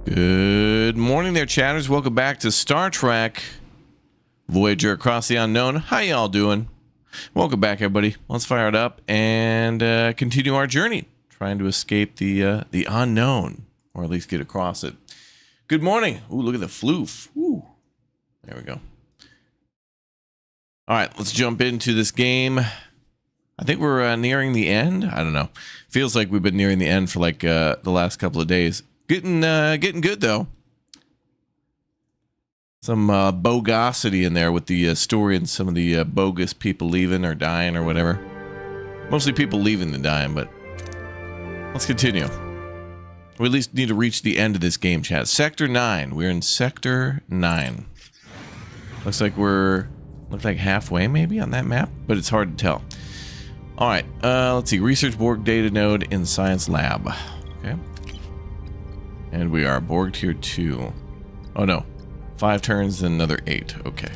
Good morning there, chatters. Welcome back to Star Trek Voyager Across the Unknown. How y'all doing? Welcome back, everybody. Let's fire it up and continue our journey, trying to escape the unknown, or at least get across it. Good morning. Ooh, look at the floof. Ooh. There we go. All right, let's jump into this game. I think we're nearing the end. I don't know. Feels like we've been nearing the end for like the last couple of days. Getting good though. Some bogosity in there with the story and some of the bogus people leaving or dying or whatever. Mostly people leaving and dying, but let's continue. We at least need to reach the end of this game, chat. Sector 9. We're in Sector 9. Looks like we're halfway maybe on that map, but it's hard to tell. All right, let's see. Research Borg data node in science lab. Okay. And we are Borg tier 2. Oh no. 5 turns, then another 8. Okay.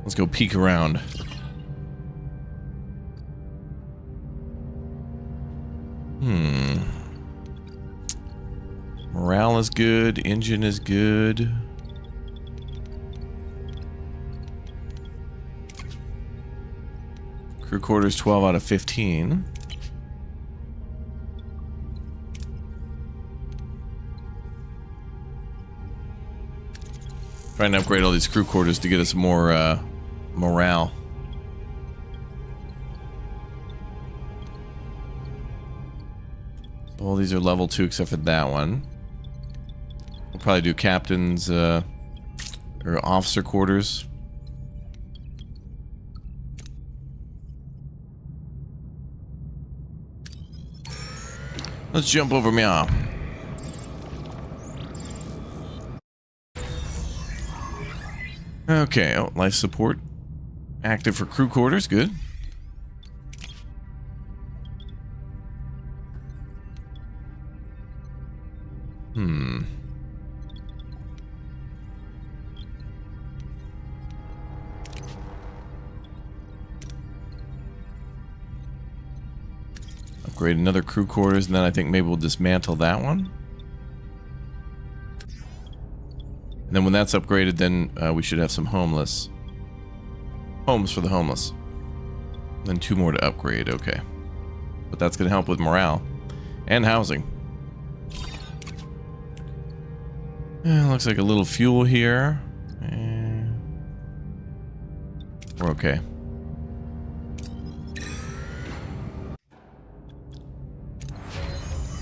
Let's go peek around. Morale is good. Engine is good. Crew quarters 12 out of 15. Trying to upgrade all these crew quarters to get us more morale. So all these are level 2 except for that one. We'll probably do captain's or officer quarters. Let's jump over meow. Okay, oh, life support active for crew quarters, good. Upgrade another crew quarters, and then I think maybe we'll dismantle that one. And then when that's upgraded, then we should have some homes for the homeless. Then 2 more to upgrade, okay. But that's going to help with morale and housing. Looks like a little fuel here. We're okay.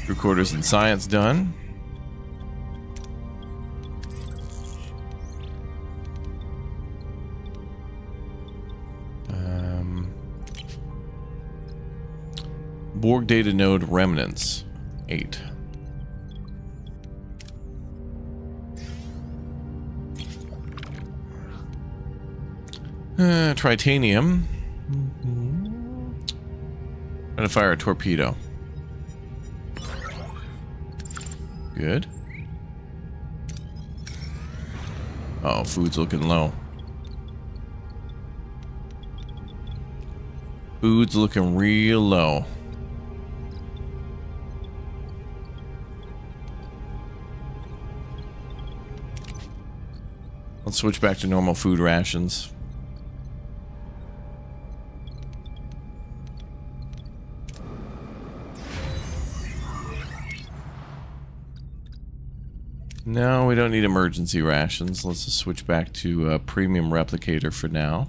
Crew quarters and science done. Borg data node remnants 8. Tritanium. Try to fire a torpedo. Good. Oh, food's looking low. Food's looking real low. Let's switch back to normal food rations. No, we don't need emergency rations. Let's just switch back to premium replicator for now.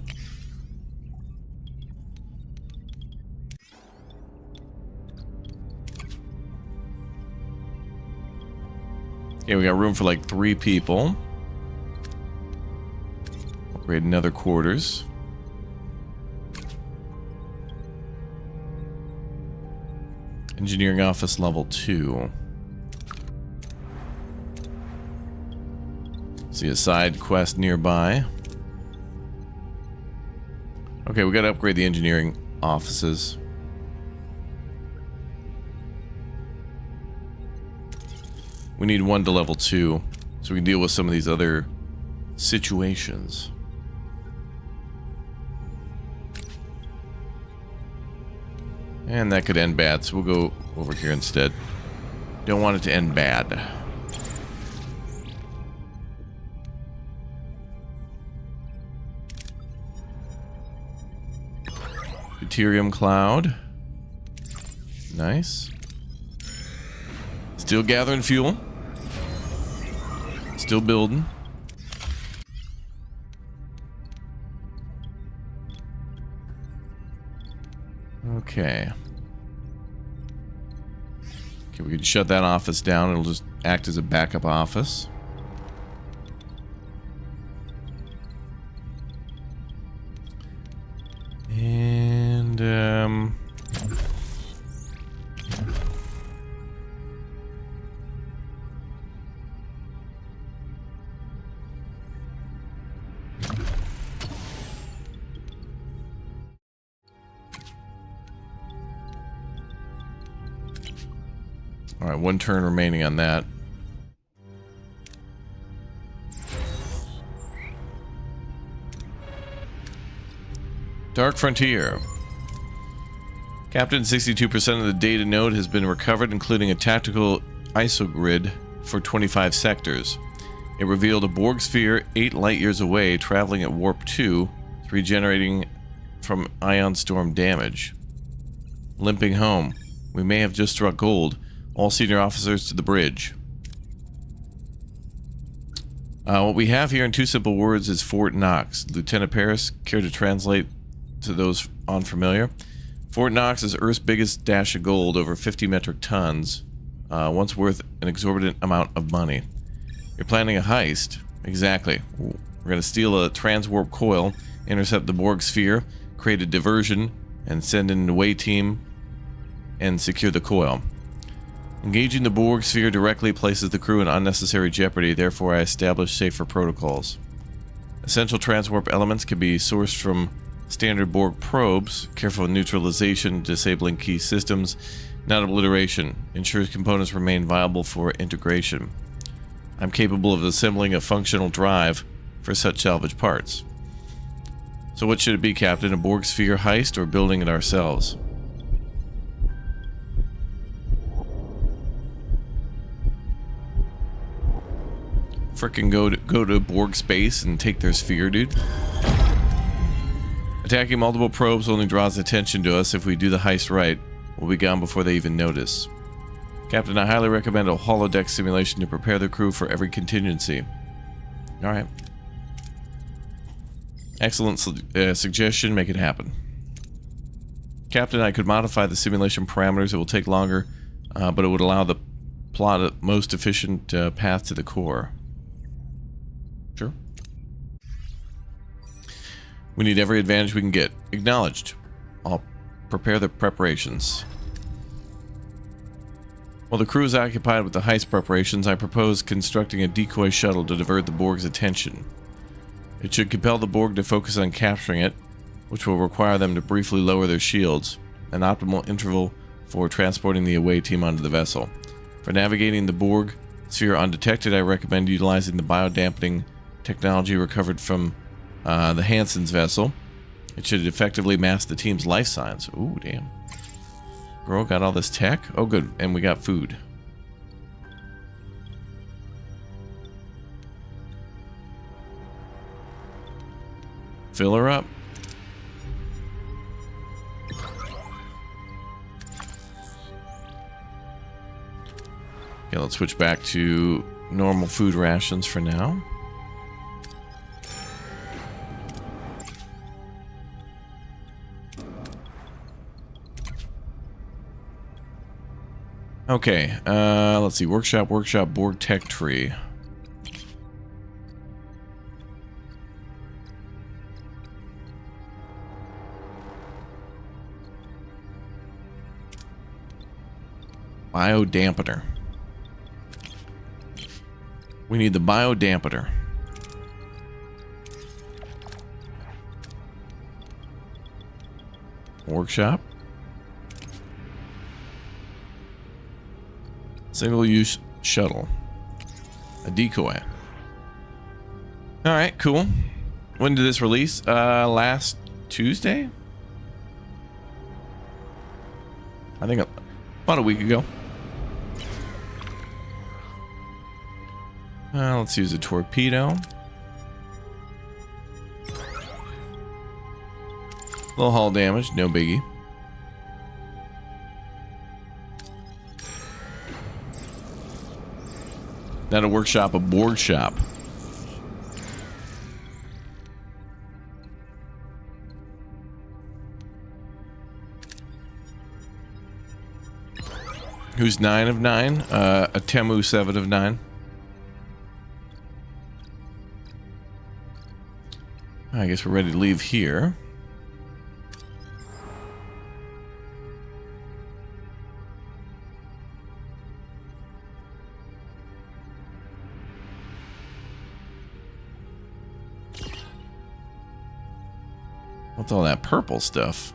Okay, we got room for like 3 people. Upgrade another quarters. Engineering office level 2. See a side quest nearby. Okay, we gotta upgrade the engineering offices. We need 1 to level 2 so we can deal with some of these other situations. And that could end bad, so we'll go over here instead. Don't want it to end bad. Deuterium cloud. Nice. Still gathering fuel. Still building. Okay. Okay, we can shut that office down. It'll just act as a backup office. And, all right, one turn remaining on that. Dark Frontier. Captain, 62% of the data node has been recovered, including a tactical isogrid for 25 sectors. It revealed a Borg sphere 8 light years away, traveling at warp 2, regenerating from ion storm damage. Limping home. We may have just struck gold. All senior officers to the bridge. What we have here in 2 simple words is Fort Knox. Lieutenant Paris, care to translate to those unfamiliar? Fort Knox is Earth's biggest dash of gold, over 50 metric tons, once worth an exorbitant amount of money. You're planning a heist? Exactly. We're going to steal a transwarp coil, intercept the Borg sphere, create a diversion, and send in an away team and secure the coil. Engaging the Borg sphere directly places the crew in unnecessary jeopardy, therefore I established safer protocols. Essential transwarp elements can be sourced from standard Borg probes. Careful neutralization, disabling key systems, not obliteration. Ensures components remain viable for integration. I'm capable of assembling a functional drive for such salvage parts. So what should it be, Captain? A Borg sphere heist or building it ourselves? Frickin' go to Borg space and take their sphere, dude. Attacking multiple probes only draws attention to us. If we do the heist right, we'll be gone before they even notice. Captain, I highly recommend a holodeck simulation to prepare the crew for every contingency. Alright. Excellent suggestion. Make it happen. Captain, I could modify the simulation parameters. It will take longer, but it would allow the plot a most efficient path to the core. Sure. We need every advantage we can get. Acknowledged. I'll prepare the preparations. While the crew is occupied with the heist preparations, I propose constructing a decoy shuttle to divert the Borg's attention. It should compel the Borg to focus on capturing it, which will require them to briefly lower their shields, an optimal interval for transporting the away team onto the vessel. For navigating the Borg sphere undetected, I recommend utilizing the biodampening technology recovered from the Hansen's vessel. It should effectively mask the team's life signs. Ooh, damn. Girl, got all this tech? Oh, good. And we got food. Fill her up. Okay, let's switch back to normal food rations for now. Okay, let's see. Workshop, Borg tech tree. Biodampener. We need the biodampener. Workshop. Single-use shuttle. A decoy. Alright, cool. When did this release? Last Tuesday? I think about a week ago. Let's use a torpedo. Little hull damage, no biggie. Not a workshop, a Borg shop. Who's 9 of 9? A Temu 7 of 9. I guess we're ready to leave here. What's all that purple stuff?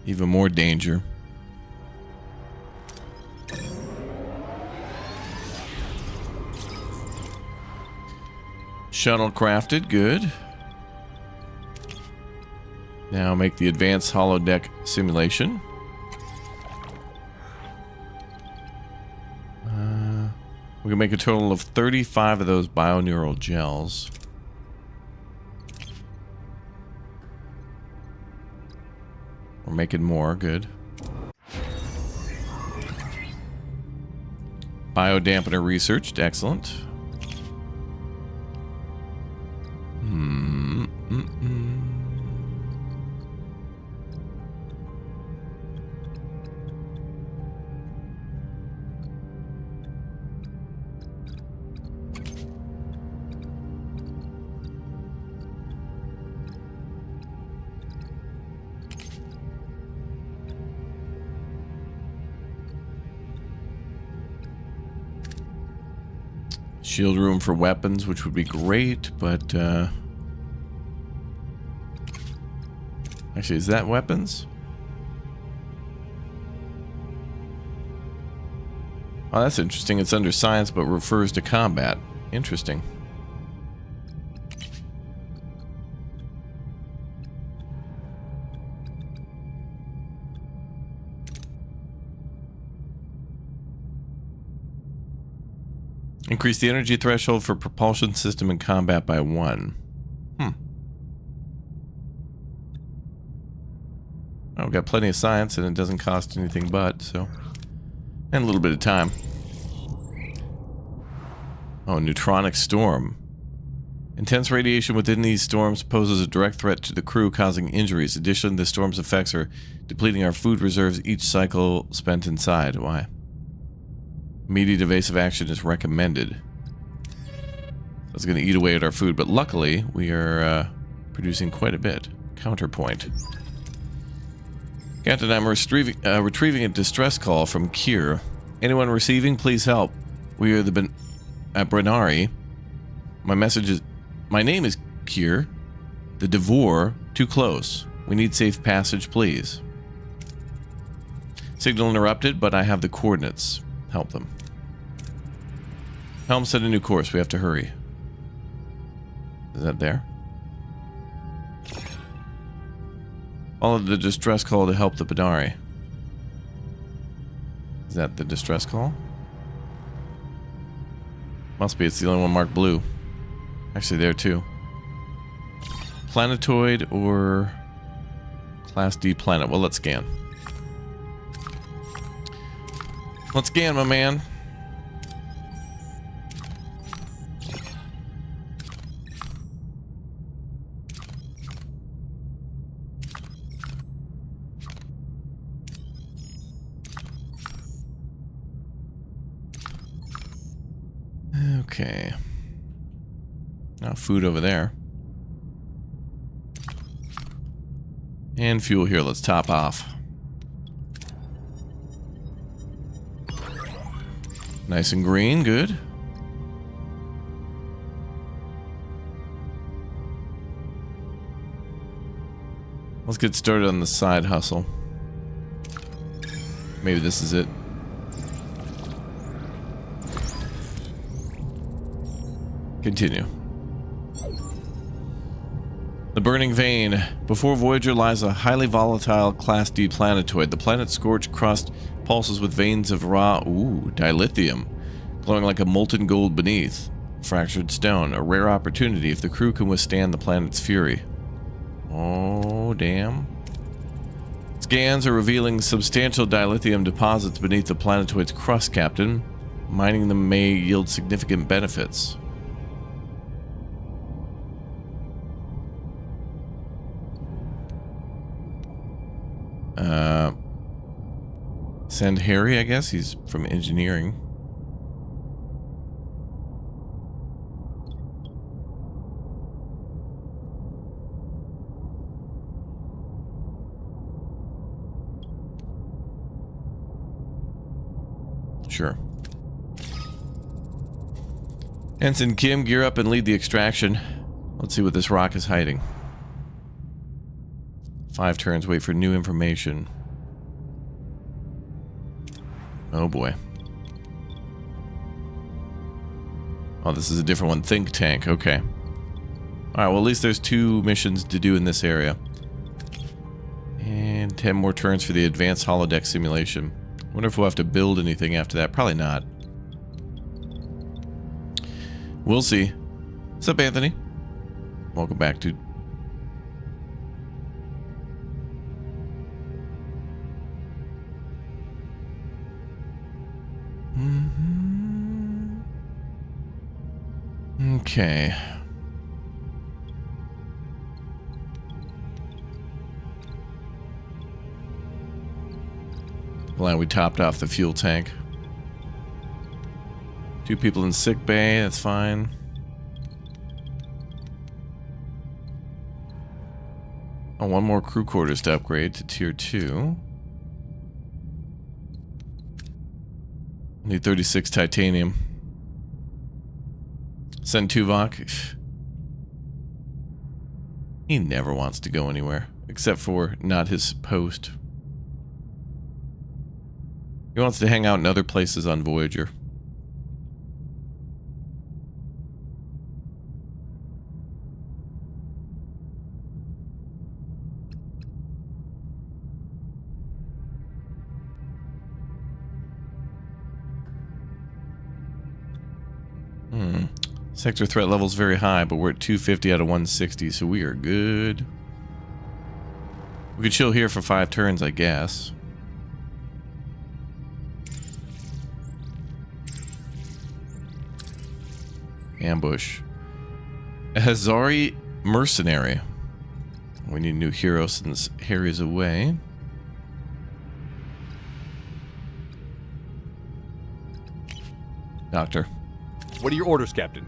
Even more danger. Shuttle crafted, good. Now make the advanced holodeck simulation. We can make a total of 35 of those bioneural gels. We're making more, good. Biodampener researched, excellent. Shield room for weapons, which would be great, but actually, is that weapons? Oh, that's interesting. It's under science, but refers to combat. Interesting. Increase the energy threshold for propulsion system in combat by 1. Oh, we've got plenty of science and it doesn't cost anything but, so. And a little bit of time. Oh, neutronic storm. Intense radiation within these storms poses a direct threat to the crew, causing injuries. Additionally, the storm's effects are depleting our food reserves each cycle spent inside. Why? Immediate evasive action is recommended. That's going to eat away at our food, but luckily we are producing quite a bit. Counterpoint. Captain, I'm retrieving a distress call from Kier. Anyone receiving, please help. We are the Brenari. My name is Kier. The Devore, too close. We need safe passage, please. Signal interrupted, but I have the coordinates. Help them. Helm set a new course. We have to hurry. Is that there? Follow the distress call to help the Brenari. Is that the distress call? Must be. It's the only one marked blue. Actually, there too. Planetoid or Class D planet. Well, let's scan. Let's scan, my man. Okay. Now food over there. And fuel here. Let's top off. Nice and green, good. Let's get started on the side hustle. Maybe this is it. Continue. The Burning Vein. Before Voyager lies a highly volatile Class D planetoid. The planet's scorched crust pulses with veins of raw, dilithium, glowing like a molten gold beneath. Fractured stone. A rare opportunity if the crew can withstand the planet's fury. Oh, damn. Scans are revealing substantial dilithium deposits beneath the planetoid's crust, Captain. Mining them may yield significant benefits. Send Harry, I guess. He's from engineering. Sure. Ensign Kim, gear up and lead the extraction. Let's see what this rock is hiding. 5 turns, wait for new information. Oh boy. Oh, this is a different one. Think tank, okay. Alright, well at least there's 2 missions to do in this area. And 10 more turns for the advanced holodeck simulation. Wonder if we'll have to build anything after that. Probably not. We'll see. What's up, Anthony? Welcome back, dude. Okay. Glad we topped off the fuel tank. 2 people in sick bay, that's fine. Oh, 1 more crew quarters to upgrade to tier 2. Need 36 titanium. Send Tuvok. He never wants to go anywhere, except for not his post. He wants to hang out in other places on Voyager. Sector threat level's very high, but we're at 250 out of 160, so we are good. We could chill here for 5 turns, I guess. Ambush. A Hazari mercenary. We need a new hero since Harry's away. Doctor. What are your orders, Captain?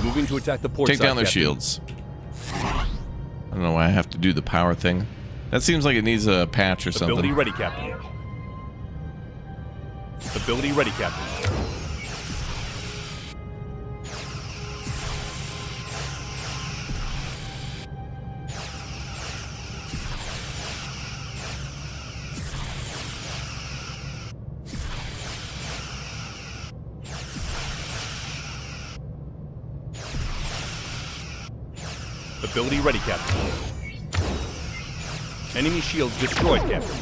Moving to attack the port Take side, down their Captain. shields. I don't know why I have to do the power thing. That seems like it needs a patch or something. Ability ready, Captain. Ability ready, Captain. Ability ready, Captain. Enemy shields destroyed, Captain.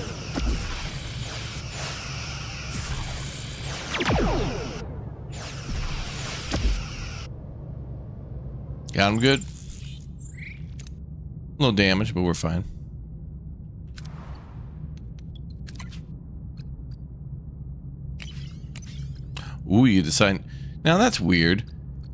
Got him good. A little damage, but we're fine. Ooh, you could assign... Now that's weird.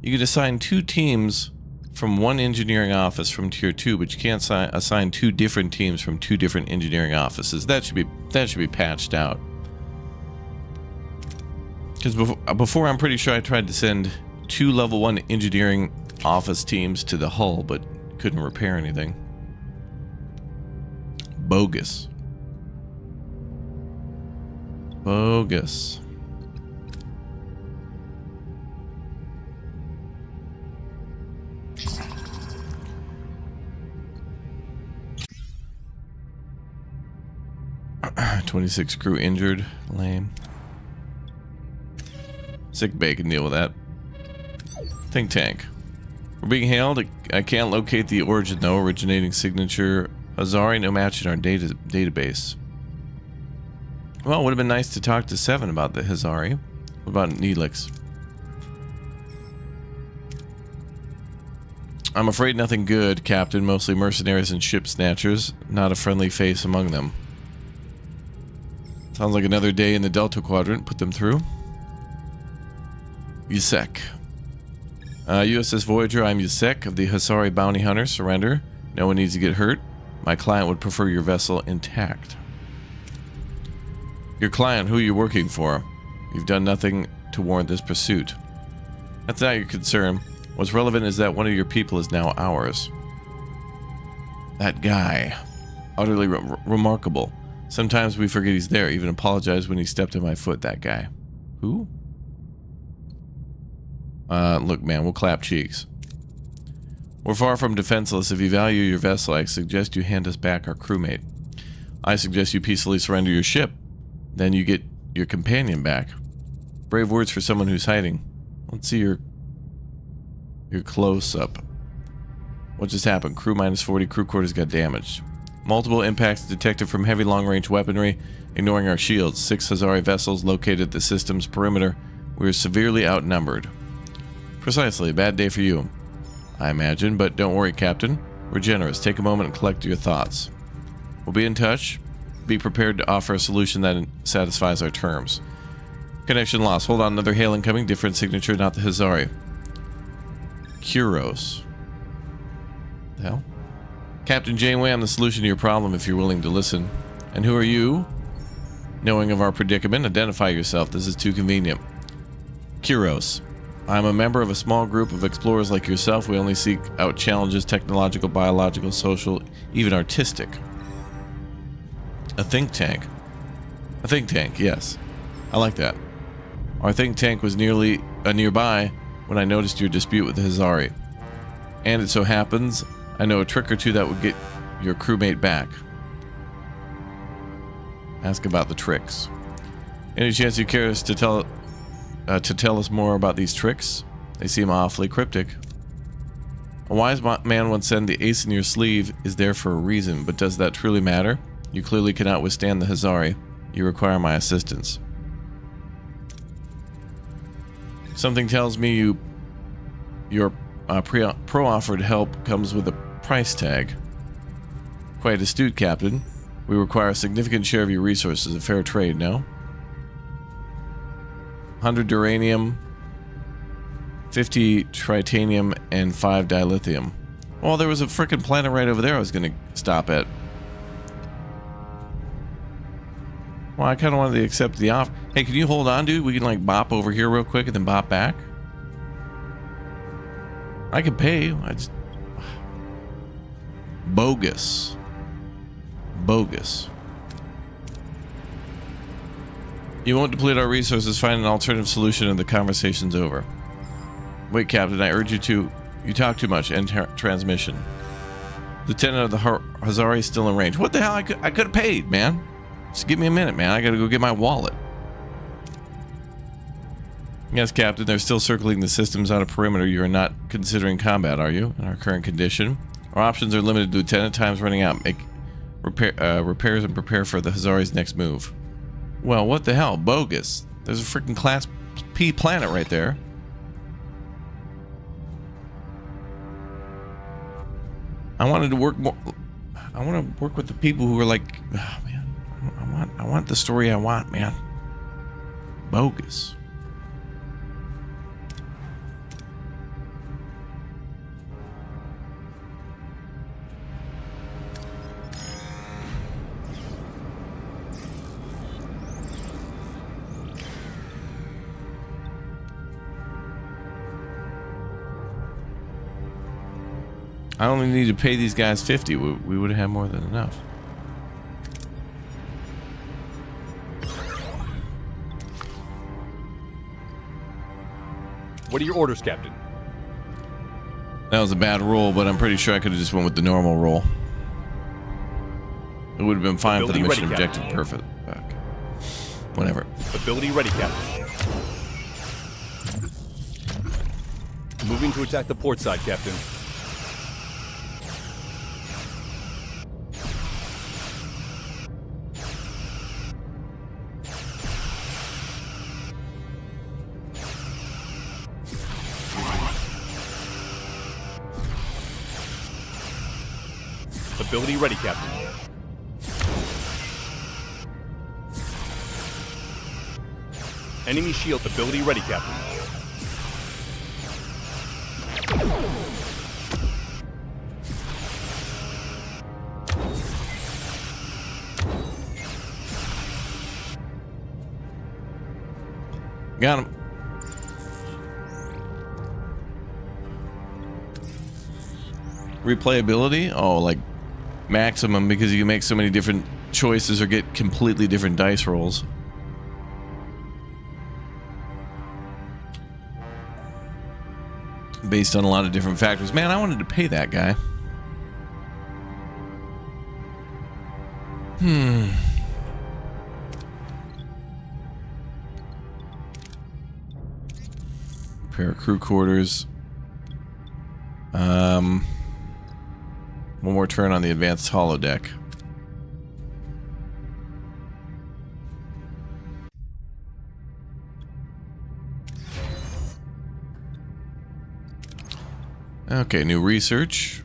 You could assign 2 teams from 1 engineering office from tier 2, but you can't assign 2 different teams from 2 different engineering offices. That should be patched out. Because before I'm pretty sure I tried to send 2 level 1 engineering office teams to the hull, but couldn't repair anything. Bogus. Bogus. "26 crew injured. Lame. Sick bay can deal with that. Think tank. We're being hailed. I can't locate the origin though. Originating signature. Hazari, no match in our database. Well, it would have been nice to talk to Seven about the Hazari. What about Neelix? I'm afraid nothing good, Captain. Mostly mercenaries and ship snatchers. Not a friendly face among them. Sounds like another day in the Delta Quadrant. Put them through. USEC. USS Voyager, I'm USEC of the Hazari Bounty Hunter. Surrender. No one needs to get hurt. My client would prefer your vessel intact. Your client, who are you working for? You've done nothing to warrant this pursuit. That's not your concern. What's relevant is that one of your people is now ours. That guy. Utterly remarkable. Sometimes we forget he's there. Even apologize when he stepped on my foot, that guy. Who? Look, man, we'll clap cheeks. We're far from defenseless. If you value your vessel, I suggest you hand us back our crewmate. I suggest you peacefully surrender your ship. Then you get your companion back. Brave words for someone who's hiding. Let's see your close-up. What just happened? Crew minus 40, crew quarters got damaged. Multiple impacts detected from heavy long-range weaponry, ignoring our shields. 6 Hazari vessels located at the system's perimeter. We are severely outnumbered. Precisely, a bad day for you, I imagine, but don't worry, Captain. We're generous. Take a moment and collect your thoughts. We'll be in touch. Be prepared to offer a solution that satisfies our terms. Connection lost. Hold on, another hail incoming. Different signature, not the Hazari. Kuros. The hell? Captain Janeway, I'm the solution to your problem if you're willing to listen. And who are you? Knowing of our predicament, identify yourself. This is too convenient. Kuros. I'm a member of a small group of explorers like yourself. We only seek out challenges, technological, biological, social, even artistic. A think tank. A think tank, yes. I like that. Our think tank was nearby when I noticed your dispute with the Hazari. And it so happens, I know a trick or two that would get your crewmate back. Ask about the tricks. Any chance you care to tell us more about these tricks? They seem awfully cryptic. A wise man once said, the ace in your sleeve is there for a reason, but does that truly matter? You clearly cannot withstand the Hazari. You require my assistance. Something tells me your pro-offered help comes with a price tag. Quite astute, Captain. We require a significant share of your resources. A fair trade, no? 100 duranium, 50 tritanium, and 5 dilithium. Well, there was a frickin' planet right over there I was gonna stop at. Well, I kind of wanted to accept the offer. Hey, can you hold on, dude? We can, like, bop over here real quick and then bop back. I can pay. I just... Bogus. Bogus. You won't deplete our resources. Find an alternative solution and the conversation's over. Wait, Captain, I urge you to... You talk too much. End transmission. Lieutenant of the Hazari is still in range. What the hell? I could have paid, man. Just give me a minute, man. I gotta go get my wallet. Yes, Captain, they're still circling the systems on a perimeter. You are not considering combat, are you? In our current condition? Our options are limited, Lieutenant. Time's running out. Make repairs and prepare for the Hazari's next move. Well, what the hell? Bogus. There's a freaking Class P planet right there. I wanted to work more... I want to work with the people who are like... Oh, man. I want the story I want, man. Bogus. I only need to pay these guys 50. We would have had more than enough. What are your orders, Captain? That was a bad roll, but I'm pretty sure I could have just went with the normal roll. It would have been fine for the mission objective. Perfect. Okay. Whatever. Ability ready, Captain. Moving to attack the port side, Captain. Ability ready, Captain. Enemy shield. Ability ready, Captain. Got him. Replayability? Oh, like maximum, because you can make so many different choices or get completely different dice rolls. Based on a lot of different factors. Man, I wanted to pay that guy. Repair crew quarters. One more turn on the advanced holodeck. Okay, new research.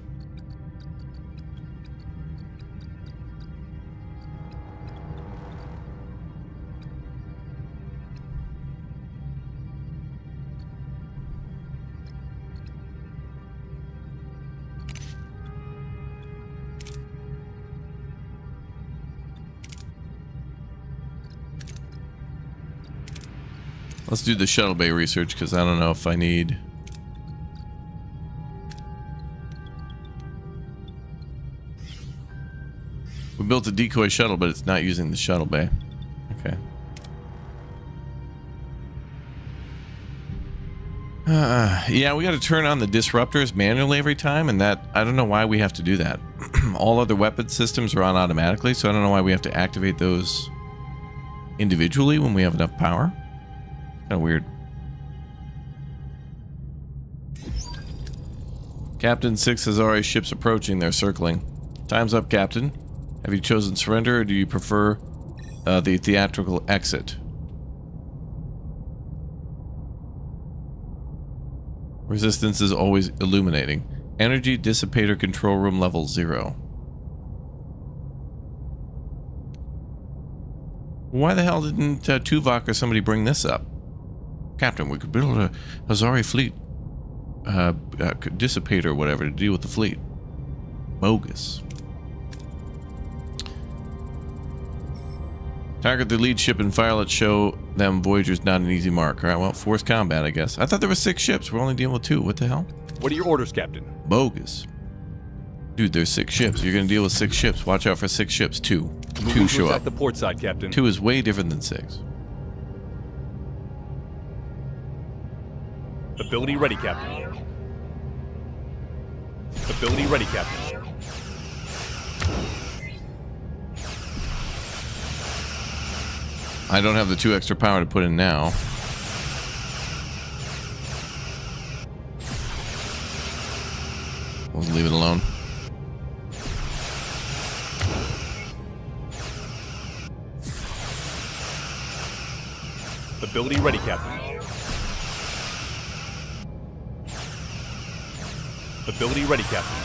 Let's do the shuttle bay research, because I don't know if I need... We built a decoy shuttle, but it's not using the shuttle bay. Okay. Yeah, we got to turn on the disruptors manually every time, and that... I don't know why we have to do that. All other weapon systems are on automatically, so I don't know why we have to activate those individually when we have enough power. Kind of weird. Captain 6 Hazari ships approaching. They're circling. Time's up, Captain. Have you chosen surrender, or do you prefer the theatrical exit? Resistance is always illuminating. Energy dissipator control room level 0. Why the hell didn't Tuvok or somebody bring this up? Captain, we could build a Hazari fleet dissipator or whatever to deal with the fleet. Bogus. Target the lead ship and fire. Let's show them Voyager's not an easy mark. Alright, well, forced combat, I guess. I thought there were 6 ships. We're only dealing with 2. What the hell? What are your orders, Captain? Bogus. Dude, there's 6 ships. You're gonna deal with 6 ships. Watch out for 6 ships. 2. Moving 2 to show attack up. the port side, Captain. 2 is way different than 6. Ability ready, Captain. Ability ready, Captain. I don't have the 2 extra power to put in now. We'll leave it alone. Ability ready, Captain. Ability ready, Captain.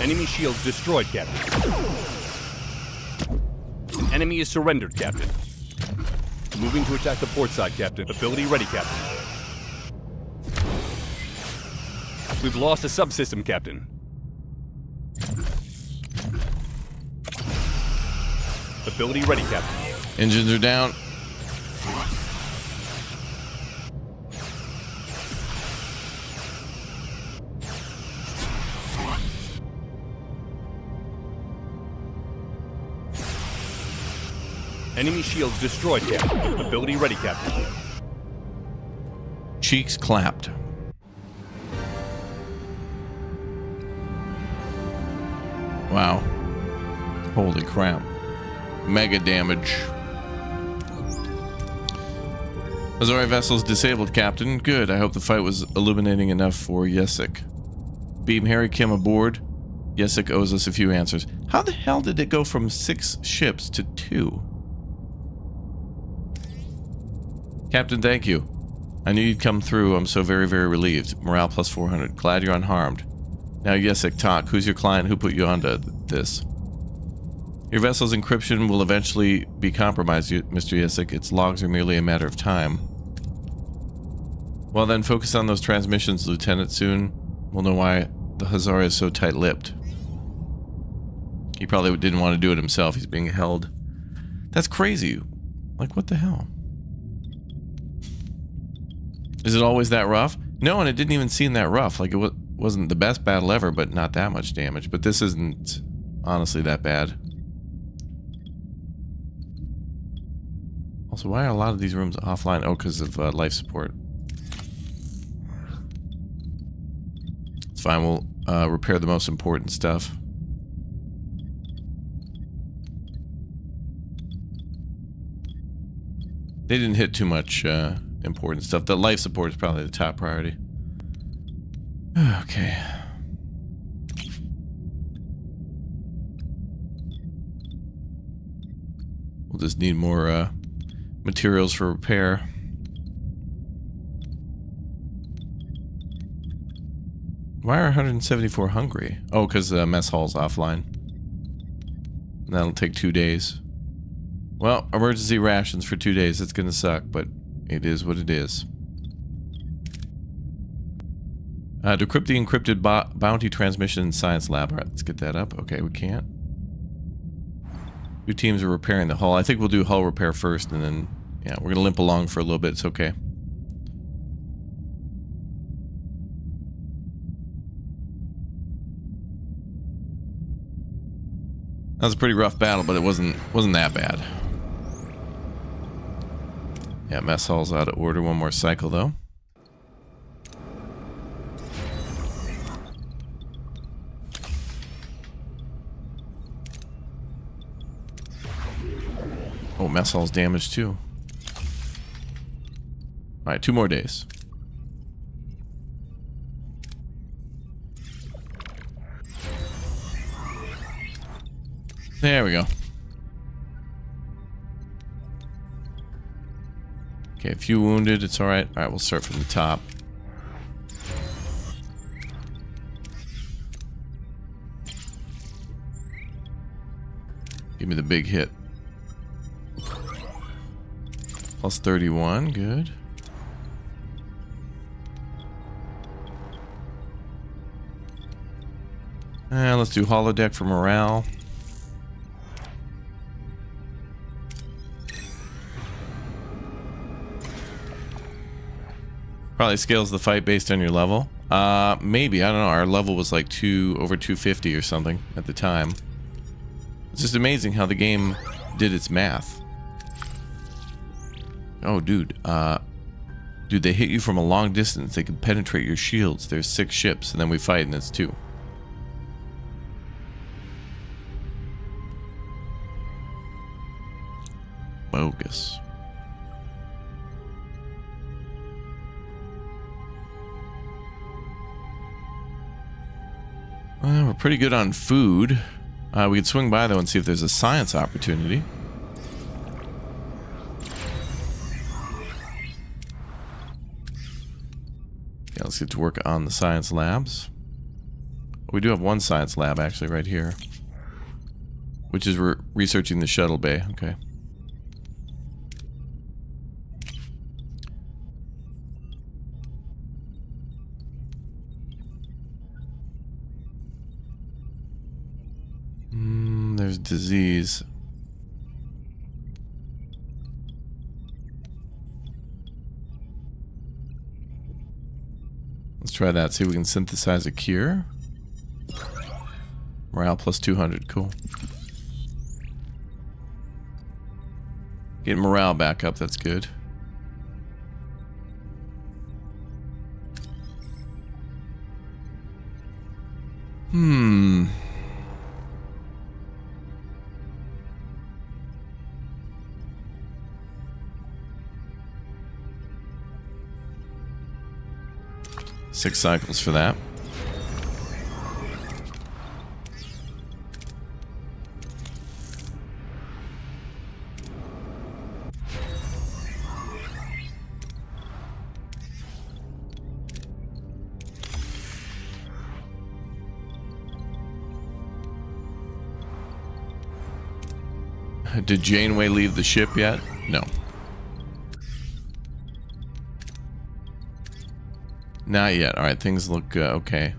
Enemy shields destroyed, Captain. Enemy is surrendered, Captain. Moving to attack the port side, Captain. Ability ready, Captain. We've lost a subsystem, Captain. Ability ready, Captain. Engines are down. Enemy shields destroyed, Captain. Ability ready, Captain. Cheeks clapped. Wow. Holy crap. Mega damage. Hazari vessels disabled, Captain. Good. I hope the fight was illuminating enough for Yesik. Beam Harry Kim aboard. Yesik owes us a few answers. How the hell did it go from 6 ships to 2? Captain, thank you. I knew you'd come through. I'm so very, very relieved. Morale plus 400. Glad you're unharmed. Now, Yesek, talk. Who's your client? Who put you onto this? Your vessel's encryption will eventually be compromised, Mr. Yesek. Its logs are merely a matter of time. Well then, focus on those transmissions, Lieutenant. Soon we'll know why the Hazari is so tight-lipped. He probably didn't want to do it himself. He's being held. That's crazy. Like, what the hell? Is it always that rough? No, and it didn't even seem that rough. Like, it wasn't the best battle ever, but not that much damage. But this isn't honestly that bad. Also, why are a lot of these rooms offline? Oh, because of life support. It's fine. We'll repair the most important stuff. They didn't hit too much important stuff. The life support is probably the top priority. Okay. We'll just need more materials for repair. Why are 174 hungry? Oh, because the mess hall's offline. That'll take 2 days. Well, emergency rations for 2 days. It's gonna suck, but it is what it is. Decrypt the encrypted bounty transmission in science lab. Alright, let's get that up. Okay, we can't. 2 teams are repairing the hull. I think we'll do hull repair first, and then, yeah, we're gonna limp along for a little bit. It's okay. That was a pretty rough battle, but it wasn't that bad. Yeah, mess hall's out of order. One more cycle, though. Oh, mess hall's damaged too. Alright, 2 more days. There we go. Okay, a few wounded, it's alright. Alright, we'll start from the top. Give me the big hit. Plus 31, good. And let's do holodeck for morale. Probably scales the fight based on your level. Maybe, I don't know. Our level was like over 250 or something at the time. It's just amazing how the game did its math. Oh, dude. Dude, they hit you from a long distance. They can penetrate your shields. There's 6 ships, and then we fight, and it's 2. Bogus. Well, we're pretty good on food. We could swing by, though, and see if there's a science opportunity. Yeah, let's get to work on the science labs. We do have one science lab, actually, right here. Which is researching the shuttle bay. Okay. There's disease. Let's try that. See if we can synthesize a cure. Morale plus 200. Cool. Get morale back up. That's good. Six cycles for that. Did Janeway leave the ship yet? No. Not yet. Alright, things look okay.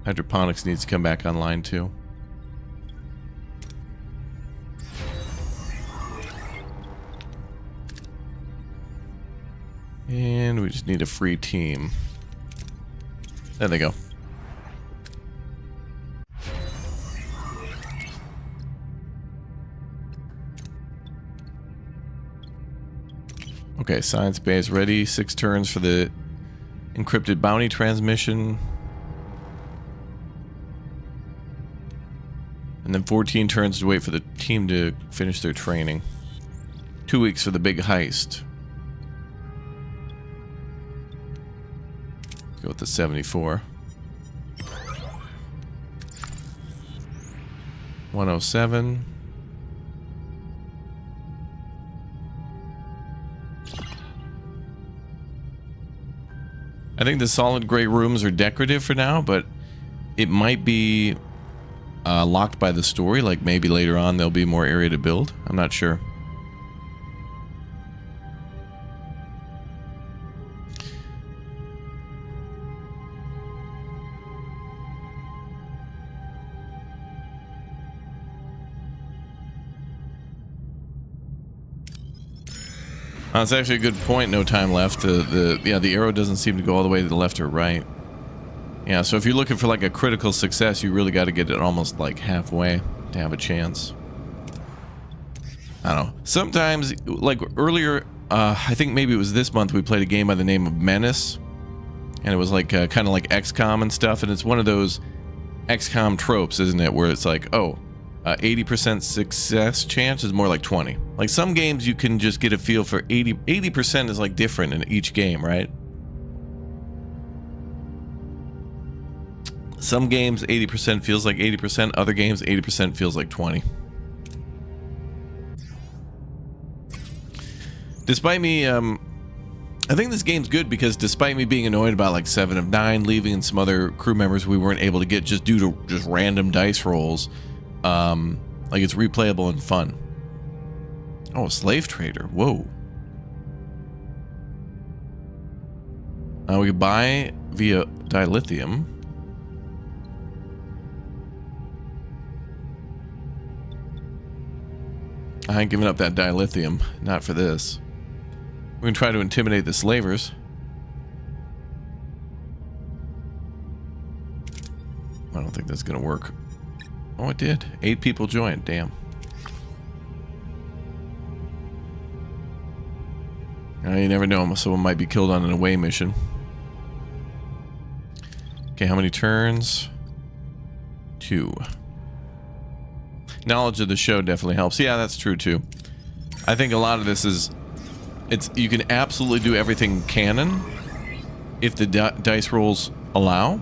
Hydroponics needs to come back online too. And we just need a free team. There they go. Okay, science base ready. 6 turns for the encrypted bounty transmission. And then 14 turns to wait for the team to finish their training. 2 weeks for the big heist. Let's go with the 74. 107. I think the solid gray rooms are decorative for now, but it might be locked by the story. Like maybe later on there'll be more area to build. I'm not sure. That's actually a good point. No time left. The arrow doesn't seem to go all the way to the left or right. Yeah, so if you're looking for like a critical success, you really got to get it almost like halfway to have a chance. I don't know. Sometimes, like earlier, I think maybe it was this month, we played a game by the name of Menace, and it was like kind of like XCOM and stuff. And it's one of those XCOM tropes, isn't it? Where it's like, oh, 80% success chance is more like 20. Like some games you can just get a feel for 80% is like different in each game, right? Some games 80% feels like 80%, other games 80% feels like 20. Despite me, I think this game's good because despite me being annoyed about like 7 of 9 leaving and some other crew members we weren't able to get just due to just random dice rolls, like it's replayable and fun. Oh, slave trader. Whoa. We could buy via dilithium. I ain't giving up that dilithium. Not for this. We're gonna try to intimidate the slavers. I don't think that's gonna work. Oh, it did. 8 people joined. Damn. You never know. Someone might be killed on an away mission. Okay, how many turns? 2. Knowledge of the show definitely helps. Yeah, that's true too. I think a lot of this is... you can absolutely do everything canon if the dice rolls allow.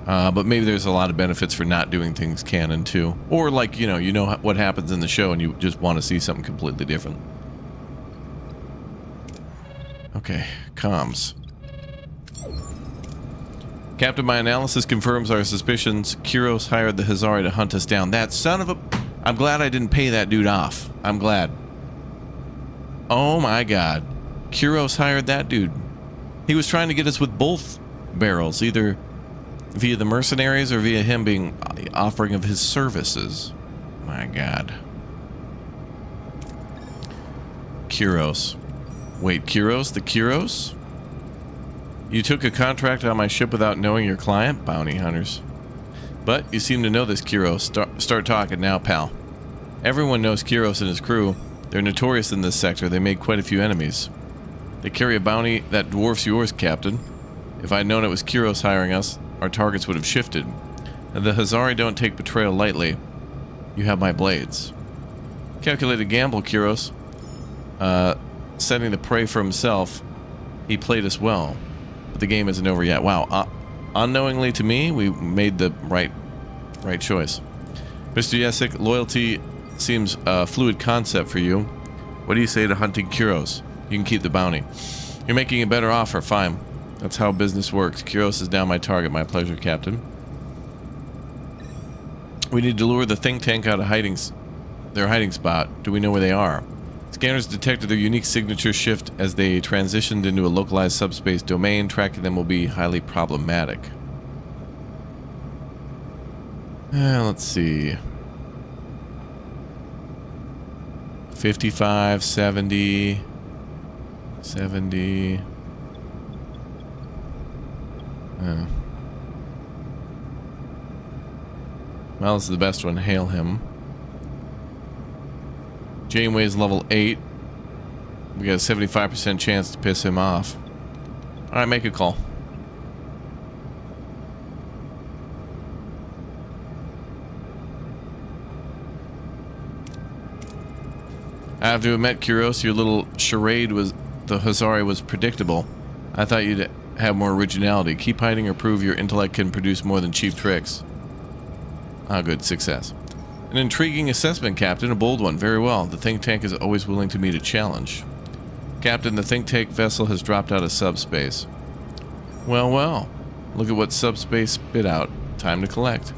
But maybe there's a lot of benefits for not doing things canon too. Or like, you know what happens in the show and you just want to see something completely different. Okay, comms. Captain, my analysis confirms our suspicions. Kuros hired the Hazari to hunt us down. That son of a... I'm glad I didn't pay that dude off. I'm glad. Oh my god. Kuros hired that dude. He was trying to get us with both barrels, either via the mercenaries or via him being offering of his services. My god. Kuros. Wait, Kuros? The Kuros? You took a contract on my ship without knowing your client? Bounty hunters. But you seem to know this, Kuros. Start talking now, pal. Everyone knows Kuros and his crew. They're notorious in this sector. They made quite a few enemies. They carry a bounty that dwarfs yours, Captain. If I'd known it was Kuros hiring us, our targets would have shifted. And the Hazari don't take betrayal lightly. You have my blades. Calculated gamble, Kuros. Setting the prey for himself. He played us well. But the game isn't over yet. Wow. Unknowingly to me, we made the right choice. Mr. Yesik, loyalty seems a fluid concept for you. What do you say to hunting Kuros? You can keep the bounty. You're making a better offer. Fine. That's how business works. Kuros is now my target. My pleasure, Captain. We need to lure the think tank out of hiding their hiding spot. Do we know where they are? Scanners detected their unique signature shift as they transitioned into a localized subspace domain. Tracking them will be highly problematic. Let's see. 55, 70, 70. Well, this is the best one. Hail him. Janeway's level 8. We got a 75% chance to piss him off. Alright, make a call. I have to admit, Kuros, your little charade was the Hazari was predictable. I thought you'd have more originality. Keep hiding or prove your intellect can produce more than cheap tricks. Ah, good. Success. An intriguing assessment, Captain. A bold one. Very well. The think tank is always willing to meet a challenge. Captain, the think tank vessel has dropped out of subspace. Well, well. Look at what subspace spit out. Time to collect.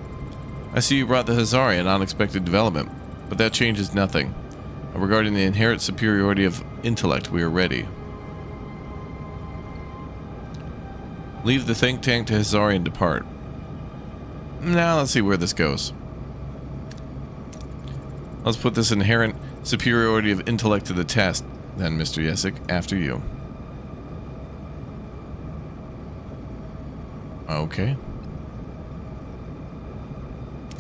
I see you brought the Hazari, an unexpected development, but that changes nothing. Regarding the inherent superiority of intellect, we are ready. Leave the think tank to Hazari and depart. Now let's see where this goes. Let's put this inherent superiority of intellect to the test, then, Mr. Yesick, after you. Okay.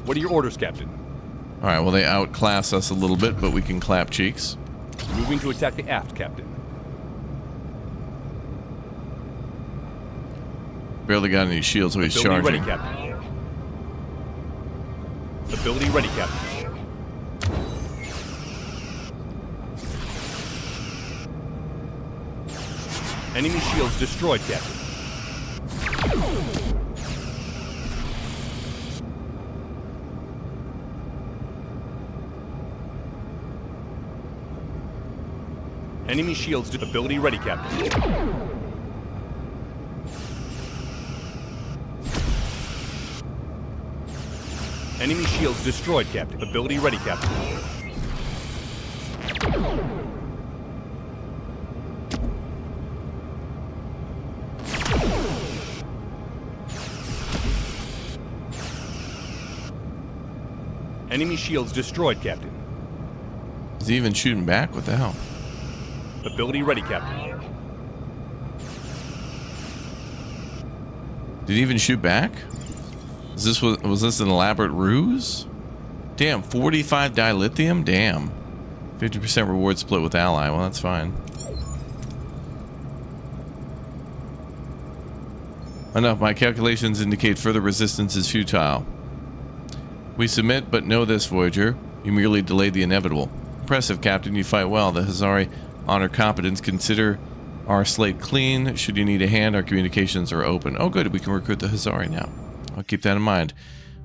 What are your orders, Captain? Alright, well, they outclass us a little bit, but we can clap cheeks. Moving to attack the aft, Captain. Barely got any shields, so he's Ability charging. ready, Captain. Ability ready, Captain. Enemy shields destroyed, Captain. Enemy shields ability ready, Captain. Enemy shields destroyed, Captain. Ability ready, Captain. Enemy shields destroyed, Captain. Is he even shooting back? What the hell? Ability ready, Captain. Did he even shoot back? Was this an elaborate ruse? Damn, 45 dilithium? Damn. 50% reward split with ally. Well, that's fine. Enough. My calculations indicate further resistance is futile. We submit, but know this, Voyager. You merely delayed the inevitable. Impressive, Captain. You fight well. The Hazari honor competence. Consider our slate clean. Should you need a hand, our communications are open. Oh, good. We can recruit the Hazari now. I'll keep that in mind.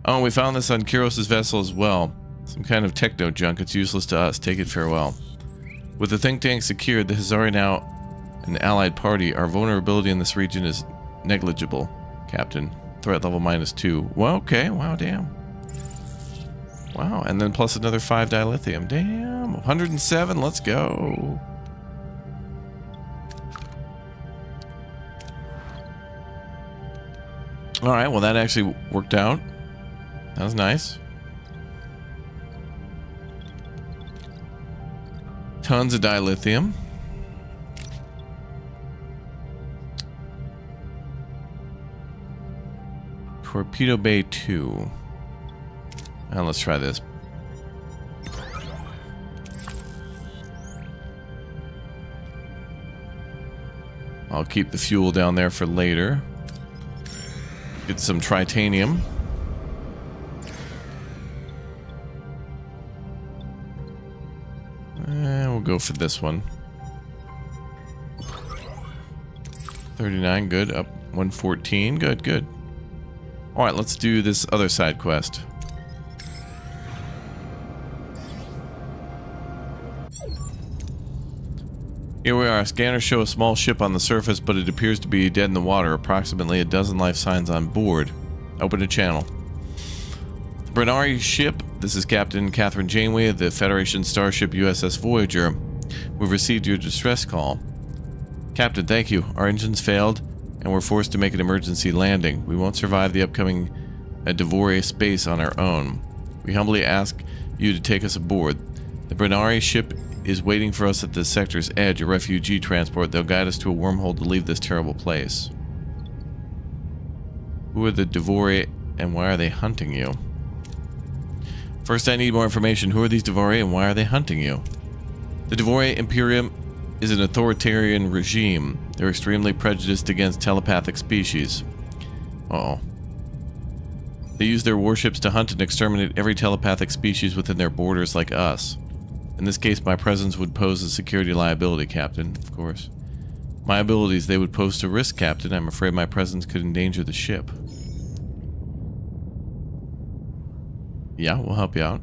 Oh, we found this on Kuros' vessel as well. Some kind of techno junk. It's useless to us. Take it farewell. With the think tank secured, the Hazari now an allied party. Our vulnerability in this region is negligible, Captain. Threat level -2. Well, okay. Wow, damn. Wow, and then plus another 5 dilithium. Damn, 107. Let's go. All right, well, that actually worked out. That was nice. Tons of dilithium. Torpedo Bay 2. Now let's try this. I'll keep the fuel down there for later. Get some tritanium. And we'll go for this one. 39, good. Up 114, good, good. Alright, let's do this other side quest. Here we are. Scanners show a small ship on the surface, but it appears to be dead in the water. Approximately a dozen life signs on board. Open a channel. Brenari ship, this is Captain Catherine Janeway of the Federation starship USS Voyager. We've received your distress call. Captain, thank you. Our engines failed, and we're forced to make an emergency landing. We won't survive the upcoming Devore space on our own. We humbly ask you to take us aboard. The Brenari ship is waiting for us at the sector's edge, a refugee transport. They'll guide us to a wormhole to leave this terrible place. Who are the Devore, and why are they hunting you? First, I need more information. Who are these Devore, and why are they hunting you? The Devore Imperium is an authoritarian regime. They're extremely prejudiced against telepathic species. Uh-oh. They use their warships to hunt and exterminate every telepathic species within their borders like us. In this case, my presence would pose a security liability, Captain, of course. My abilities, they would pose a risk, Captain. I'm afraid my presence could endanger the ship. Yeah, we'll help you out.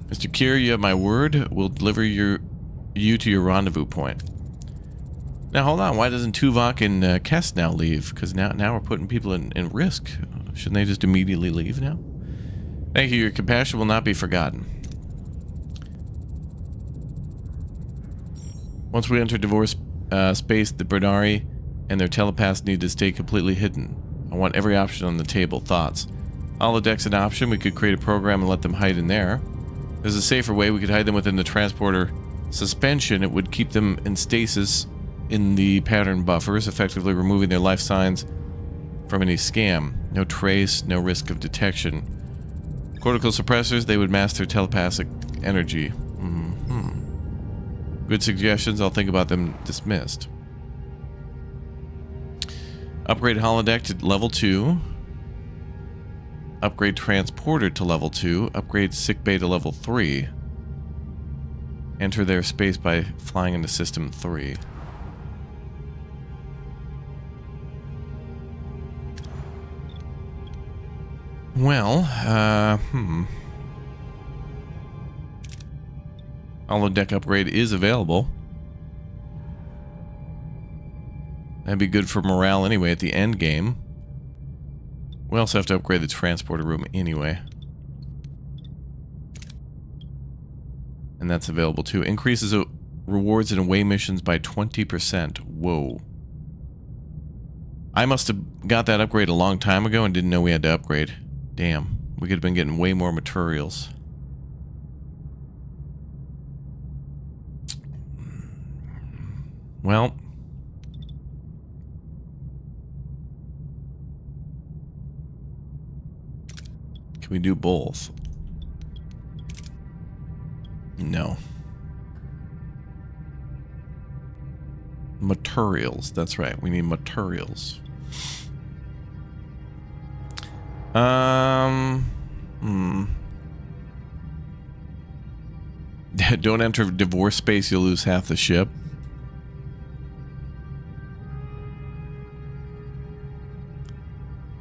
Mr. Kier, you have my word. We'll deliver you to your rendezvous point. Now, hold on. Why doesn't Tuvok and Kess now leave? Because now we're putting people in risk. Shouldn't they just immediately leave now? Thank you. Your compassion will not be forgotten. Once we enter Devore space, the Brenari and their telepaths need to stay completely hidden. I want every option on the table. Thoughts? Holodeck's an option. We could create a program and let them hide in there. There's a safer way. We could hide them within the transporter suspension. It would keep them in stasis in the pattern buffers, effectively removing their life signs from any scam. No trace, no risk of detection. Cortical suppressors, they would mask their telepathic energy. Good suggestions. I'll think about them. Dismissed. Upgrade holodeck to level 2. Upgrade transporter to level 2. Upgrade sickbay to level 3. Enter their space by flying into system 3. Well, holodeck upgrade is available. That'd be good for morale anyway at the end game. We also have to upgrade the transporter room anyway. And that's available too. Increases rewards and away missions by 20%. Whoa. I must have got that upgrade a long time ago and didn't know we had to upgrade. Damn. We could have been getting way more materials. Well. Can we do both? No. Materials. That's right. We need materials. Don't enter Devore space, you'll lose half the ship.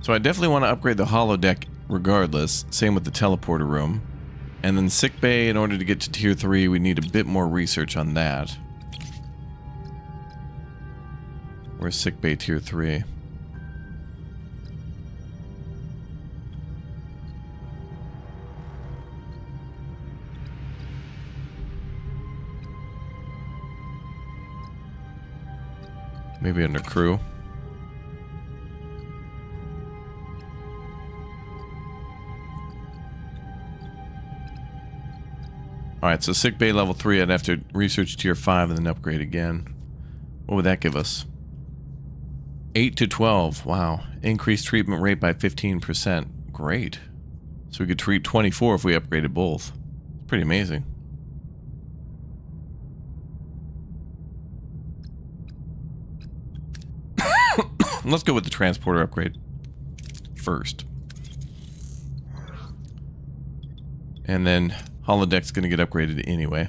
So I definitely want to upgrade the holodeck regardless. Same with the teleporter room. And then sickbay, in order to get to tier 3, we need a bit more research on that. Where's sickbay tier 3? Maybe under crew. Alright, so sickbay level 3, I'd have to research tier 5 and then upgrade again. What would that give us? 8 to 12. Wow. Increased treatment rate by 15%. Great. So we could treat 24 if we upgraded both. Pretty amazing. Let's go with the transporter upgrade first. And then holodeck's going to get upgraded anyway.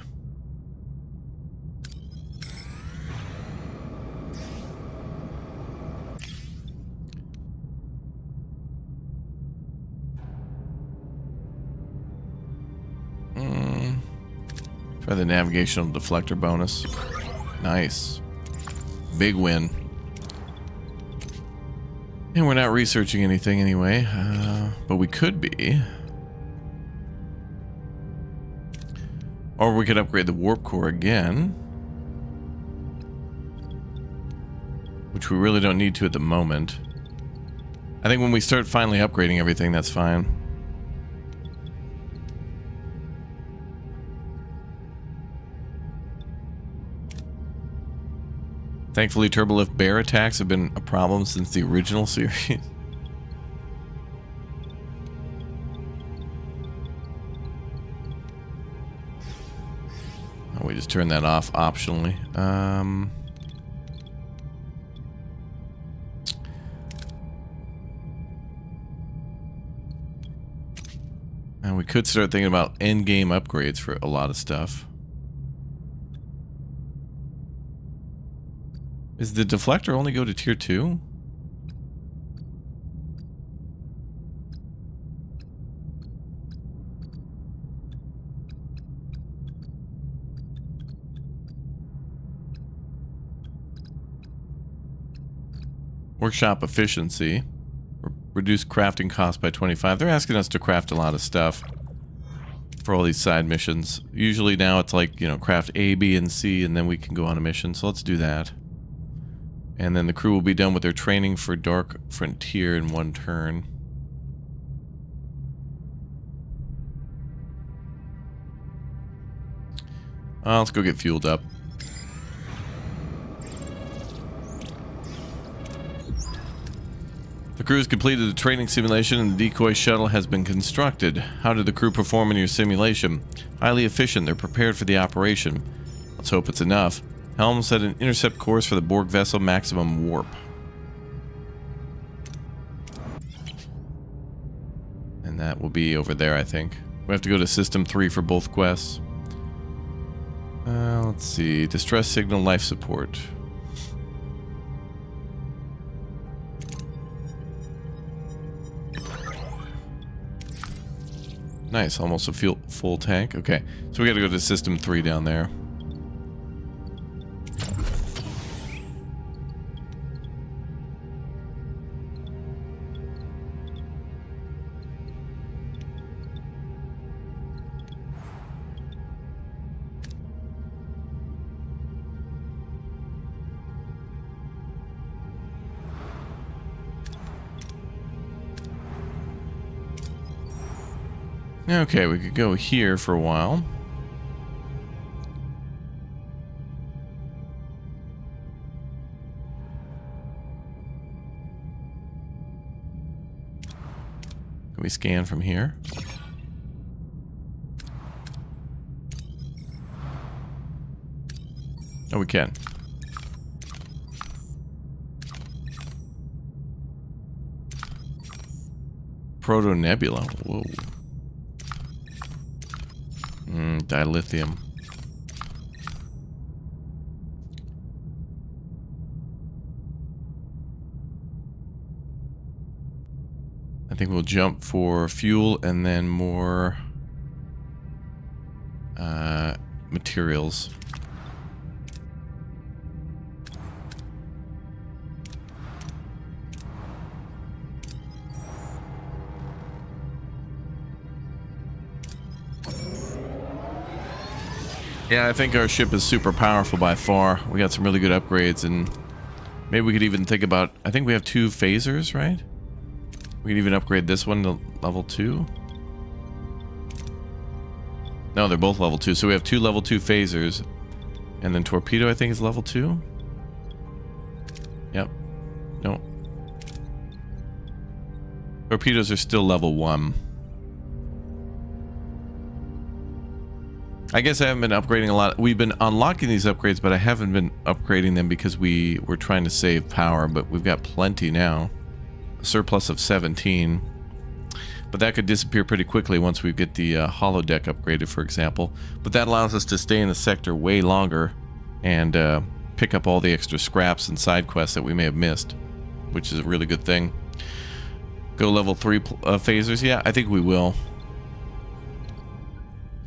Try the navigational deflector bonus. Nice. Big win. And we're not researching anything anyway, but we could be. Or we could upgrade the warp core again, which we really don't need to at the moment. I think when we start finally upgrading everything, that's fine. Thankfully, turbolift bear attacks have been a problem since the original series. Oh, we just turned that off optionally. And we could start thinking about end-game upgrades for a lot of stuff. Is the deflector only go to tier 2? Workshop efficiency. Reduce crafting cost by 25. They're asking us to craft a lot of stuff for all these side missions. Usually now it's like, you know, craft A, B, and C, and then we can go on a mission. So let's do that. And then the crew will be done with their training for Dark Frontier in 1 turn. Let's go get fueled up. The crew has completed the training simulation and the decoy shuttle has been constructed. How did the crew perform in your simulation? Highly efficient. They're prepared for the operation. Let's hope it's enough. Helm set an intercept course for the Borg vessel, maximum warp. And that will be over there, I think. We have to go to System 3 for both quests. Let's see. Distress signal, life support. Nice, almost a full tank. Okay, so we gotta go to System 3 down there. Okay, we could go here for a while. Can we scan from here? Oh, we can. Proto-nebula. Whoa. Dilithium. I think we'll jump for fuel and then more materials. Yeah, I think our ship is super powerful by far. We got some really good upgrades, and maybe we could even think about... I think we have 2 phasers, right? We could even upgrade this one to level 2. No, they're both level 2. So we have 2 level 2 phasers. And then torpedo, I think, is level 2. Yep. No. Torpedoes are still level 1. I guess I haven't been upgrading a lot. We've been unlocking these upgrades, but I haven't been upgrading them because we were trying to save power, but we've got plenty now. A surplus of 17. But that could disappear pretty quickly once we get the holodeck upgraded, for example. But that allows us to stay in the sector way longer and pick up all the extra scraps and side quests that we may have missed, which is a really good thing. Go level 3 phasers? Yeah, I think we will.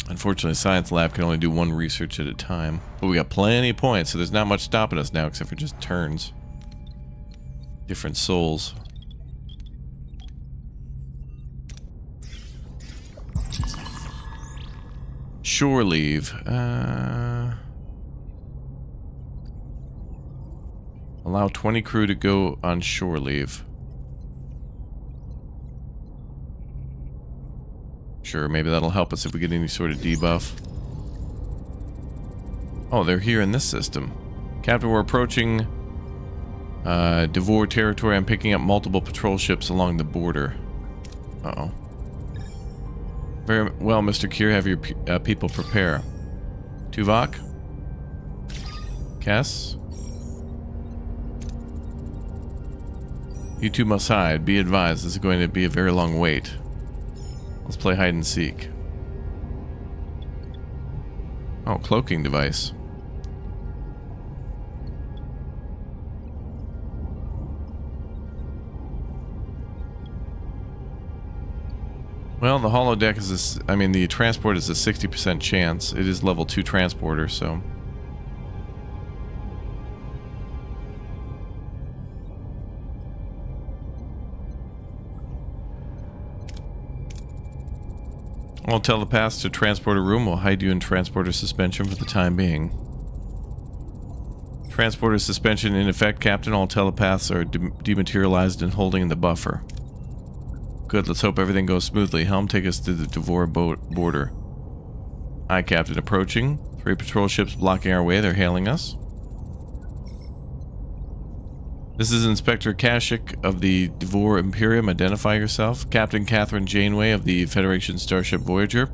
Unfortunately, Science Lab can only do 1 research at a time. But we got plenty of points, so there's not much stopping us now except for just turns. Different souls. shore leave. Allow 20 crew to go on shore leave. Sure, maybe that'll help us if we get any sort of debuff. Oh, they're here in this system. Captain, we're approaching Devore territory. I'm picking up multiple patrol ships along the border. Uh-oh. Very well, Mr. Kier. Have your people prepare. Tuvok? Cass? You two must hide. Be advised, this is going to be a very long wait. Let's play hide and seek. Oh, cloaking device. Well, the holodeck is I mean, the transport is a 60% chance. It is level 2 transporter, so... I'll telepath to transporter room. We'll hide you in transporter suspension for the time being. Transporter suspension in effect, Captain. All telepaths are dematerialized and holding in the buffer. Good, let's hope everything goes smoothly. Helm, take us to the Devore border. Aye, Captain. Approaching. 3 patrol ships blocking our way. They're hailing us. This is Inspector Kashyyyk of the Devore Imperium. Identify yourself. Captain Catherine Janeway of the Federation starship Voyager.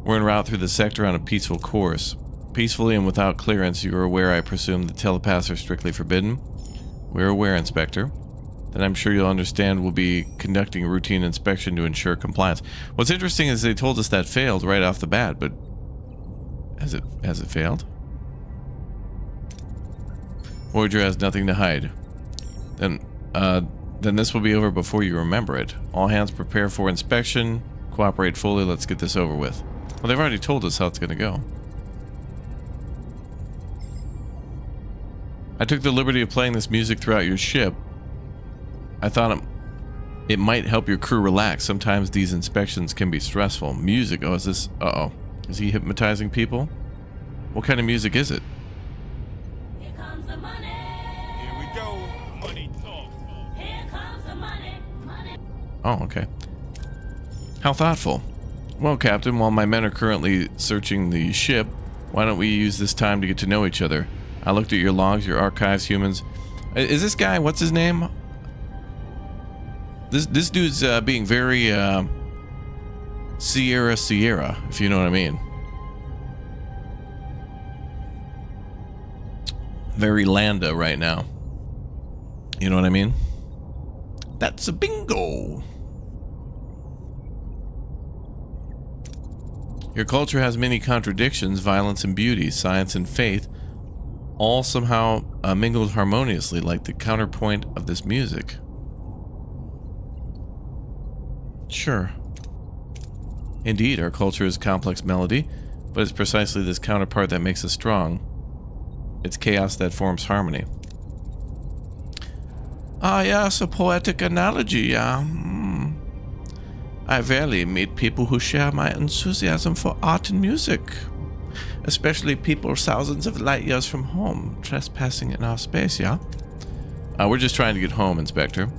We're en route through the sector on a peaceful course. Peacefully and without clearance, you are aware, I presume, that telepaths are strictly forbidden? We're aware, Inspector. Then I'm sure you'll understand we'll be conducting a routine inspection to ensure compliance. What's interesting is they told us that failed right off the bat, but... Has it failed? Voyager has nothing to hide. Then this will be over before you remember it. All hands prepare for inspection. Cooperate fully. Let's get this over with. Well, they've already told us how it's going to go. I took the liberty of playing this music throughout your ship. I thought it might help your crew relax. Sometimes these inspections can be stressful. Music. Oh, is this... Uh-oh. Is he hypnotizing people? What kind of music is it? Here comes the money. Here we go. Money talk. Here comes the money. Money. Oh, okay. How thoughtful. Well, Captain, while my men are currently searching the ship, why don't we use this time to get to know each other? I looked at your logs, your archives, humans. Is this guy, what's his name? This dude's being very Sierra, if you know what I mean. Very Landa right now. You know what I mean? That's a bingo. Your culture has many contradictions, violence and beauty, science and faith, all somehow mingled harmoniously like the counterpoint of this music. Sure. Indeed, our culture is complex melody, but it's precisely this counterpart that makes us strong. It's chaos that forms harmony. Ah, yes, a poetic analogy, yeah. I rarely meet people who share my enthusiasm for art and music. Especially people thousands of light years from home, trespassing in our space, yeah? We're just trying to get home, Inspector.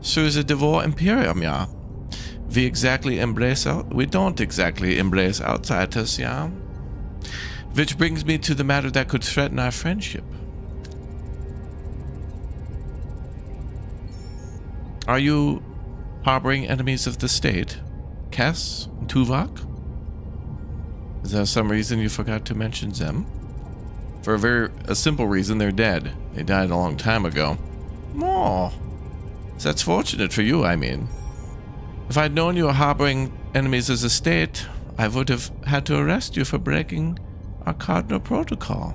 Through the Devore Imperium, yeah? We don't exactly embrace outsiders, yeah? Which brings me to the matter that could threaten our friendship. Are you harboring enemies of the state? Cass and Tuvok? Is there some reason you forgot to mention them? For a simple reason, they're dead. They died a long time ago. Oh, that's fortunate for you, I mean. If I'd known you were harboring enemies of the state, I would have had to arrest you for breaking our Cardinal Protocol.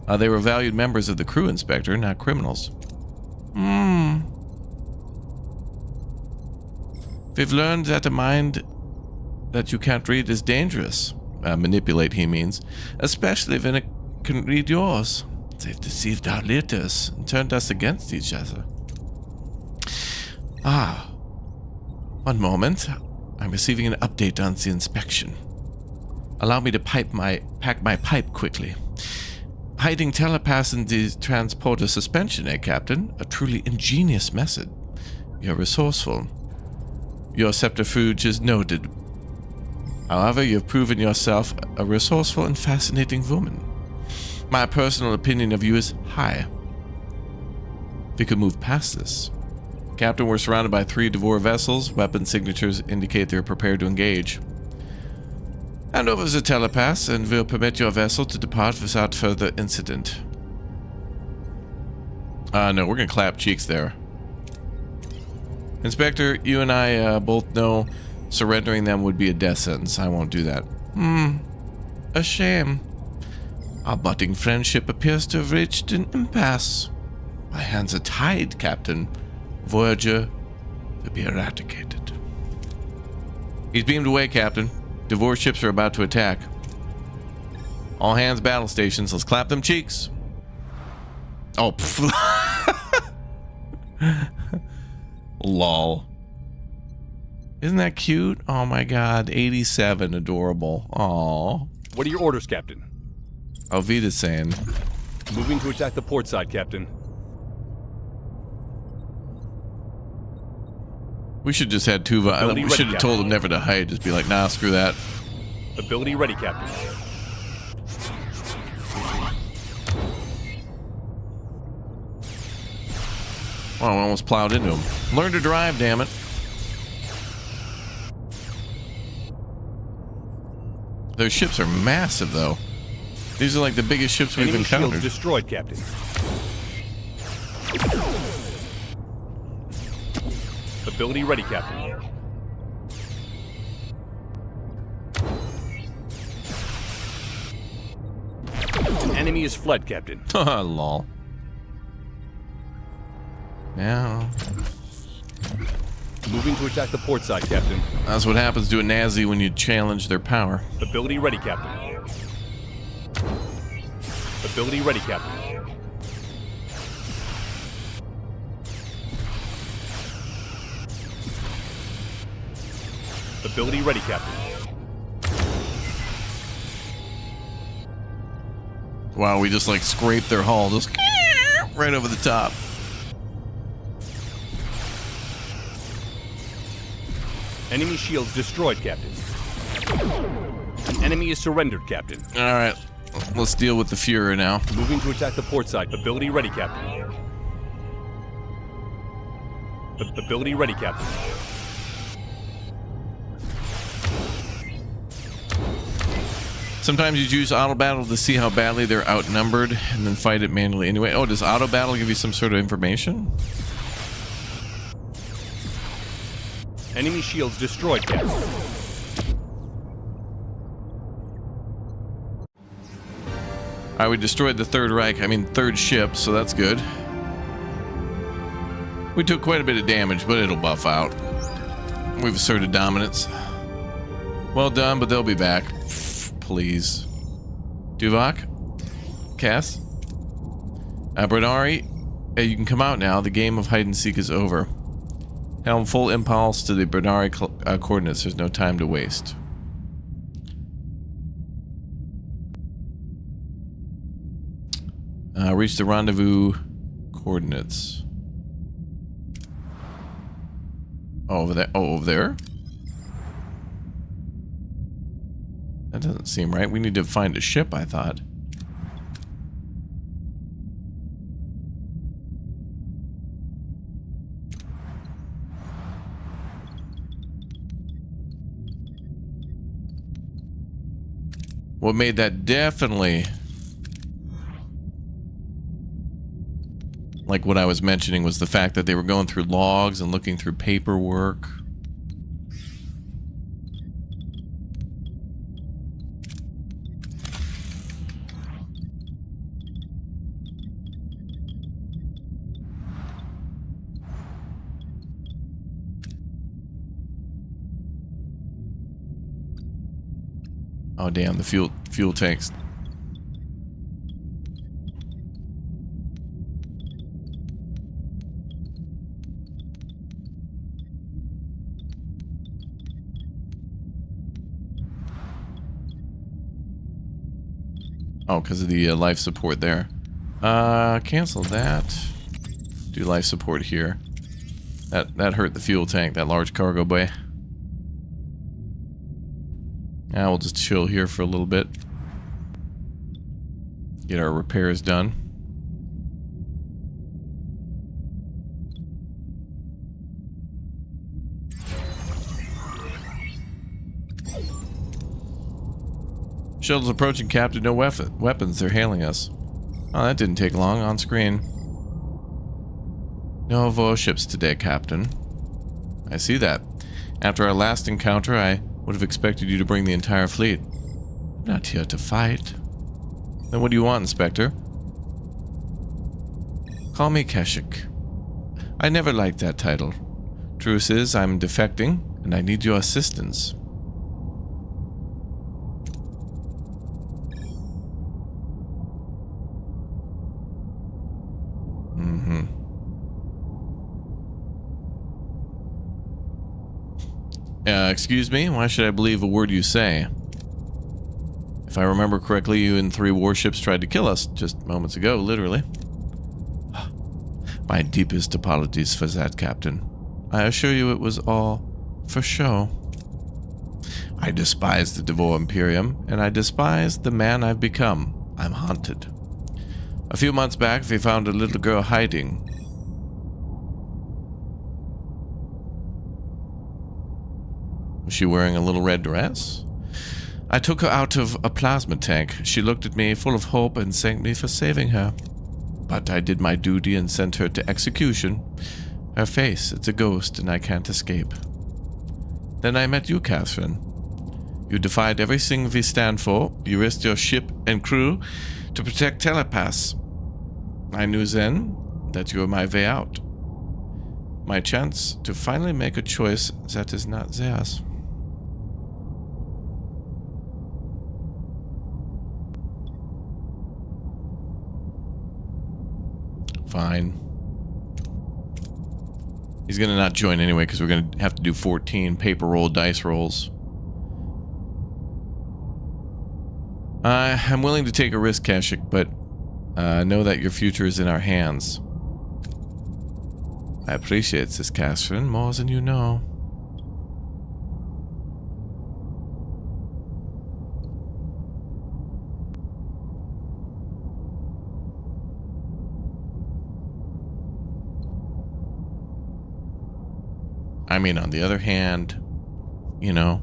They were valued members of the crew, Inspector, not criminals. We've learned that a mind that you can't read is dangerous. Manipulate, he means. Especially when it can read yours. They've deceived our leaders and turned us against each other. One moment. I'm receiving an update on the inspection. Allow me to pack my pipe quickly. Hiding telepaths in the transporter suspension, Captain? A truly ingenious method. You're resourceful. Your subterfuge is noted. However, you've proven yourself a resourceful and fascinating woman. My personal opinion of you is high. We could move past this. Captain, we're surrounded by 3 Devore vessels. Weapon signatures indicate they're prepared to engage. Hand over the telepaths, and we'll permit your vessel to depart without further incident. No, we're gonna clap cheeks there. Inspector, you and I both know surrendering them would be a death sentence. I won't do that. A shame. Our budding friendship appears to have reached an impasse. My hands are tied, Captain. Voyager to be eradicated. He's beamed away, Captain. Devore ships are about to attack. All hands battle stations. Let's clap them cheeks. Oh, lol. Isn't that cute? Oh my god, 87, adorable. Aw. What are your orders, Captain? Alvida's saying. Moving to attack the port side, Captain. We should just had Tuva. We should have told him never to hide. Just be like, nah, screw that. Ability ready, Captain. Oh, I almost plowed into him. Learn to drive, damn it. Their ships are massive, though. These are like the biggest ships we've encountered. Shields destroyed, Captain. Ability ready, Captain. An enemy is fled, Captain. Haha, lol. Now. Moving to attack the port side, Captain. That's what happens to a Nazi when you challenge their power. Ability ready, Captain. Ability ready, Captain. Ability ready, Captain. Wow, we just like scraped their hull, just right over the top. Enemy shields destroyed, Captain. An enemy is surrendered, Captain. Alright, let's deal with the Fuhrer now. Moving to attack the port side. Ability ready, Captain. Ability ready, Captain. Sometimes you use auto battle to see how badly they're outnumbered and then fight it manually anyway. Oh, does auto battle give you some sort of information? Enemy shields destroyed, Captain. Alright, we destroyed the third ship, so that's good. We took quite a bit of damage, but it'll buff out. We've asserted dominance. Well done, but they'll be back. Please. Tuvok? Cass? Brenari? You can come out now. The game of hide and seek is over. Helm full impulse to the Brenari coordinates. There's no time to waste. Reach the rendezvous coordinates. Oh, over there. Oh, over there? That doesn't seem right. We need to find a ship, I thought. What made that definitely like what I was mentioning was the fact that they were going through logs and looking through paperwork. Oh damn, the fuel tanks. Oh, because of the life support there. Cancel that. Do life support here. That hurt the fuel tank, that large cargo bay. Now we'll just chill here for a little bit. Get our repairs done. Shuttle's approaching, Captain. No weapons. They're hailing us. Oh, that didn't take long. On screen. No warships today, Captain. I see that. After our last encounter, I would have expected you to bring the entire fleet. I'm not here to fight. Then what do you want, Inspector? Call me Keshik. I never liked that title. Truth is, I'm defecting, and I need your assistance. Excuse me? Why should I believe a word you say? If I remember correctly, you and 3 warships tried to kill us just moments ago, literally. My deepest apologies for that, Captain. I assure you it was all for show. I despise the Devore Imperium, and I despise the man I've become. I'm haunted. A few months back, we found a little girl hiding. Was she wearing a little red dress? I took her out of a plasma tank. She looked at me full of hope and thanked me for saving her. But I did my duty and sent her to execution. Her face, it's a ghost and I can't escape. Then I met you, Catherine. You defied everything we stand for. You risked your ship and crew to protect telepaths. I knew then that you were my way out. My chance to finally make a choice that is not theirs. Fine. He's gonna not join anyway because we're gonna have to do 14 paper roll dice rolls. I'm willing to take a risk, Keshik, but know that your future is in our hands. I appreciate this, Catherine, more than you know. I mean, on the other hand, you know,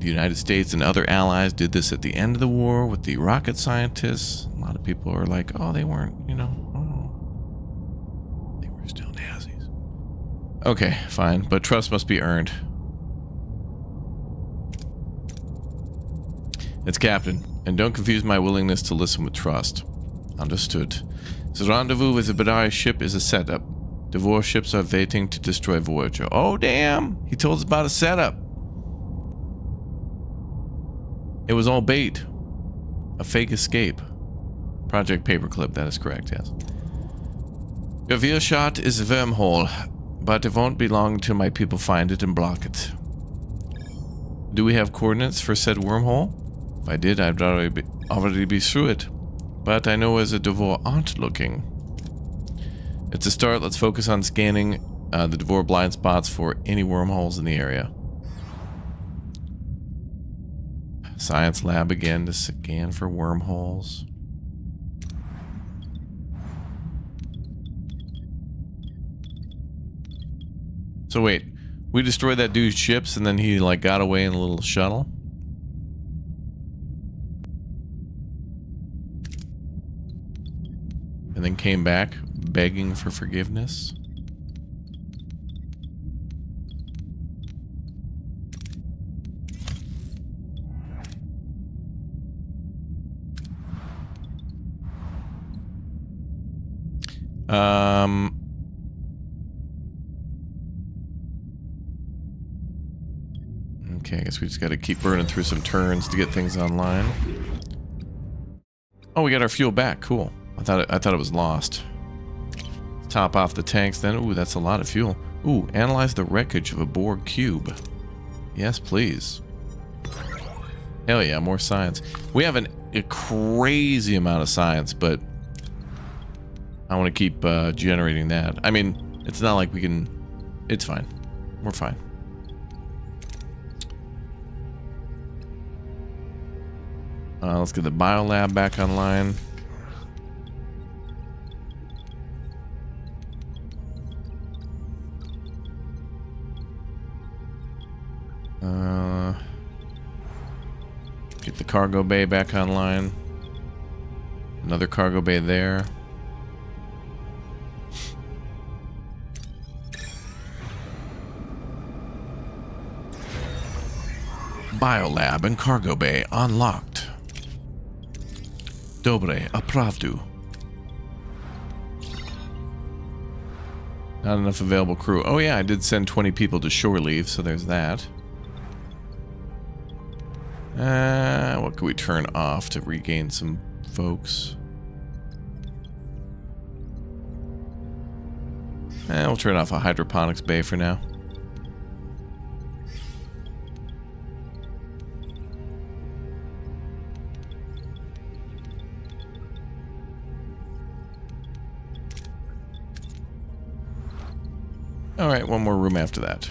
the United States and other allies did this at the end of the war with the rocket scientists. A lot of people are like, oh, they weren't, you know, oh, they were still Nazis. Okay, fine, but trust must be earned. It's Captain, and don't confuse my willingness to listen with trust. Understood. The rendezvous with the Brenari ship is a setup. Devore ships are waiting to destroy Voyager. Oh, damn! He told us about a setup. It was all bait. A fake escape. Project Paperclip, that is correct, yes. Your veer shot is a wormhole, but it won't be long until my people find it and block it. Do we have coordinates for said wormhole? If I did, I'd already be through it. But I know as a Devore aren't looking. It's a start. Let's focus on scanning the Devore blind spots for any wormholes in the area. Science lab again to scan for wormholes. So wait, we destroyed that dude's ships and then he like got away in a little shuttle? And then came back begging for forgiveness? Okay, I guess we just gotta keep burning through some turns to get things online. Oh, we got our fuel back. Cool. I thought it was lost. Top off the tanks then. Ooh, that's a lot of fuel. Ooh, analyze the wreckage of a Borg cube. Yes, please. Hell yeah, more science. We have an a crazy amount of science, but I want to keep generating that. I mean, it's not like we can... It's fine. We're fine. Let's get the biolab back online. Get the cargo bay back online. Another cargo bay there. Biolab and cargo bay unlocked. Dobre, opravdu. Not enough available crew. Oh yeah, I did send 20 people to shore leave, so there's that. What can we turn off to regain some folks? We'll turn off a hydroponics bay for now. Alright, one more room after that.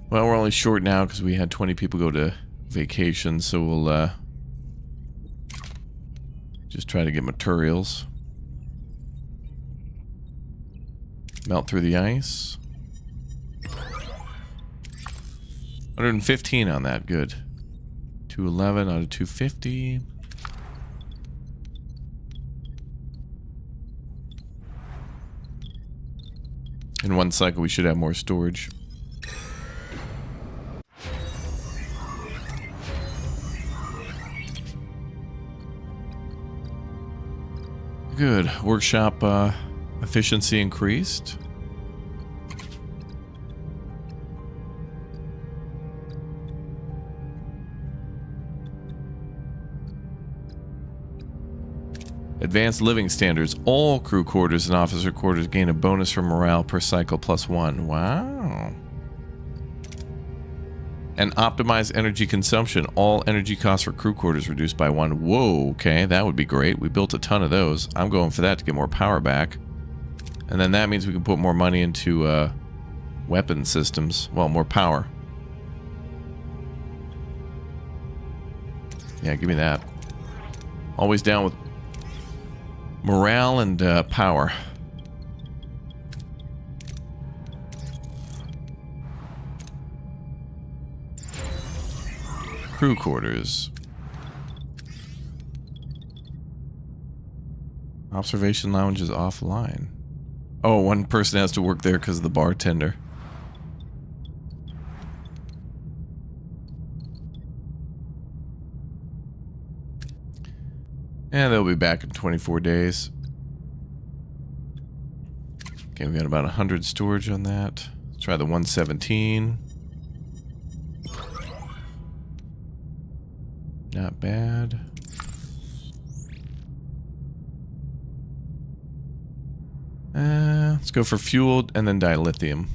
Well, we're only short now because we had 20 people go to vacation, so we'll just try to get materials. Melt through the ice. 115 on that, good. 211 out of 250. In one cycle we should have more storage. Good. Workshop efficiency increased. Advanced living standards. All crew quarters and officer quarters gain a bonus for morale per cycle +1. Wow. And optimize energy consumption. All energy costs for crew quarters reduced by 1. Whoa, okay, that would be great. We built a ton of those. I'm going for that to get more power back. And then that means we can put more money into weapon systems. Well, more power. Yeah, give me that. Always down with morale and power. Crew quarters. Observation lounge is offline. Oh, one person has to work there because of the bartender. And they'll be back in 24 days. Okay, we got about 100 storage on that. Let's try the 117. Not bad. Let's go for fuel and then dilithium.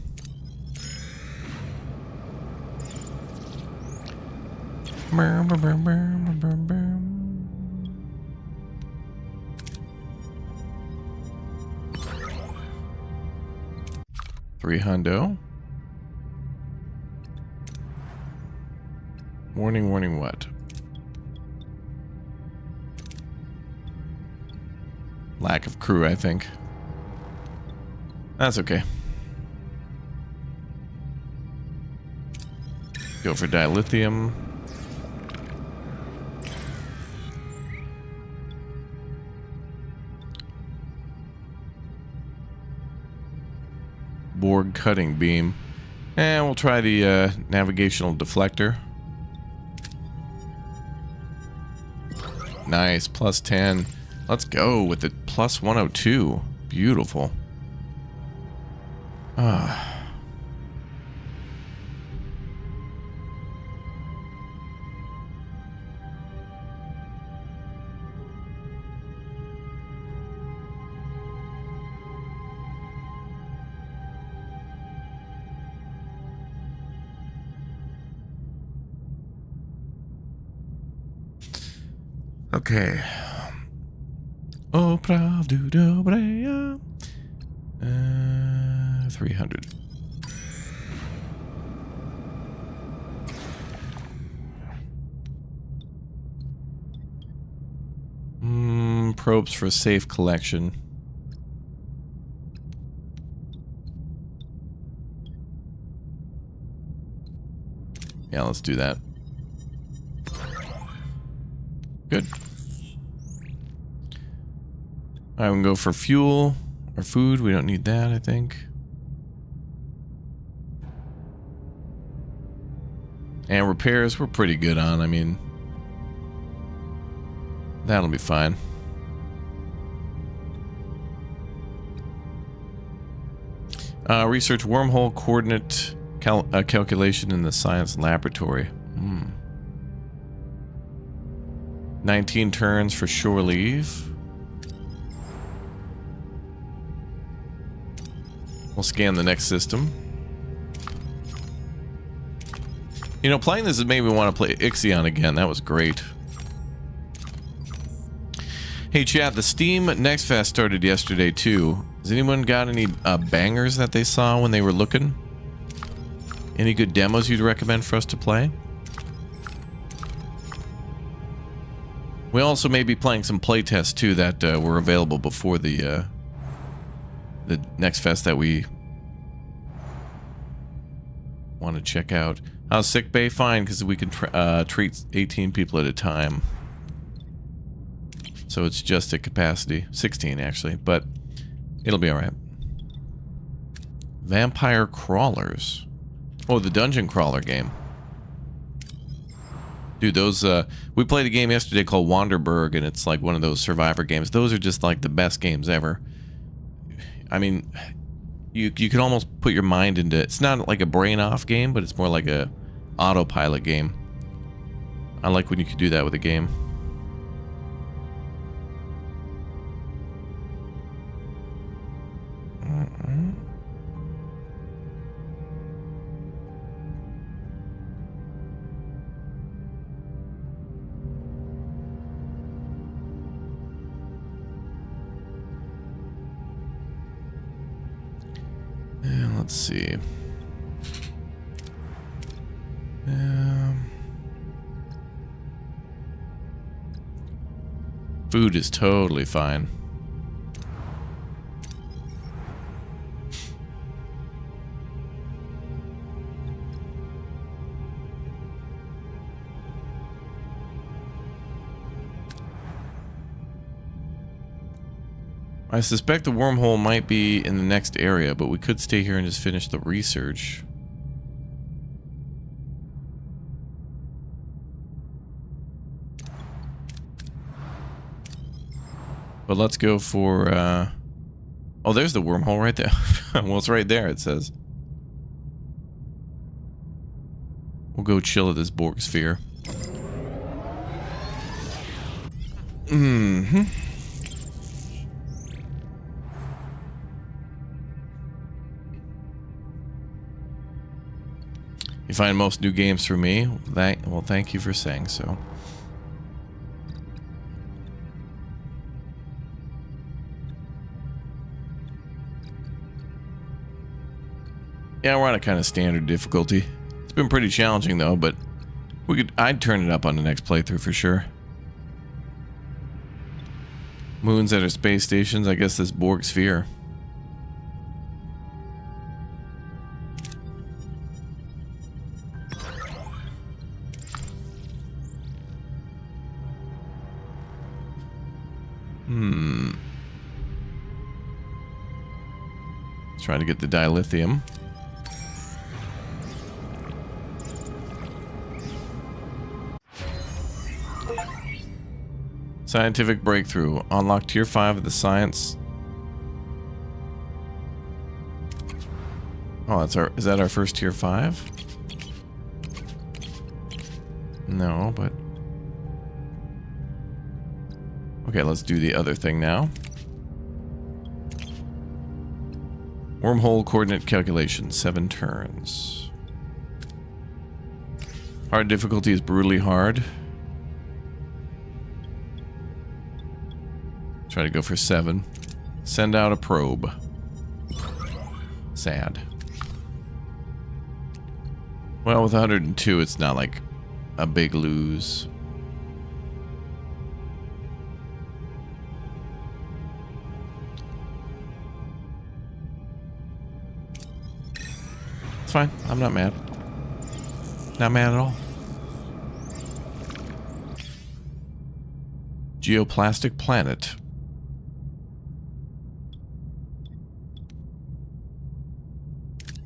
$300. Warning, warning, what? Lack of crew, I think. That's okay. Go for dilithium. Borg cutting beam. And we'll try the navigational deflector. Nice, +10. Let's go with the +102. Beautiful. Okay. Oh, pravdu dobreya. 300. Probes for safe collection. Yeah, let's do that. Good. I can go for fuel or food. We don't need that, I think. And repairs, we're pretty good on. I mean, that'll be fine. Research wormhole coordinate calculation in the science laboratory. 19 turns for shore leave. We'll scan the next system. You know, playing this has made me want to play Ixion again. That was great. Hey chat, the Steam Next Fest started yesterday too. Has anyone got any bangers that they saw when they were looking? Any good demos you'd recommend for us to play? We also may be playing some playtests too that were available before the Next Fest that we want to check out. How's sick bay? Fine, because we can treat 18 people at a time. So it's just at capacity. 16 actually, but it'll be alright. Vampire Crawlers. Oh, the Dungeon Crawler game. Dude, those, we played a game yesterday called Wanderberg, and it's like one of those Survivor games. Those are just like the best games ever. I mean, you can almost put your mind into, it's not like a brain off game, but it's more like a autopilot game. I like when you can do that with a game. Let's see. Food is totally fine. I suspect the wormhole might be in the next area, but we could stay here and just finish the research. But let's go for, oh, there's the wormhole right there. Well, it's right there, it says. We'll go chill at this Borg sphere. Mm-hmm. You find most new games for me? Well, thank you for saying so. Yeah, we're on a kind of standard difficulty. It's been pretty challenging though, but I'd turn it up on the next playthrough for sure. Moons that are space stations, I guess this Borg sphere. Trying to get the dilithium. Scientific breakthrough. Unlock tier 5 of the science. Oh, that's our, is that our first tier 5? No, but okay, let's do the other thing now. Wormhole coordinate calculation, 7 turns. Hard difficulty is brutally hard. Try to go for 7. Send out a probe. Sad. Well, with 102, it's not like a big lose. It's fine. I'm not mad. Not mad at all. Geoplastic planet.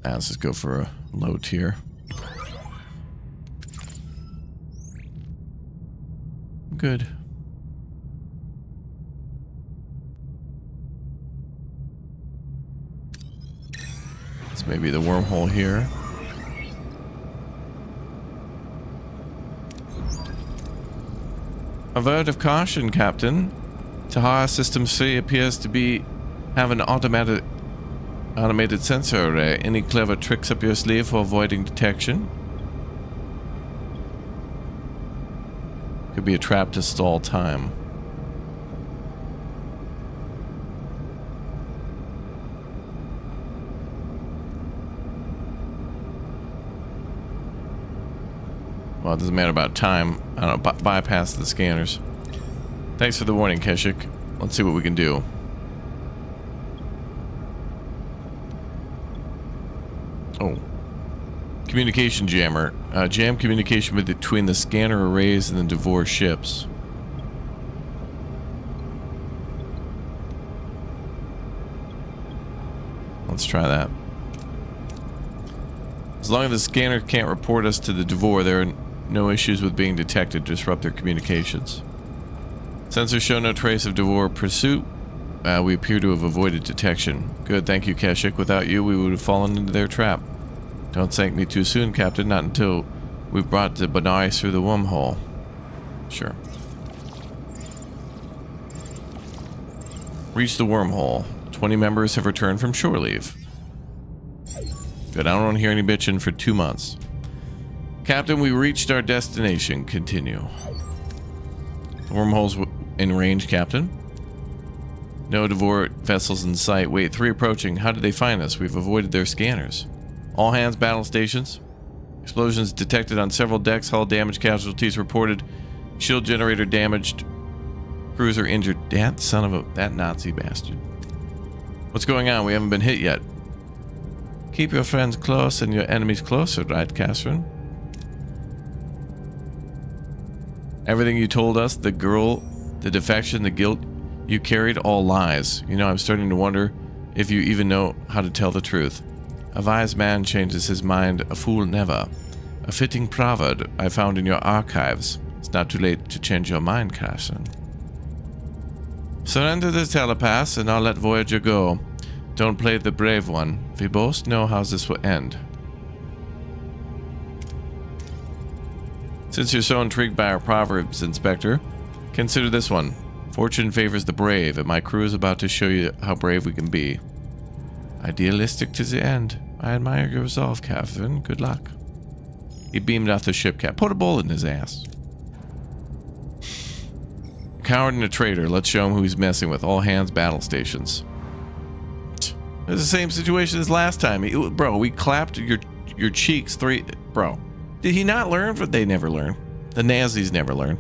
Let's just go for a low tier. Good. This may be the wormhole here. A word of caution, Captain. Taha System C appears to have an automated sensor array. Any clever tricks up your sleeve for avoiding detection? Could be a trap to stall time. Well, it doesn't matter about time. I don't know, bypass the scanners. Thanks for the warning, Keshik. Let's see what we can do. Oh. Communication jammer. Jam communication between the scanner arrays and the Devore ships. Let's try that. As long as the scanner can't report us to the Devore, there are no issues with being detected to disrupt their communications. Sensors show no trace of Devore pursuit. We appear to have avoided detection. Good, thank you, Keshik. Without you, we would have fallen into their trap. Don't thank me too soon, Captain. Not until we've brought the Brenari through the wormhole. Sure. Reach the wormhole. 20 members have returned from shore leave. Good, I don't want to hear any bitching for 2 months. Captain, we reached our destination. Continue. The wormhole's in range, Captain. No Devore vessels in sight. Wait, 3 approaching. How did they find us? We've avoided their scanners. All hands battle stations. Explosions detected on several decks. Hull damage, casualties reported. Shield generator damaged. Cruiser injured. That son of a... that Nazi bastard. What's going on? We haven't been hit yet. Keep your friends close and your enemies closer, right, Catherine? Everything you told us, the girl, the defection, the guilt you carried, all lies. You know, I'm starting to wonder if you even know how to tell the truth. A wise man changes his mind, a fool never. A fitting proverb I found in your archives. It's not too late to change your mind, Catherine. Surrender the telepaths and I'll let Voyager go. Don't play the brave one. We both know how this will end. Since you're so intrigued by our proverbs, Inspector, consider this one. Fortune favors the brave, and my crew is about to show you how brave we can be. Idealistic to the end. I admire your resolve, Catherine. Good luck. He beamed off the ship cap. Put a bullet in his ass. A coward and a traitor. Let's show him who he's messing with. All hands battle stations. It's the same situation as last time. Bro, we clapped your cheeks 3... Bro. Did he not learn? They never learn. The Nazis never learn.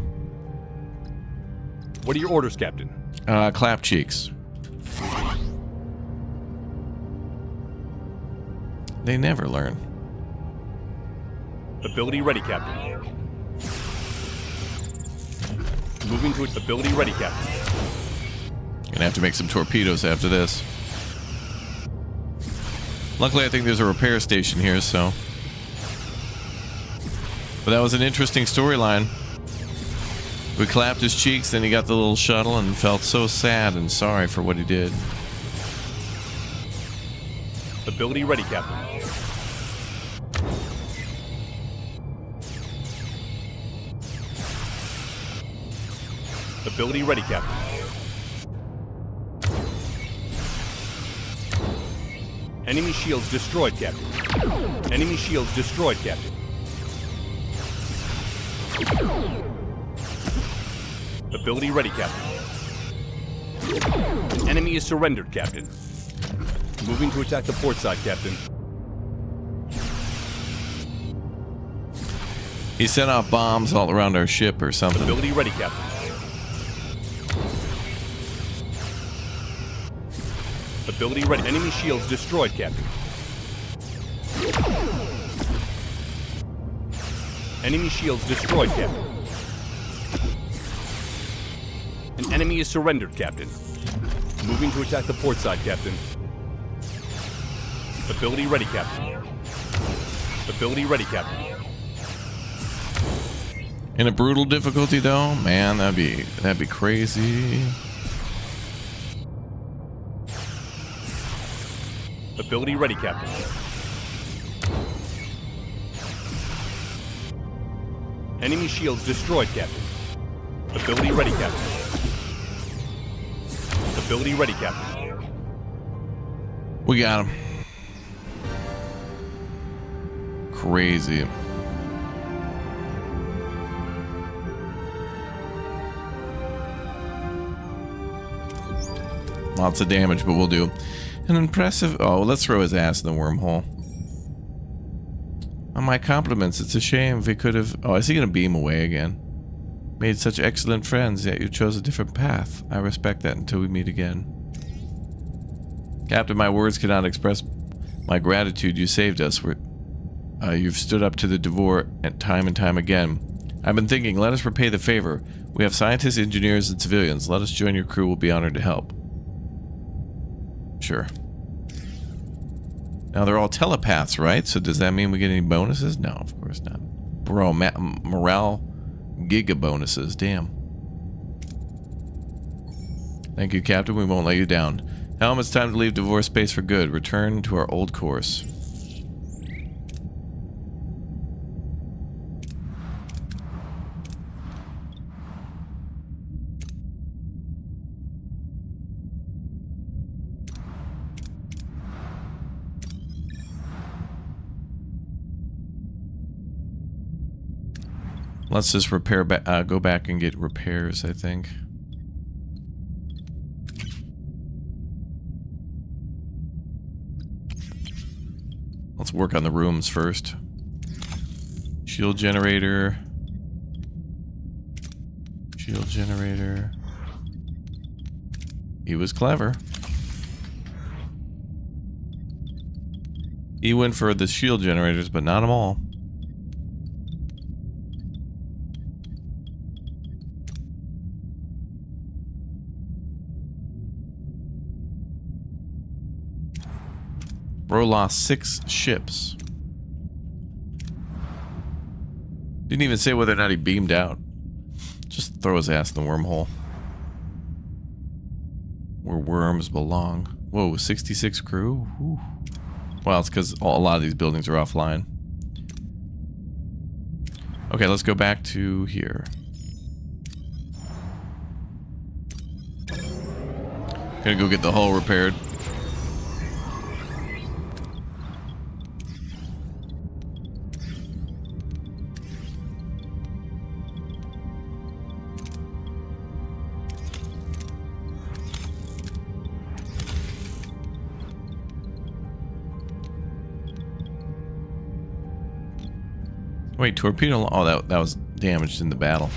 What are your orders, Captain? Clap cheeks. They never learn. Ability ready, Captain. Moving to its ability ready, Captain. Gonna have to make some torpedoes after this. Luckily, I think there's a repair station here, so... But that was an interesting storyline. We clapped his cheeks, then he got the little shuttle and felt so sad and sorry for what he did. Ability ready, Captain. Ability ready, Captain. Enemy shields destroyed, Captain. Enemy shields destroyed, Captain. Ability ready, Captain. An enemy is surrendered, Captain. Moving to attack the port side, Captain. He sent off bombs all around our ship or something. Ability ready, Captain. Ability ready. Enemy shields destroyed, Captain. Enemy shields destroyed, Captain. An enemy is surrendered, Captain. Moving to attack the port side, Captain. Ability ready, Captain. Ability ready, Captain. In a brutal difficulty though, man, that'd be crazy. Ability ready, Captain. Enemy shields destroyed, Captain. Ability ready, Captain. Ability ready, Captain. We got him. Crazy. Lots of damage, but we'll do. An impressive... Oh, let's throw his ass in the wormhole. On my compliments, it's a shame if he could have... Oh, is he going to beam away again? Made such excellent friends, yet you chose a different path. I respect that until we meet again. Captain, my words cannot express my gratitude. You saved us. You've stood up to the Devore and time again. I've been thinking, let us repay the favor. We have scientists, engineers, and civilians. Let us join your crew. We'll be honored to help. Sure. Now they're all telepaths, right? So does that mean we get any bonuses? No, of course not. Bro, morale giga bonuses. Damn. Thank you, Captain. We won't let you down. Helm, it's time to leave Devore space for good. Return to our old course. Let's just repair go back and get repairs, I think. Let's work on the rooms first. Shield generator. Shield generator. He was clever. He went for the shield generators, but not them all. Bro lost 6 ships. Didn't even say whether or not he beamed out. Just throw his ass in the wormhole. Where worms belong. Whoa, 66 crew? Whew. Well, it's because a lot of these buildings are offline. Okay, let's go back to here. Gonna go get the hull repaired. Wait, torpedo... Oh, that was damaged in the battle.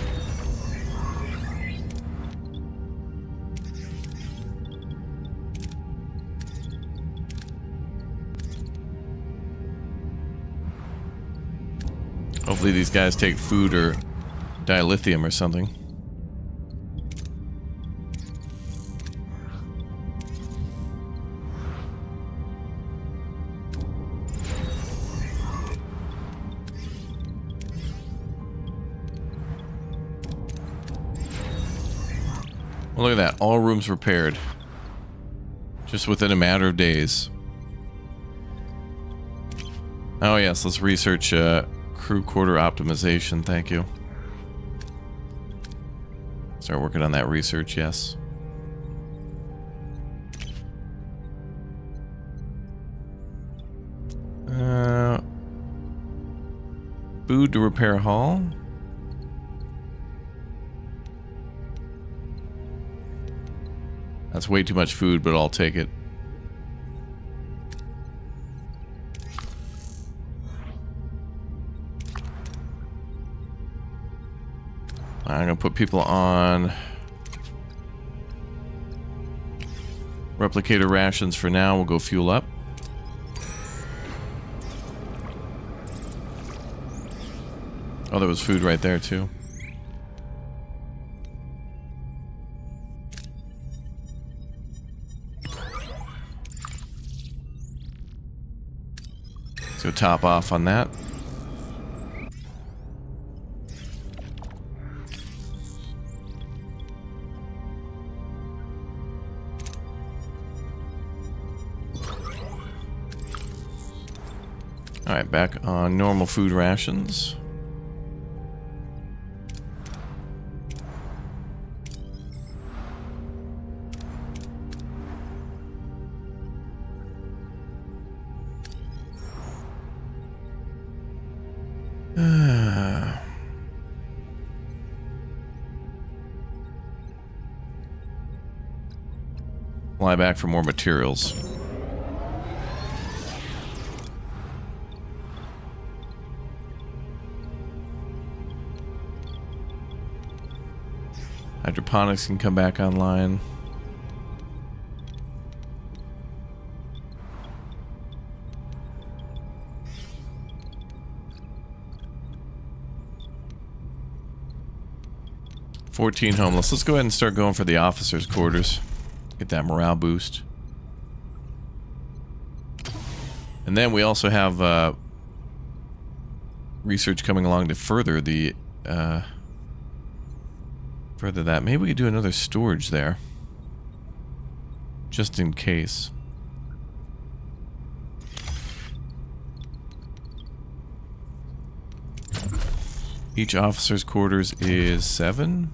Hopefully these guys take food or dilithium or something. Well, look at that. All rooms repaired. Just within a matter of days. Oh yes, let's research crew quarter optimization. Thank you. Start working on that research, yes. Food to repair hull. That's way too much food, but I'll take it. I'm gonna put people on replicator rations for now. We'll go fuel up. Oh, there was food right there too. Let's go top off on that. Alright, back on normal food rations. Fly back for more materials. Hydroponics can come back online. $14 homeless. Let's go ahead and start going for the officers' quarters. Get that morale boost. And then we also have research coming along to further the further that. Maybe we could do another storage there, just in case. Each officer's quarters is 7?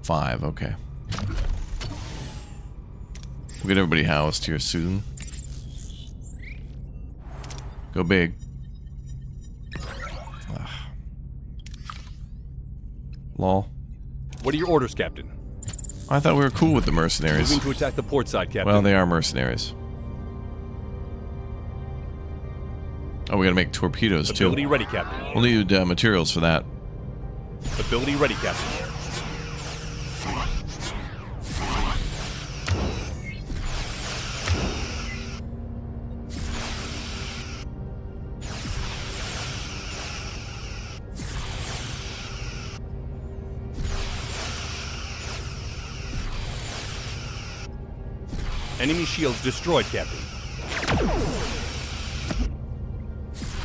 5, okay. We'll get everybody housed here soon. Go big. Ugh. Lol. What are your orders, Captain? I thought we were cool with the mercenaries. Moving to attack the port side, Captain. Well, they are mercenaries. Oh, we gotta make torpedoes too. Ability ready, Captain. We'll need materials for that. Ability ready, Captain. Enemy shields destroyed, Captain.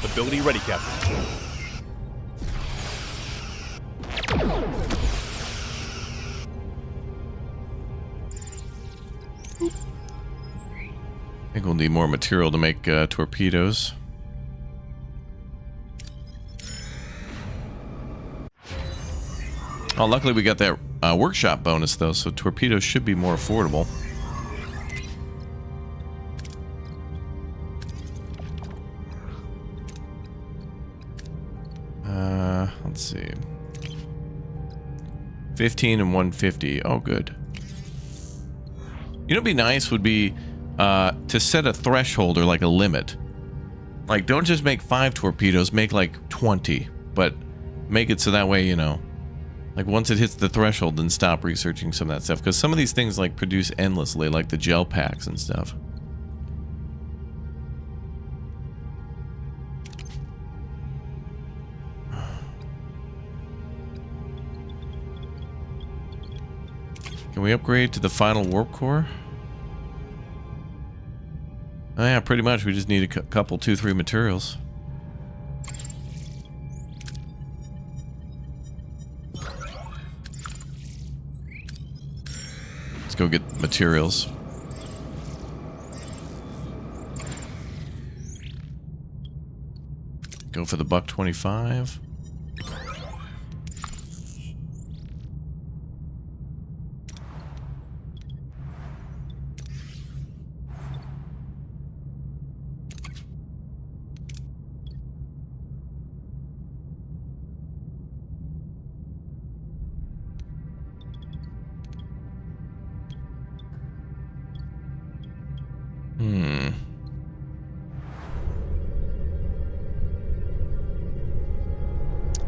Ability ready, Captain. I think we'll need more material to make torpedoes. Oh, luckily we got that workshop bonus though, so torpedoes should be more affordable. Let's see. 15 and 150. Oh, good. You know what'd be nice would be to set a threshold or like a limit. Like, don't just make 5 torpedoes, make like 20. But make it so that way, you know, like once it hits the threshold, then stop researching some of that stuff. Because some of these things like produce endlessly, like the gel packs and stuff. Can we upgrade to the final warp core? Oh yeah, pretty much. We just need a couple, 2-3 materials. Let's go get materials. Go for the $1.25.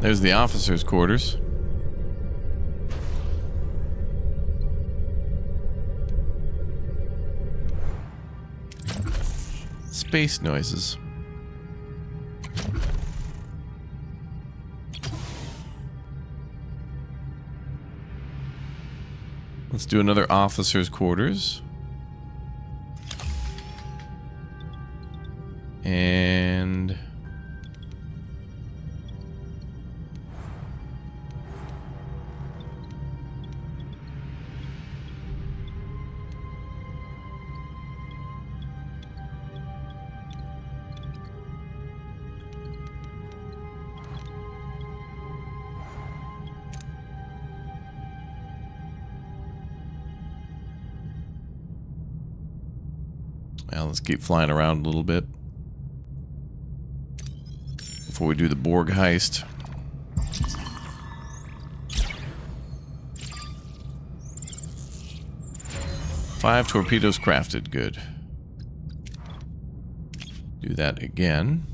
There's the officers' quarters. Space noises. Let's do another officer's quarters. And well, let's keep flying around a little bit before we do the Borg heist. Five torpedoes crafted. Good. Do that again.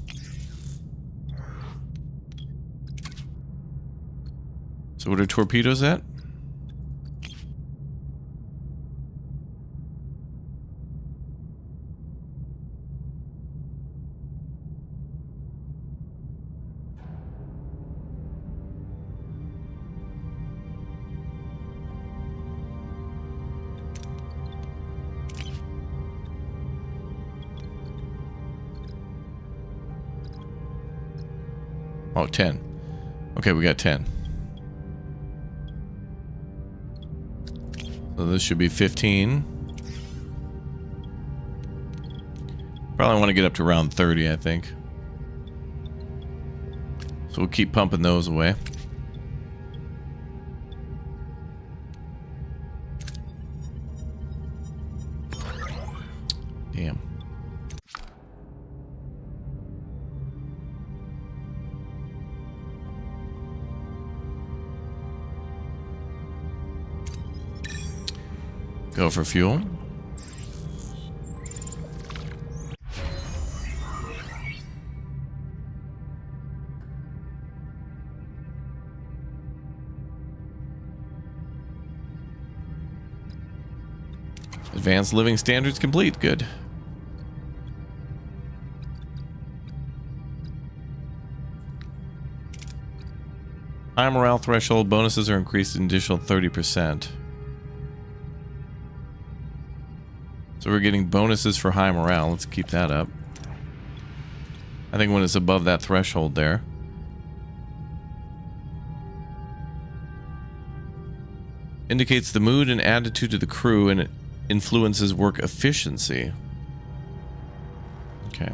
So what are torpedoes at? Oh, 10. Okay, we got 10. So this should be 15. Probably want to get up to around 30, I think. So we'll keep pumping those away. Damn. Go for fuel. Advanced living standards complete. Good. High morale threshold bonuses are increased an additional 30%. So we're getting bonuses for high morale. Let's keep that up. I think when it's above that threshold there. Indicates the mood and attitude of the crew and it influences work efficiency. Okay.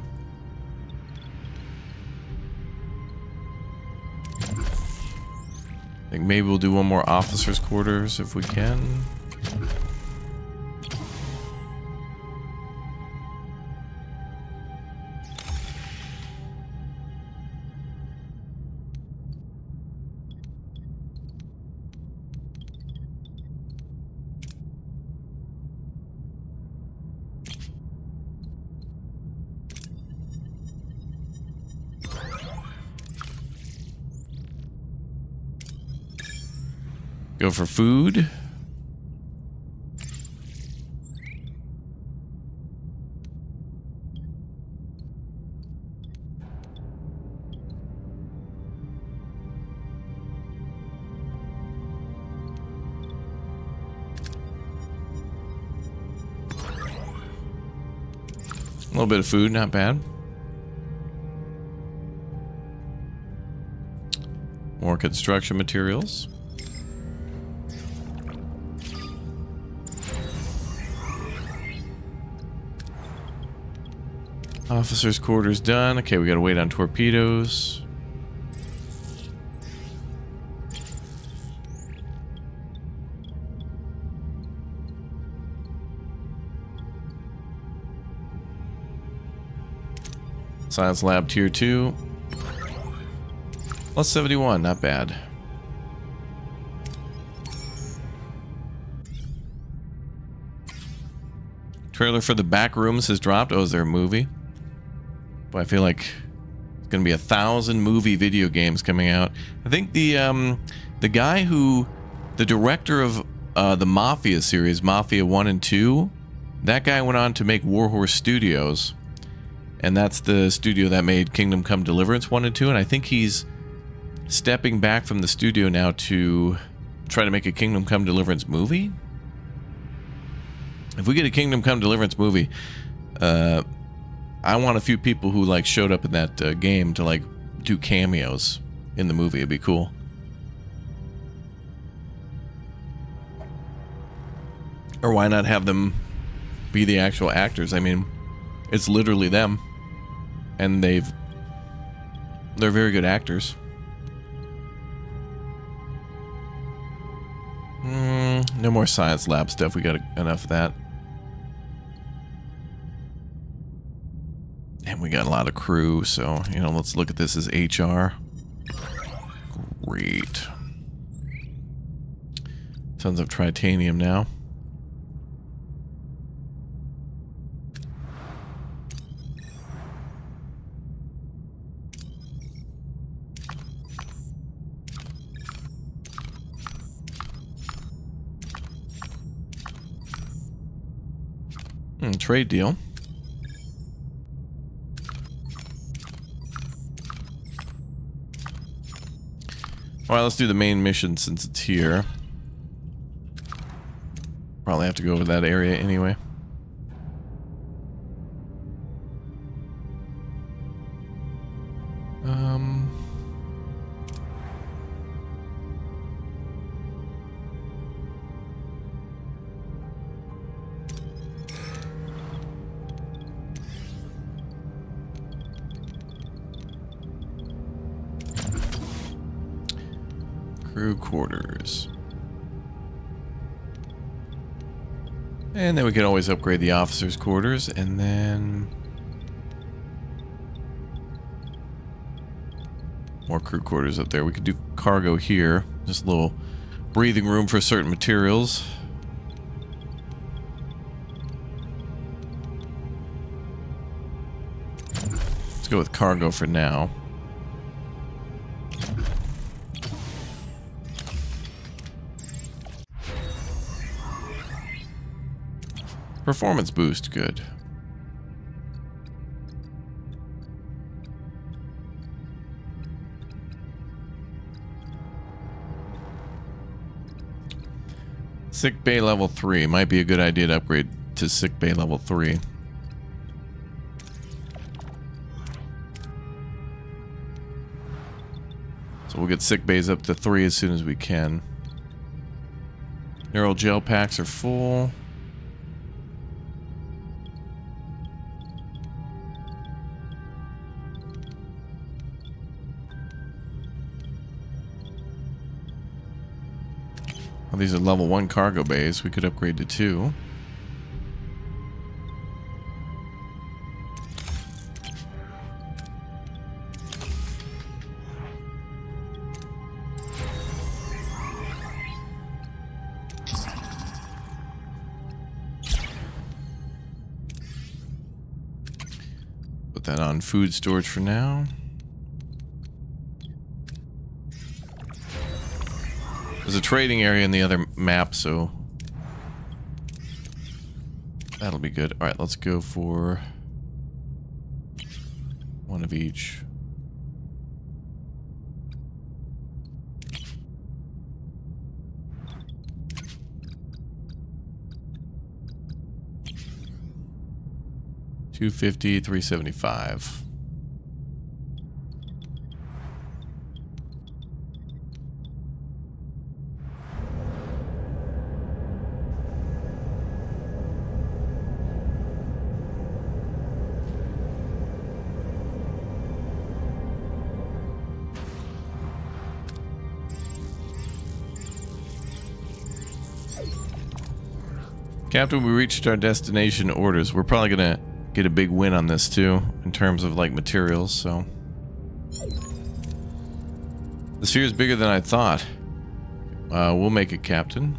I think maybe we'll do one more officers' quarters if we can. Go for food. A little bit of food, not bad. More construction materials. Officers' quarters done. Okay, we gotta wait on torpedoes. Science lab tier 2. Plus 71, not bad. Trailer for the back rooms has dropped. Oh, is there a movie? But I feel like it's Gonna be 1,000 movie video games coming out. I think the guy who, the director of the Mafia series, Mafia 1 and 2, that guy went on to make Warhorse Studios, and that's the studio that made Kingdom Come Deliverance 1 and 2, and I think he's stepping back from the studio now to try to make a Kingdom Come Deliverance movie. If we get a Kingdom Come Deliverance movie, I want a few people who like showed up in that game to like do cameos in the movie. It'd be cool. Or why not have them be the actual actors? I mean, it's literally them, and they're very good actors. No more science lab stuff. We got enough of that. And we got a lot of crew, so, you know, let's look at this as HR. Great. Tons of tritanium now. Trade deal. Alright, let's do the main mission since it's here. Probably have to go over that area anyway. Crew quarters. And then we can always upgrade the officers' quarters, and then more crew quarters up there. We could do cargo here. Just a little breathing room for certain materials. Let's go with cargo for now. Performance boost, good. Sick bay level 3. Might be a good idea to upgrade to sick bay level 3. So we'll get sick bays up to 3 as soon as we can. Neural gel packs are full. Well, these are level 1 cargo bays. We could upgrade to 2. Put that on food storage for now. There's a trading area in the other map, so that'll be good. Alright, let's go for one of each. $250, $375. Captain, we reached our destination orders. We're probably gonna get a big win on this too, in terms of like materials, so. The sphere is bigger than I thought. We'll make it, Captain.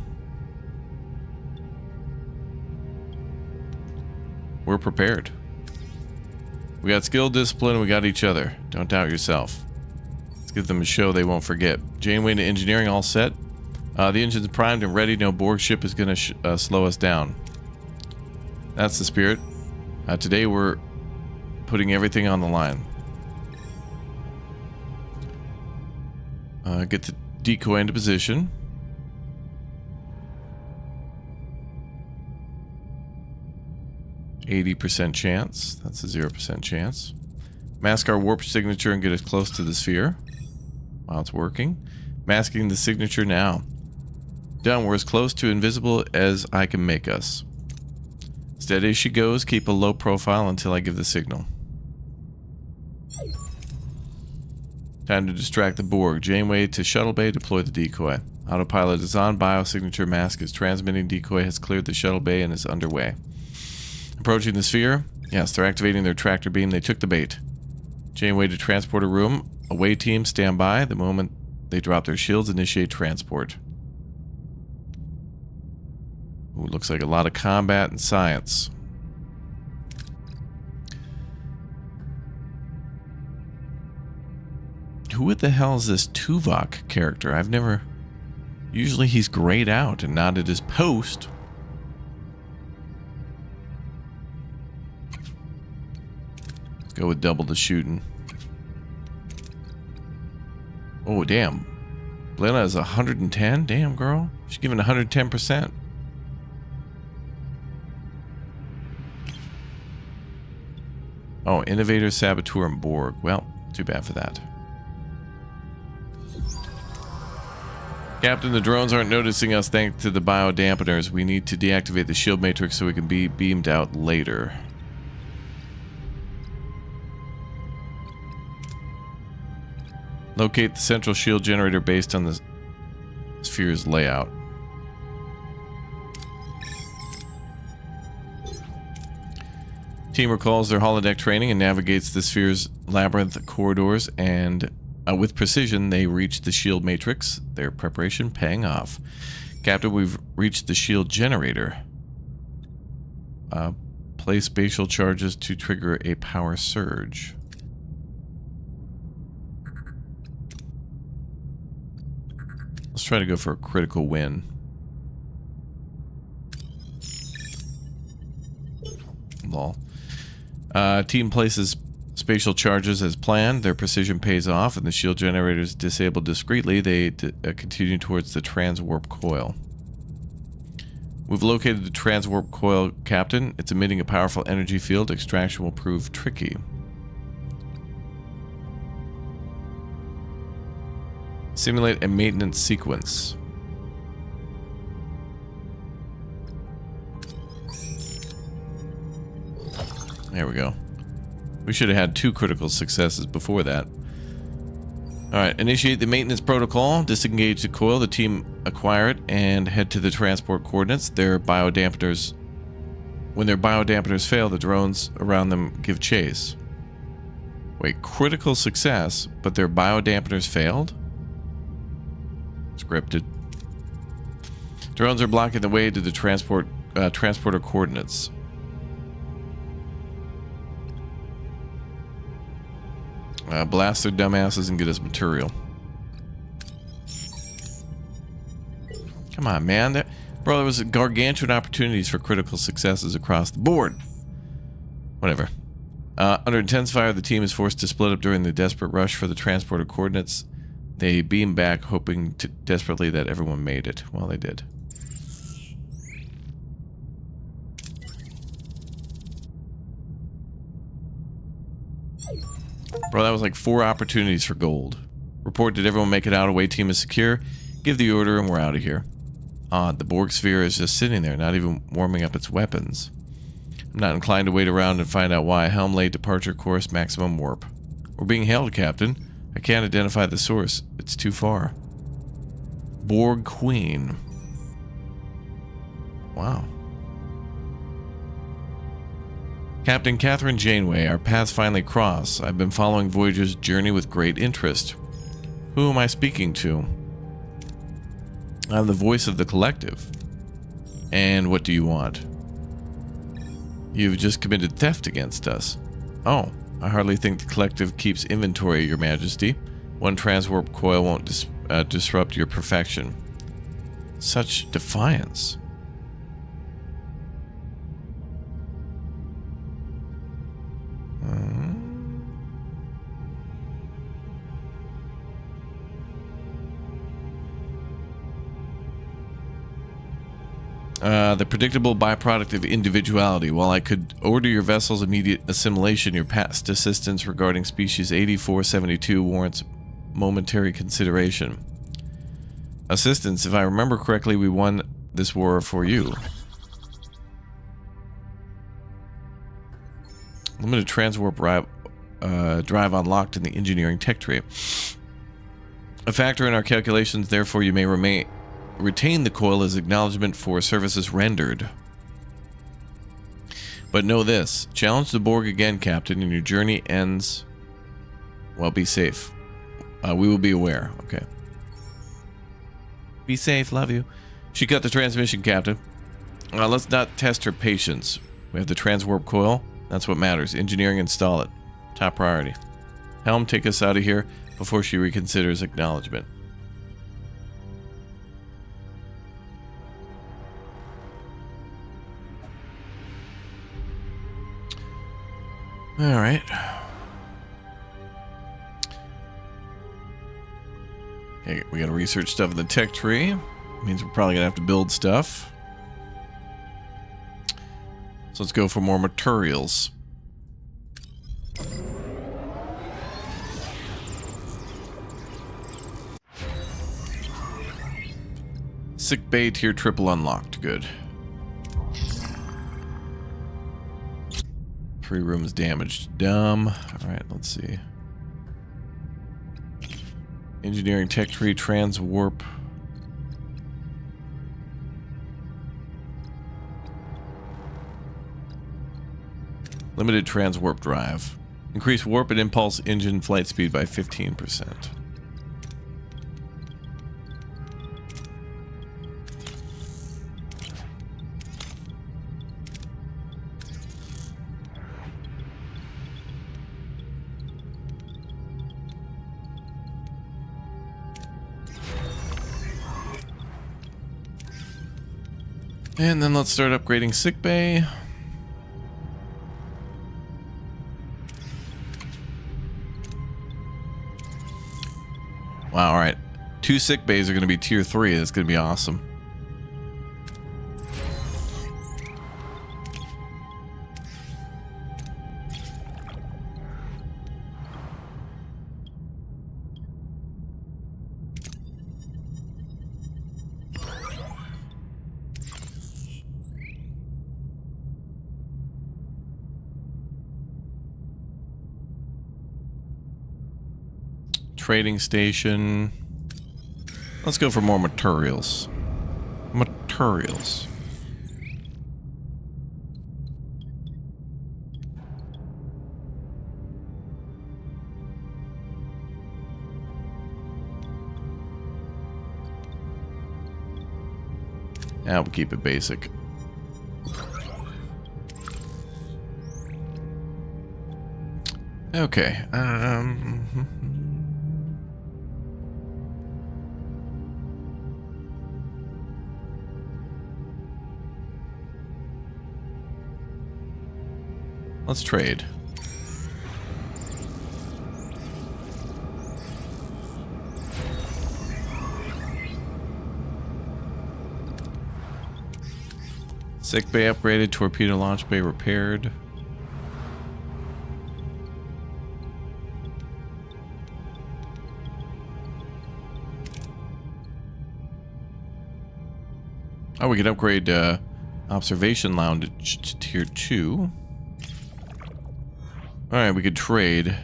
We're prepared. We got skill, discipline, we got each other. Don't doubt yourself. Let's give them a show they won't forget. Janeway to engineering, all set. The engine's primed and ready. No Borg ship is going to slow us down. That's the spirit. Today we're putting everything on the line. Get the decoy into position. %, chance. That's a 0% chance. Mask our warp signature and get us close to the sphere. While it's working. Masking the signature now. Done. We're as close to invisible as I can make us. Steady as she goes. Keep a low profile until I give the signal. Time to distract the Borg. Janeway to shuttle bay. Deploy the decoy. Autopilot is on. Biosignature mask is transmitting. Decoy has cleared the shuttle bay and is underway. Approaching the sphere. Yes, they're activating their tractor beam. They took the bait. Janeway to transporter room. Away team, stand by. The moment they drop their shields, initiate transport. Ooh, looks like a lot of combat and science. Who the hell is this Tuvok character? I've never... Usually he's grayed out and not at his post. Let's go with double the shooting. Oh, damn. Lena is 110? Damn, girl. She's giving 110%. Oh, Innovator, Saboteur, and Borg. Well, too bad for that. Captain, the drones aren't noticing us thanks to the biodampeners. We need to deactivate the shield matrix so we can be beamed out later. Locate the central shield generator based on the sphere's layout. Team recalls their holodeck training and navigates the sphere's labyrinth corridors, and with precision they reach the shield matrix. Their preparation paying off. Captain, we've reached the shield generator. Place spatial charges to trigger a power surge. Let's try to go for a critical win. Lol. Team places spatial charges as planned. Their precision pays off, and the shield generators disabled discreetly. They continue towards the transwarp coil. We've located the transwarp coil, Captain. It's emitting a powerful energy field. Extraction will prove tricky. Simulate a maintenance sequence. There we go. We should have had 2 critical successes before that. Alright, initiate the maintenance protocol. Disengage the coil. The team acquire it and head to the transport coordinates. Their biodampeners... When their biodampeners fail, the drones around them give chase. Wait, critical success, but their biodampeners failed? Scripted. Drones are blocking the way to the transporter coordinates. Blast their dumbasses and get us material. Come on, man. Bro, there was gargantuan opportunities for critical successes across the board. Whatever. Under intense fire, the team is forced to split up during the desperate rush for the transporter coordinates. They beam back, hoping desperately that everyone made it. Well, they did. Bro, that was like 4 opportunities for gold. Report, did everyone make it out? Away team is secure. Give the order and we're out of here. Odd, the Borg sphere is just sitting there, not even warming up its weapons. I'm not inclined to wait around and find out why. Helm lay departure course, maximum warp. We're being hailed, Captain. I can't identify the source. It's too far. Borg Queen. Wow. Captain Catherine Janeway, our paths finally cross. I've been following Voyager's journey with great interest. Who am I speaking to? I'm the voice of the collective. And what do you want? You've just committed theft against us. Oh, I hardly think the collective keeps inventory, Your Majesty. One transwarp coil won't disrupt your perfection. Such defiance. The predictable byproduct of individuality. While I could order your vessel's immediate assimilation, your past assistance regarding species 8472 warrants momentary consideration. Assistance, if I remember correctly, we won this war for you. Limited transwarp drive unlocked in the engineering tech tree. A factor in our calculations, therefore you may retain the coil as acknowledgement for services rendered. But know this, challenge the Borg again, Captain, and your journey ends... Well, be safe. We will be aware. Okay. Be safe, love you. She cut the transmission, Captain. Let's not test her patience. We have the transwarp coil. That's what matters. Engineering, install it. Top priority. Helm, take us out of here before she reconsiders acknowledgement. Alright. Okay, we gotta research stuff in the tech tree. Means we're probably gonna have to build stuff. So let's go for more materials. Sick bay tier triple unlocked. Good. 3 rooms damaged. Dumb. Alright, let's see. Engineering tech tree, transwarp. Limited transwarp drive. Increase warp and impulse engine flight speed by 15%. And then let's start upgrading sickbay. Wow, alright. 2 sickbays are going to be tier 3. That's going to be awesome. Trading station. Let's go for more materials. Materials. We'll keep it basic. Okay. Let's trade. Sick bay upgraded, torpedo launch bay repaired. Oh, we could upgrade observation lounge to tier 2. Alright, we could trade.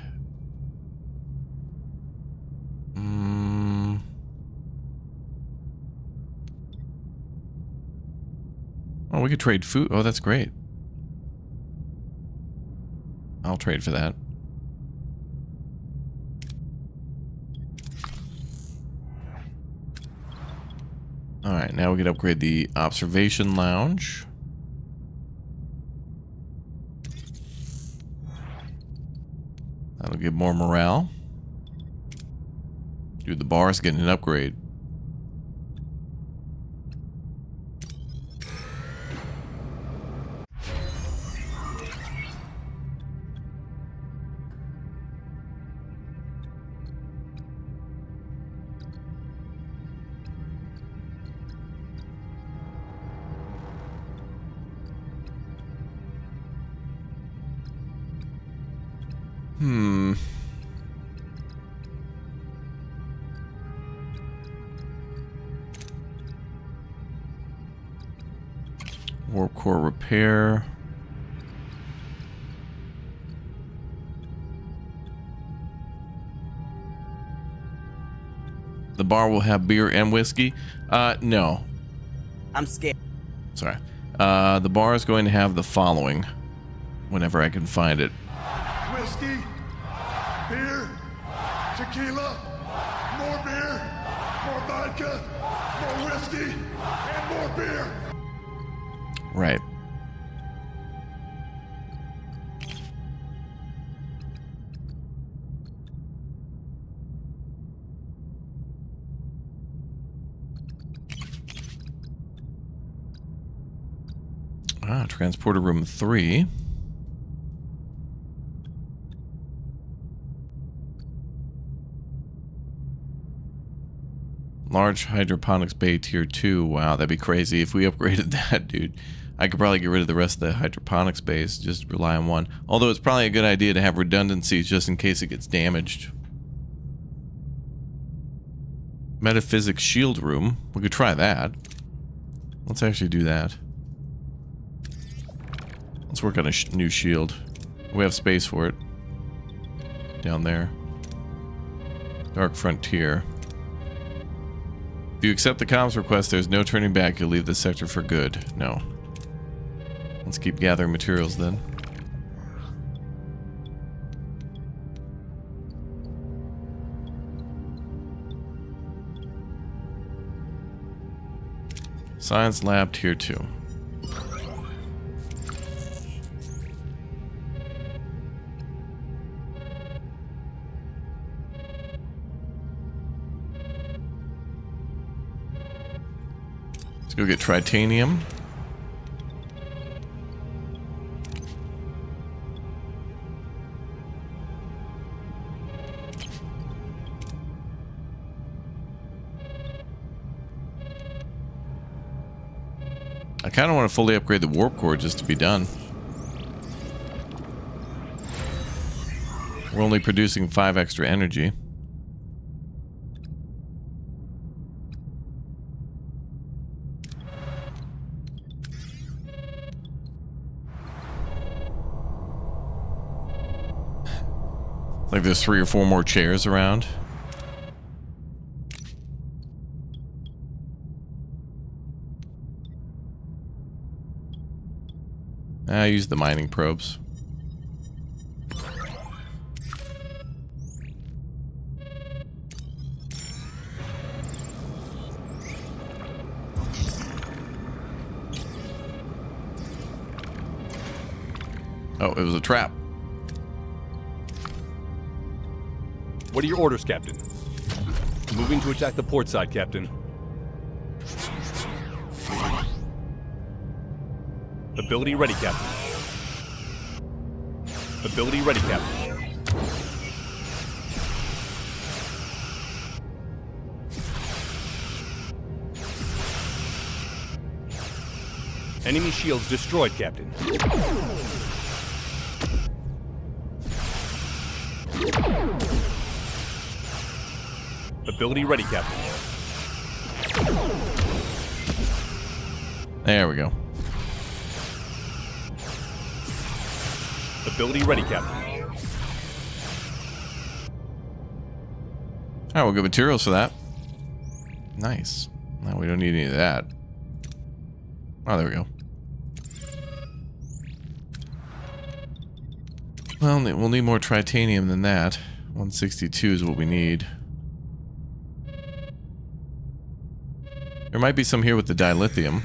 Oh, we could trade food. Oh, that's great. I'll trade for that. Alright, now we can upgrade the observation lounge. That'll give more morale. Dude, the bar's getting an upgrade. Warp core repair. The bar will have beer and whiskey. No. I'm scared. Sorry. The bar is going to have the following whenever I can find it. Whiskey, beer, tequila, more beer, more vodka, more whiskey, and more beer. Right. Transporter room 3. Large hydroponics bay tier 2. Wow, that'd be crazy if we upgraded that, dude. I could probably get rid of the rest of the hydroponics bays, just rely on one. Although it's probably a good idea to have redundancies just in case it gets damaged. Metaphysics shield room. We could try that. Let's actually do that. Let's work on a new shield. We have space for it. Down there. Dark Frontier. If you accept the comms request, there's no turning back. You'll leave this sector for good. No. Let's keep gathering materials then. Science lab tier 2. Let's go get tritanium. I kind of want to fully upgrade the warp core just to be done. We're only producing 5 extra energy. Like there's 3 or 4 more chairs around. I use the mining probes. Oh, it was a trap. What are your orders, Captain? Moving to attack the port side, Captain. Ability ready, Captain. Ability ready, Captain. Enemy shields destroyed, Captain. Ability ready, Captain. There we go. Ability ready, Captain. Alright, we'll get materials for that. Nice. No, we don't need any of that. Oh, there we go. Well, we'll need more tritanium than that. 162 is what we need. There might be some here with the dilithium.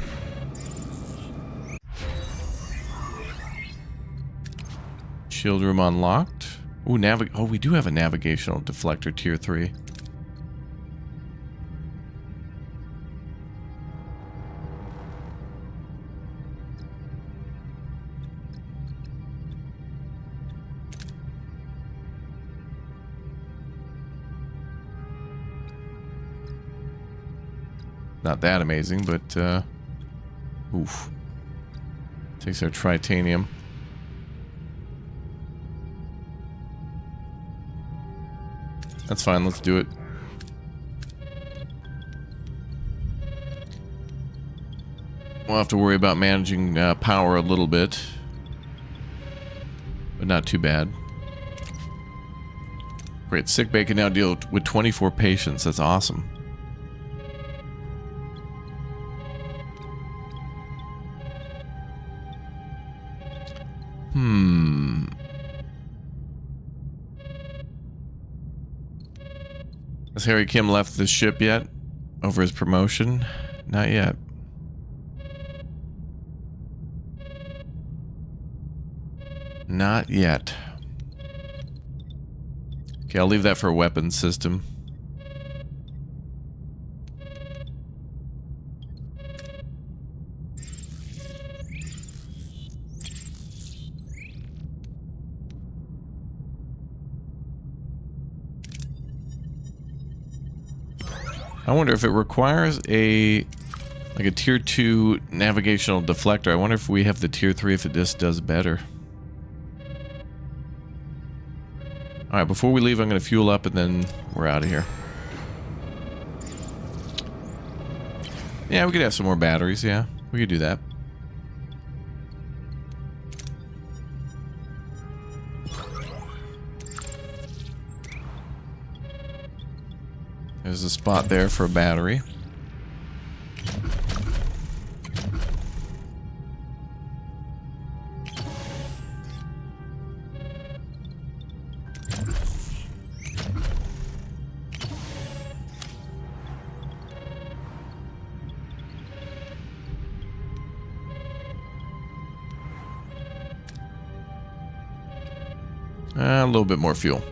Shield room unlocked. Ooh, oh, we do have a navigational deflector tier 3. Not that amazing, but oof. Takes our tritanium. That's fine, let's do it. We'll have to worry about managing power a little bit, but not too bad. Great, sickbay can now deal with 24 patients. That's awesome. Has Harry Kim left the ship yet? Over his promotion? Not yet. Not yet. Okay, I'll leave that for a weapons system. I wonder if it requires a tier 2 navigational deflector. I wonder if we have the tier 3 if it just does better. Alright, before we leave I'm going to fuel up and then we're out of here. Yeah, we could have some more batteries, yeah. We could do that. There's a spot there for a battery. A little bit more fuel.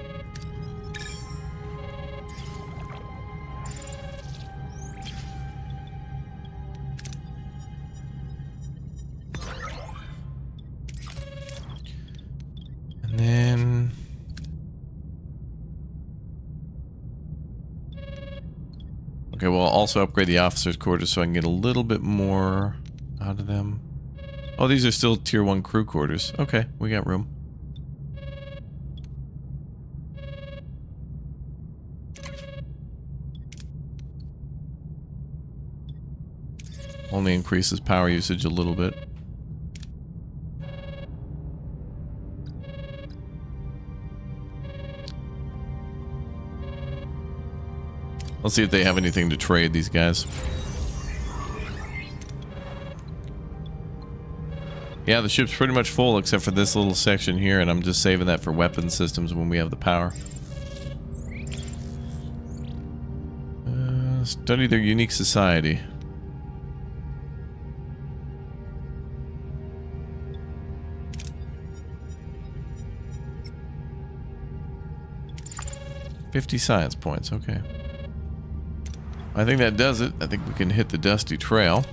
And then okay, we'll also upgrade the officers' quarters so I can get a little bit more out of them. Oh, these are still tier 1 crew quarters. Okay, we got room. Only increases power usage a little bit. Let's see if they have anything to trade, these guys. Yeah, the ship's pretty much full except for this little section here, and I'm just saving that for weapon systems when we have the power. Study their unique society. $50 science points, okay. I think that does it. I think we can hit the dusty trail.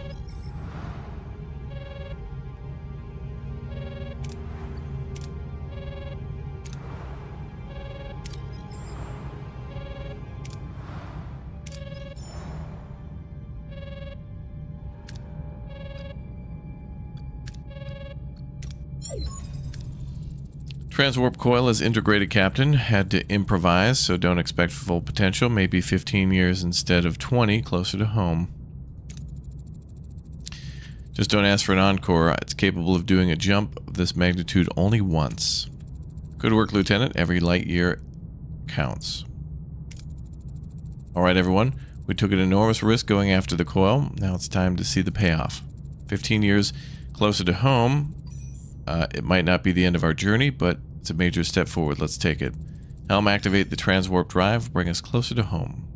Transwarp coil is integrated, Captain. Had to improvise, so don't expect full potential. Maybe 15 years instead of 20, closer to home. Just don't ask for an encore. It's capable of doing a jump of this magnitude only once. Good work, Lieutenant. Every light year counts. Alright, everyone. We took an enormous risk going after the coil. Now it's time to see the payoff. 15 years closer to home. It might not be the end of our journey, but it's a major step forward. Let's take it. Helm, activate the transwarp drive. Bring us closer to home.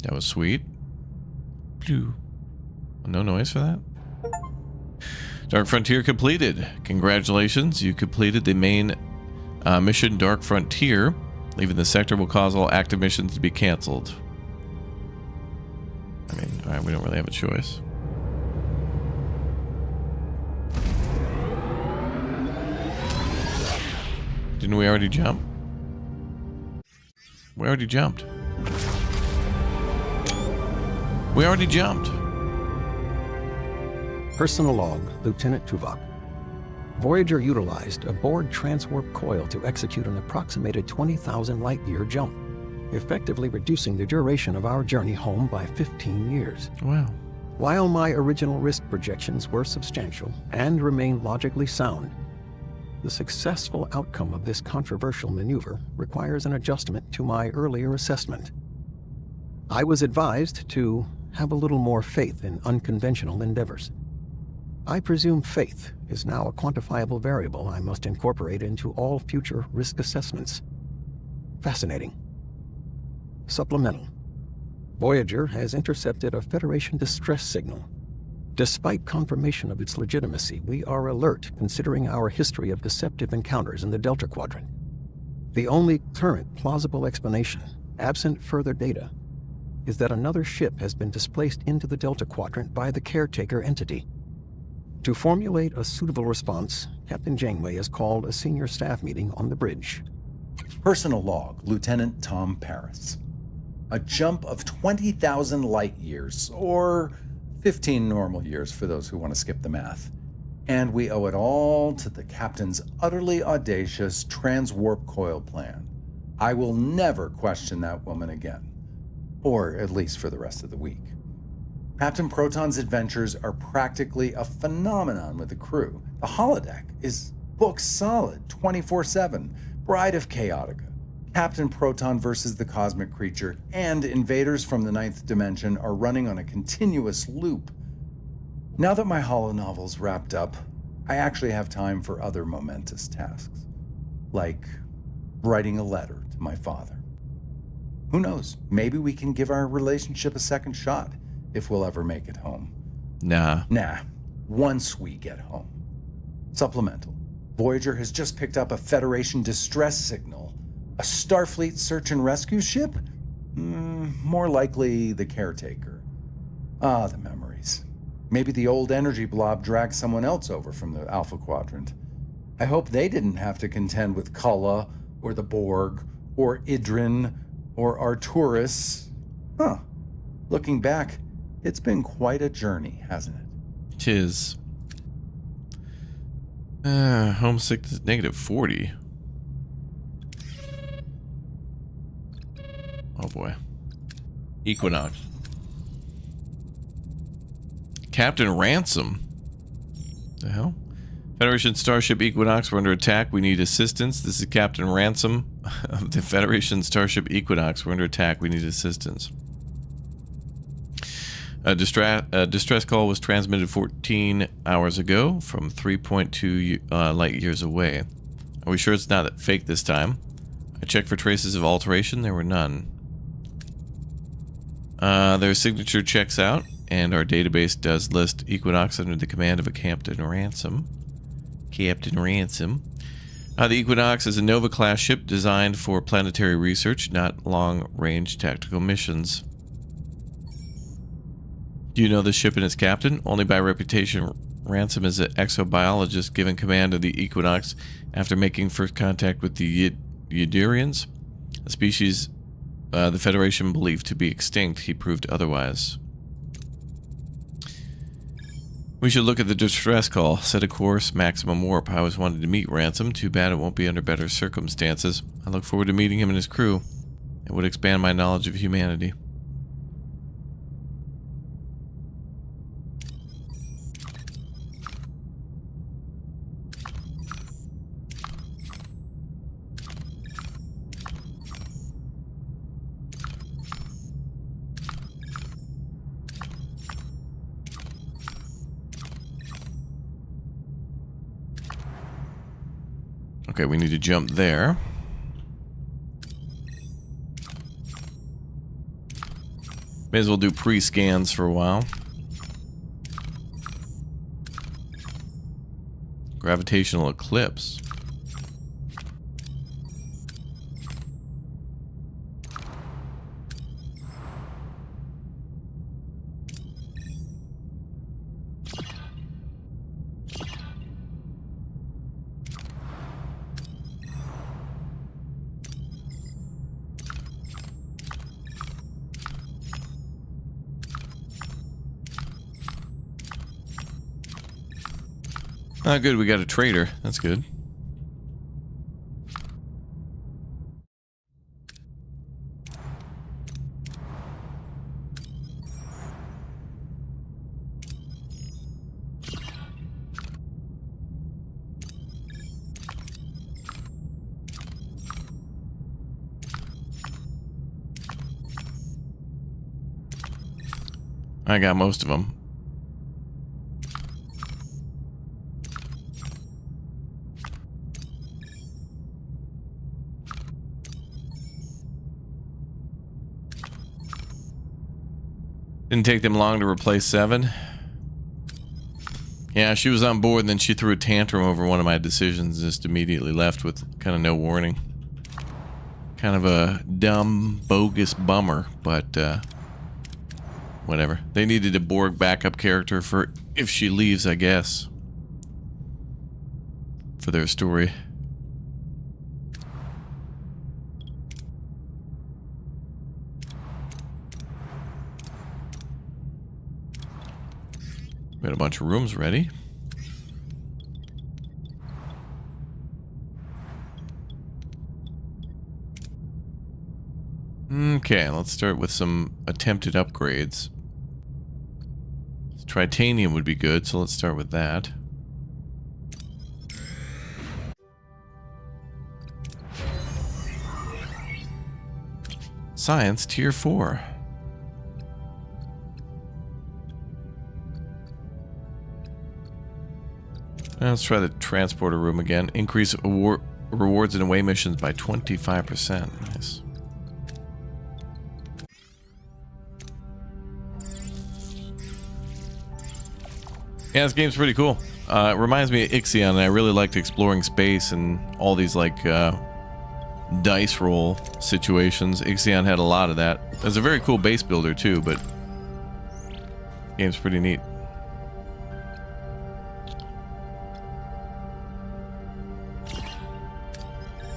That was sweet. No noise for that? Dark Frontier completed. Congratulations, you completed the main mission Dark Frontier. Leaving the sector will cause all active missions to be canceled. I mean, alright, we don't really have a choice. Didn't we already jump? We already jumped. We already jumped. Personal log, Lieutenant Tuvok. Voyager utilized a Borg transwarp coil to execute an approximated 20,000 light-year jump, effectively reducing the duration of our journey home by 15 years. Wow. While my original risk projections were substantial and remain logically sound, the successful outcome of this controversial maneuver requires an adjustment to my earlier assessment. I was advised to have a little more faith in unconventional endeavors. I presume faith is now a quantifiable variable I must incorporate into all future risk assessments. Fascinating. Supplemental. Voyager has intercepted a Federation distress signal. Despite confirmation of its legitimacy, we are alert considering our history of deceptive encounters in the Delta Quadrant. The only current plausible explanation, absent further data, is that another ship has been displaced into the Delta Quadrant by the caretaker entity. To formulate a suitable response, Captain Janeway has called a senior staff meeting on the bridge. Personal log, Lieutenant Tom Paris. A jump of 20,000 light years, or 15 normal years for those who want to skip the math. And we owe it all to the captain's utterly audacious transwarp coil plan. I will never question that woman again. Or at least for the rest of the week. Captain Proton's adventures are practically a phenomenon with the crew. The holodeck is booked solid 24/7. Bride of Chaotica, Captain Proton versus the Cosmic Creature, and Invaders from the Ninth Dimension are running on a continuous loop. Now that my holonovel's wrapped up, I actually have time for other momentous tasks, like writing a letter to my father. Who knows, maybe we can give our relationship a second shot, if we'll ever make it home. Nah. Once we get home. Supplemental. Voyager has just picked up a Federation distress signal. A Starfleet search and rescue ship? More likely the caretaker. Ah, the memories. Maybe the old energy blob dragged someone else over from the Alpha Quadrant. I hope they didn't have to contend with Kulla, or the Borg, or Idrin, or Arturus. Looking back, it's been quite a journey, hasn't it? Tis. Homesickness -40. Oh boy. Equinox. Captain Ransom. The hell? Federation Starship Equinox, we're under attack. We need assistance. This is Captain Ransom of the Federation Starship Equinox. We're under attack. We need assistance. A distress call was transmitted 14 hours ago from 3.2 light years away. Are we sure it's not fake this time? I checked for traces of alteration. There were none. Their signature checks out, and our database does list Equinox under the command of a Captain Ransom. Captain Ransom. The Equinox is a Nova-class ship designed for planetary research, not long-range tactical missions. Do you know the ship and its captain? Only by reputation. Ransom is an exobiologist given command of the Equinox after making first contact with the Yudurians, a species the Federation believed to be extinct. He proved otherwise. We should look at the distress call. Set a course, maximum warp. I always wanted to meet Ransom. Too bad it won't be under better circumstances. I look forward to meeting him and his crew. It would expand my knowledge of humanity. Okay, we need to jump there. May as well do pre-scans for a while. Gravitational eclipse. Oh, good. We got a trader. That's good. I got most of them. Didn't take them long to replace 7. Yeah, she was on board and then she threw a tantrum over one of my decisions and just immediately left with kind of no warning. Kind of a dumb, bogus bummer, but whatever. They needed a Borg backup character for if she leaves, I guess. For their story. Got a bunch of rooms ready. Okay, let's start with some attempted upgrades. Tritanium would be good, so let's start with that. Science Tier 4. Let's try the transporter room again. Increase rewards and away missions by 25%. Nice. Yeah, this game's pretty cool. It reminds me of Ixion, and I really liked exploring space and all these like dice roll situations. Ixion had a lot of that. It's a very cool base builder too, but the game's pretty neat.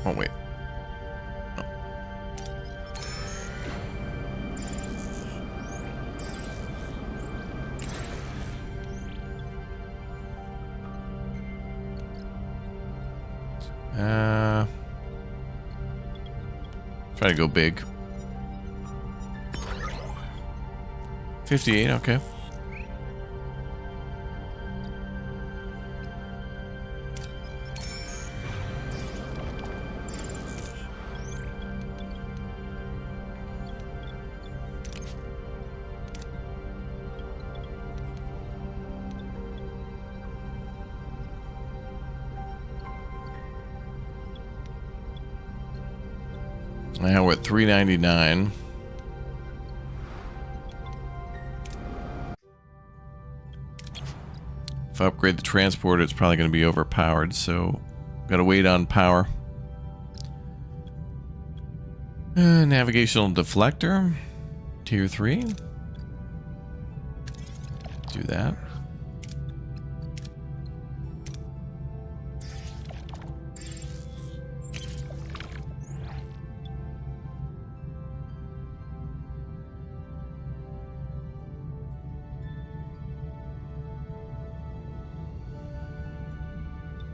Oh, wait. Try to go big. 58, okay. Now we're at 399. If I upgrade the transporter, it's probably going to be overpowered, so gotta wait on power. Navigational deflector, Tier 3. Do that.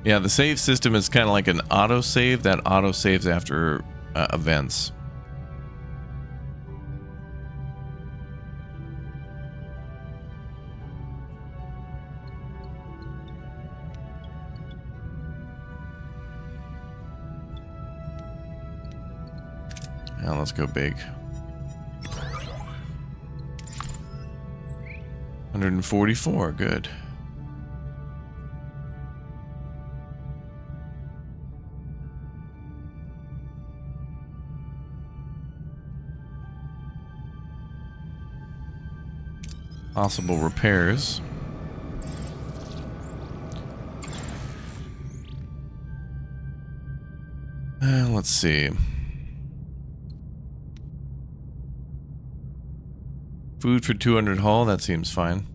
Yeah, the save system is kind of like an autosave that autosaves after events. Now let's go big. 144, good. Possible repairs. Let's see. Food for 200 hull, that seems fine.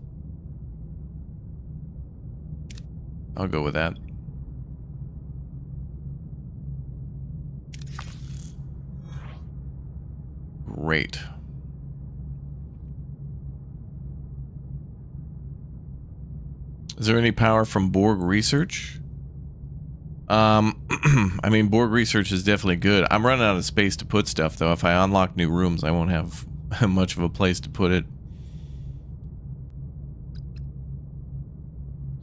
I'll go with that. Great. Is there any power from Borg research? I mean, Borg research is definitely good. I'm running out of space to put stuff, though. If I unlock new rooms, I won't have much of a place to put it.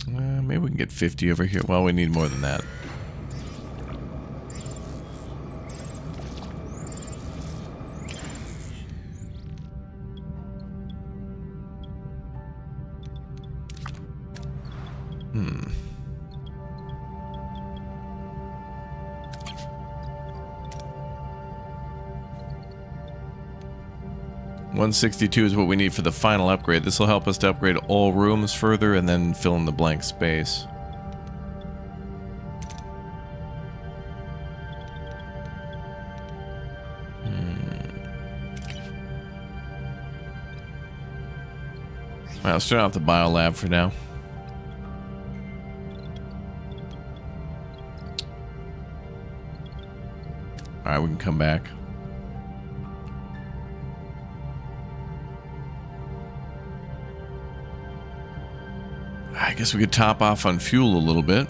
Maybe we can get 50 over here. Well, we need more than that. Hmm. $162 is what we need for the final upgrade. This will help us to upgrade all rooms further and then fill in the blank space. Well, let's turn off the biolab for now. Alright, we can come back. I guess we could top off on fuel a little bit.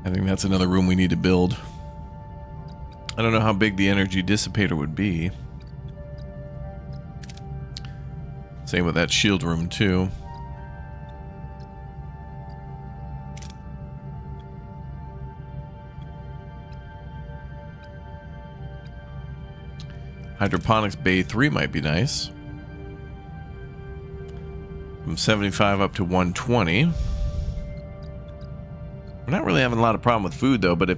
I think that's another room we need to build. I don't know how big the energy dissipator would be. Same with that shield room too. Hydroponics Bay 3 might be nice. From 75 up to 120. We're not really having a lot of problem with food though, but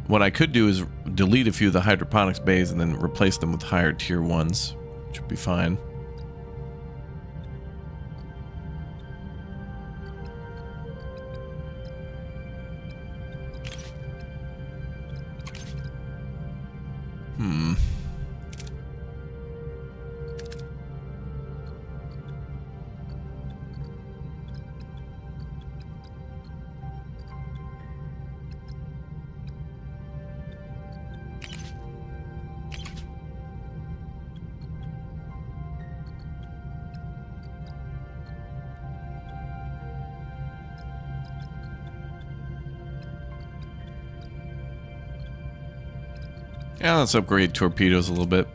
what I could do is delete a few of the hydroponics bays and then replace them with higher tier ones, which would be fine. Yeah, let's upgrade torpedoes a little bit.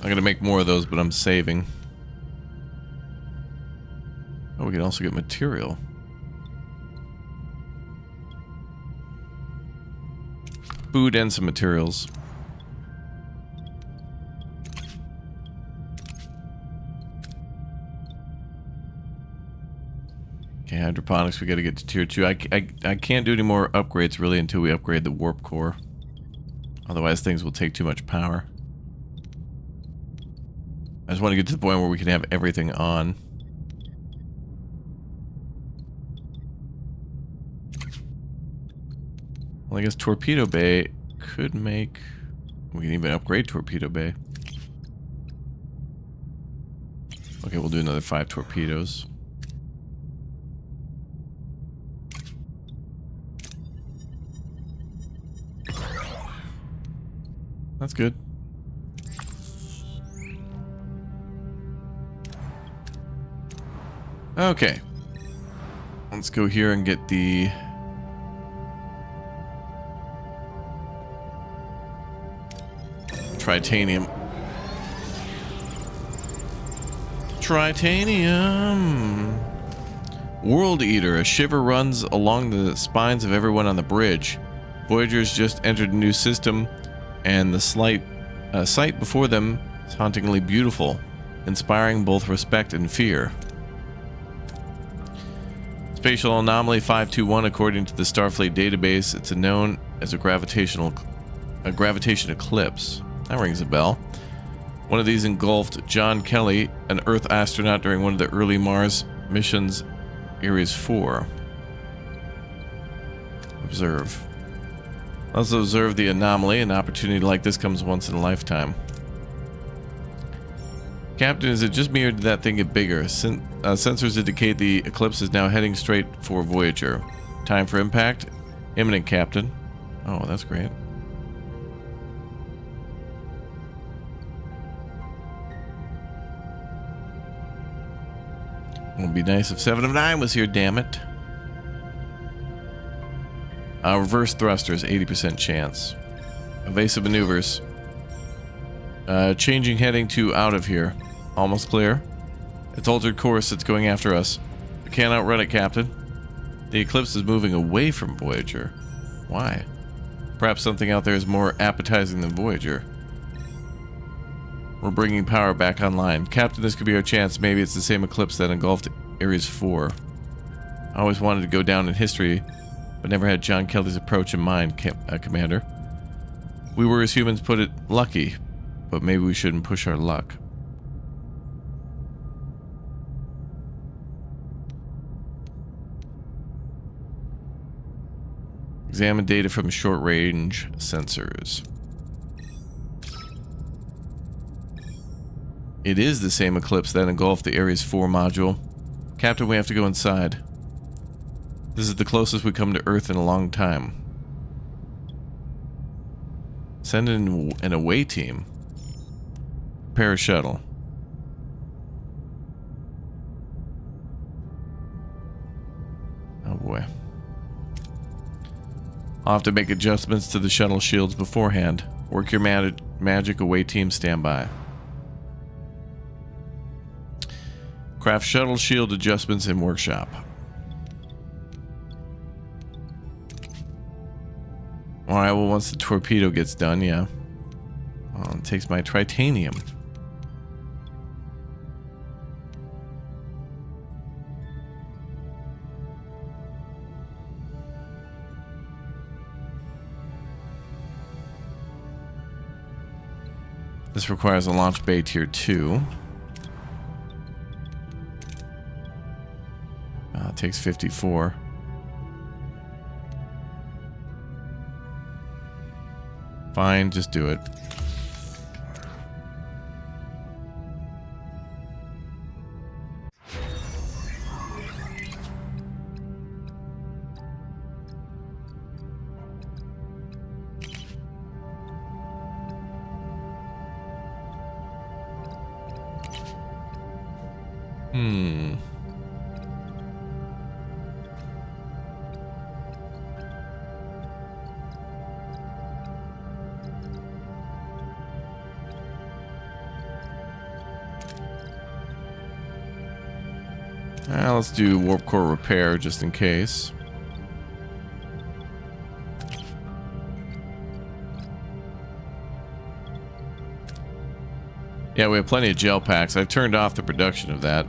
I'm gonna make more of those, but I'm saving. Oh, we can also get material. Food and some materials. Okay, hydroponics, we gotta get to tier 2. I can't do any more upgrades really until we upgrade the warp core. Otherwise things will take too much power. I just want to get to the point where we can have everything on. Well, I guess Torpedo Bay could make... We can even upgrade Torpedo Bay. Okay, we'll do another 5 torpedoes. That's good. Okay. Let's go here and get the... Tritanium. Tritanium! World Eater. A shiver runs along the spines of everyone on the bridge. Voyagers just entered a new system, and the sight before them is hauntingly beautiful, inspiring both respect and fear. Spatial anomaly 521, according to the Starfleet database, it's known as a gravitation eclipse. That rings a bell. One of these engulfed John Kelly, an Earth astronaut during one of the early Mars missions, Aries 4. Observe. Also observe the anomaly. An opportunity like this comes once in a lifetime. Captain, is it just me or did that thing get bigger? Sensors indicate the eclipse is now heading straight for Voyager. Time for impact? Imminent, Captain. Oh, that's great. It would be nice if 7 of 9 was here, damn it. Reverse thrusters, 80% chance. Evasive maneuvers. Changing heading to out of here. Almost clear. It's altered course. It's going after us. We can't outrun it, Captain. The eclipse is moving away from Voyager. Why? Perhaps something out there is more appetizing than Voyager. We're bringing power back online. Captain, this could be our chance. Maybe it's the same eclipse that engulfed Aries 4. I always wanted to go down in history, but never had John Kelly's approach in mind, Commander. We were, as humans put it, lucky, but maybe we shouldn't push our luck. Examine data from short-range sensors. It is the same eclipse that engulfed the Aries 4 module. Captain, we have to go inside. This is the closest we come to Earth in a long time. Send in an away team. Prepare a shuttle. Oh boy. I'll have to make adjustments to the shuttle shields beforehand. Work your magic, away team standby. Craft shuttle shield adjustments in workshop. Alright, well, once the torpedo gets done, yeah. Well, it takes my tritanium. This requires a launch bay tier 2. It takes 54. Fine, just do it. Let's do warp core repair just in case. Yeah, we have plenty of gel packs. I've turned off the production of that.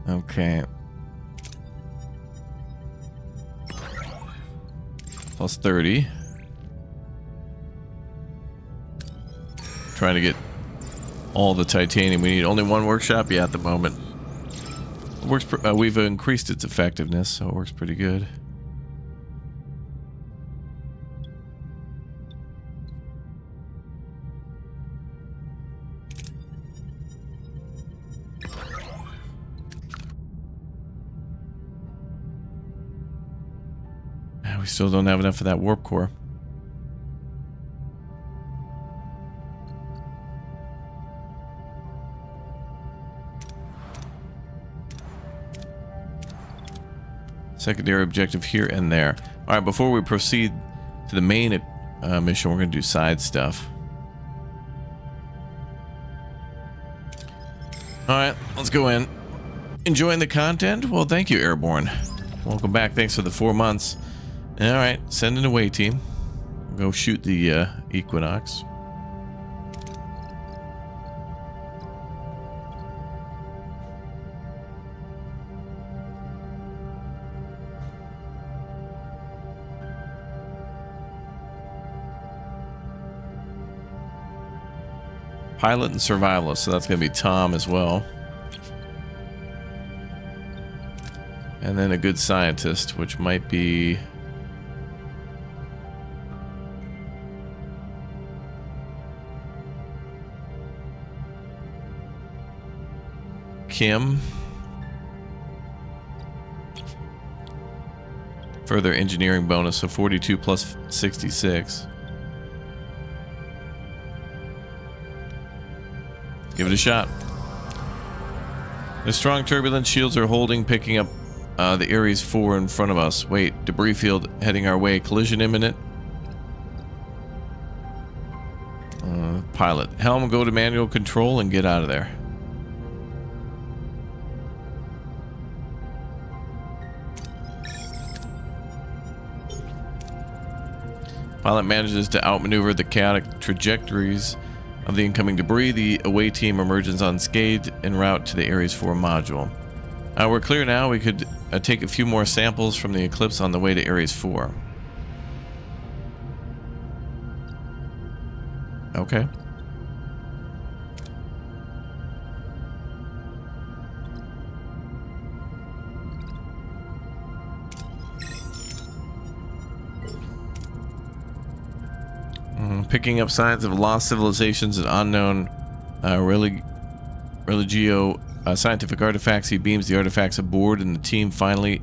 Okay. Plus 30. Trying to get all the titanium we need. Only one workshop? Yeah, at the moment. It works. We've increased its effectiveness, so it works pretty good. We still don't have enough of that warp core. Secondary objective here and there. All right, before we proceed to the main mission, we're going to do side stuff. All right, let's go in. Enjoying the content? Well, thank you, Airborne. Welcome back. Thanks for the 4 months. All right, send an away team. Go shoot the Equinox. Pilot and survivalist, so that's going to be Tom as well. And then a good scientist, which might be... Kim. Further engineering bonus, so 42 plus 66. Give it a shot. The strong turbulence shields are holding, picking up the Aries 4 in front of us. Wait, debris field heading our way. Collision imminent. Pilot. Helm, go to manual control and get out of there. Pilot manages to outmaneuver the chaotic trajectories of the incoming debris. The away team emerges unscathed en route to the Aries 4 module. We're clear now. We could take a few more samples from the Eclipse on the way to Aries 4. Okay. Picking up signs of lost civilizations and unknown religio scientific artifacts. He beams the artifacts aboard, and the team finally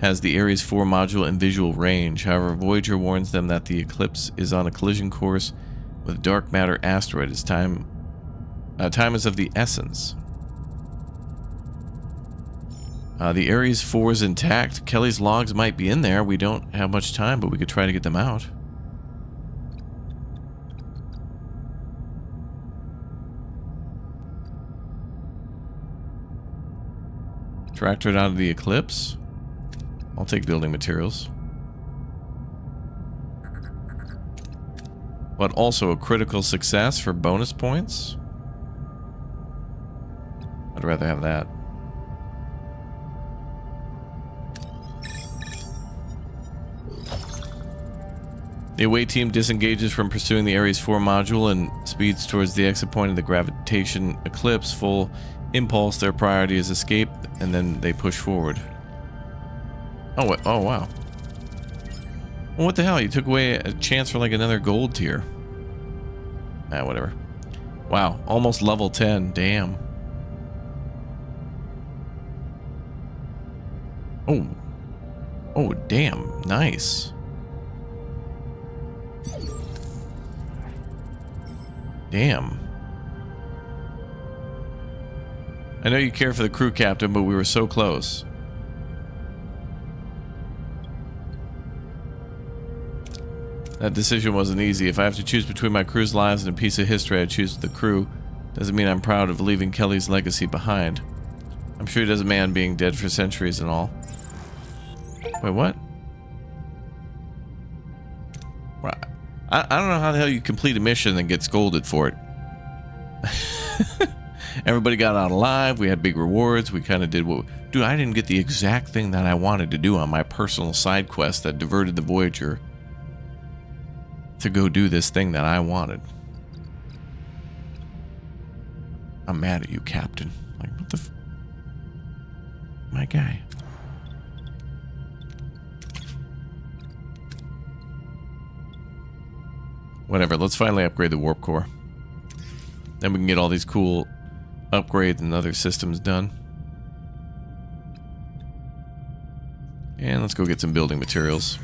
has the Aries 4 module in visual range. However, Voyager warns them that the Eclipse is on a collision course with dark matter asteroid. Its time is of the essence. The Aries 4 is intact. Kelly's logs might be in there. We don't have much time, but we could try to get them out. Tractor it out of the Eclipse. I'll take building materials. But also a critical success for bonus points. I'd rather have that. The away team disengages from pursuing the Aries 4 module and speeds towards the exit point of the gravitation eclipse. Full impulse, their priority is escape, and then they push forward. Oh, oh wow. Well, what the hell? You took away a chance for like another gold tier. Ah, whatever. Wow, almost level 10. Damn. Oh. Oh, damn. Nice. Damn. I know you care for the crew captain, but we were so close. That decision wasn't easy. If I have to choose between my crew's lives and a piece of history, I choose the crew. Doesn't mean I'm proud of leaving Kelly's legacy behind. I'm sure he doesn't mind being dead for centuries and all. Wait, what? I don't know how the hell you complete a mission and get scolded for it. Everybody got out alive. We had big rewards. We kind of did what... Dude, I didn't get the exact thing that I wanted to do on my personal side quest that diverted the Voyager to go do this thing that I wanted. I'm mad at you, Captain. Like, what the... My guy. Whatever, let's finally upgrade the warp core. Then we can get all these cool upgrades and other systems done. And let's go get some building materials.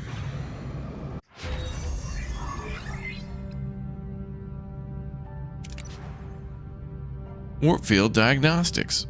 Warp field diagnostics.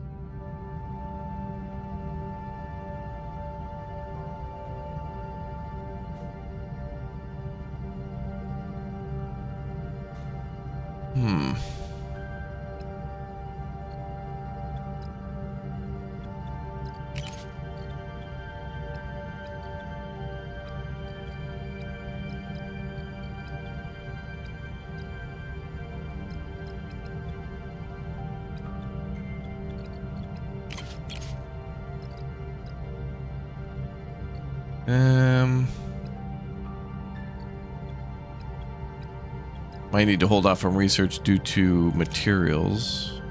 Might need to hold off on research due to materials.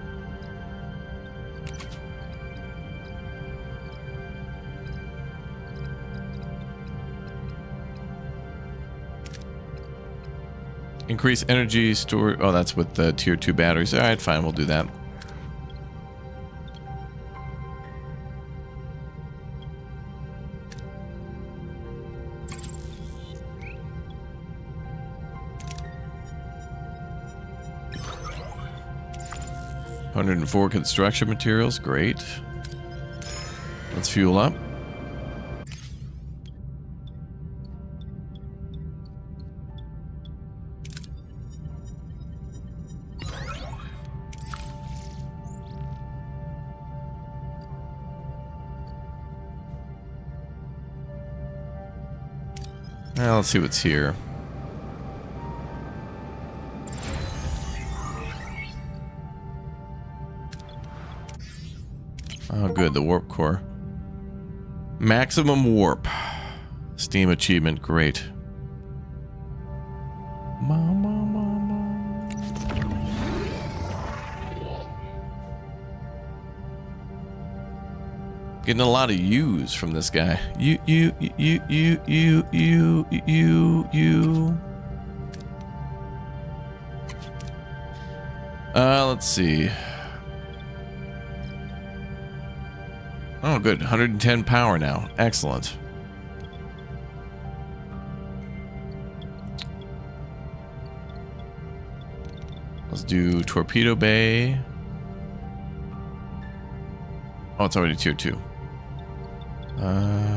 Increase energy store. Oh, that's with the tier 2 batteries. All right, fine, we'll do that. $104 construction materials, great. Let's fuel up. Now let's see what's here. Oh, good, the warp core. Maximum warp. Steam achievement, great. Getting a lot of U's from this guy. You. Let's see. Oh, good. 110 power now. Excellent. Let's do torpedo bay. Oh, it's already tier 2.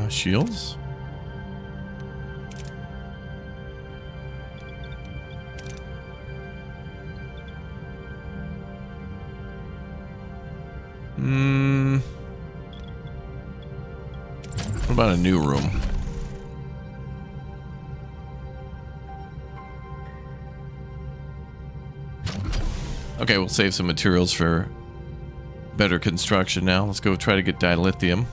Shields? What about a new room? Okay, we'll save some materials for better construction now. Let's go try to get dilithium.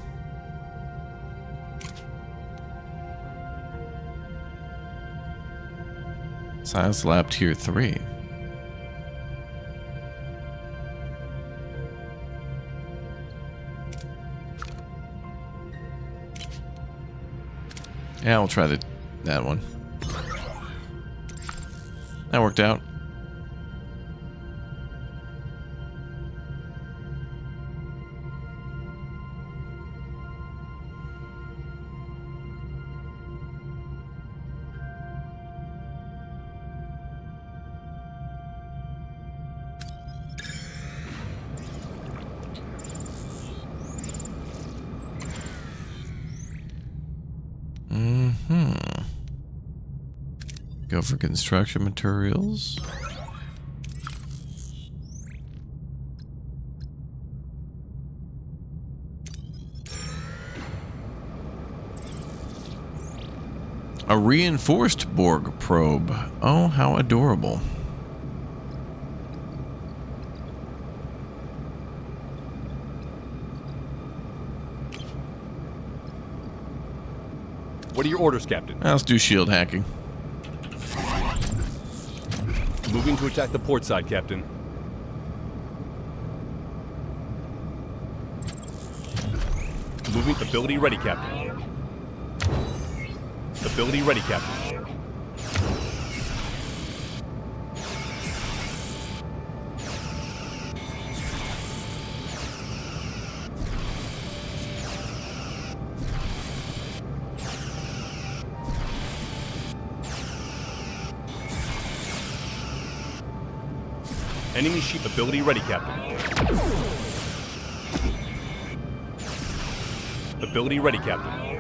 Science lab tier 3. Yeah, we'll try that one. That worked out. Go for construction materials. A reinforced Borg probe. Oh, how adorable. What are your orders, Captain? Let's do shield hacking. Moving to attack the port side, Captain. Moving. Ability ready, Captain. Ability ready, Captain. Enemy ship ability ready, Captain. Ability ready, Captain.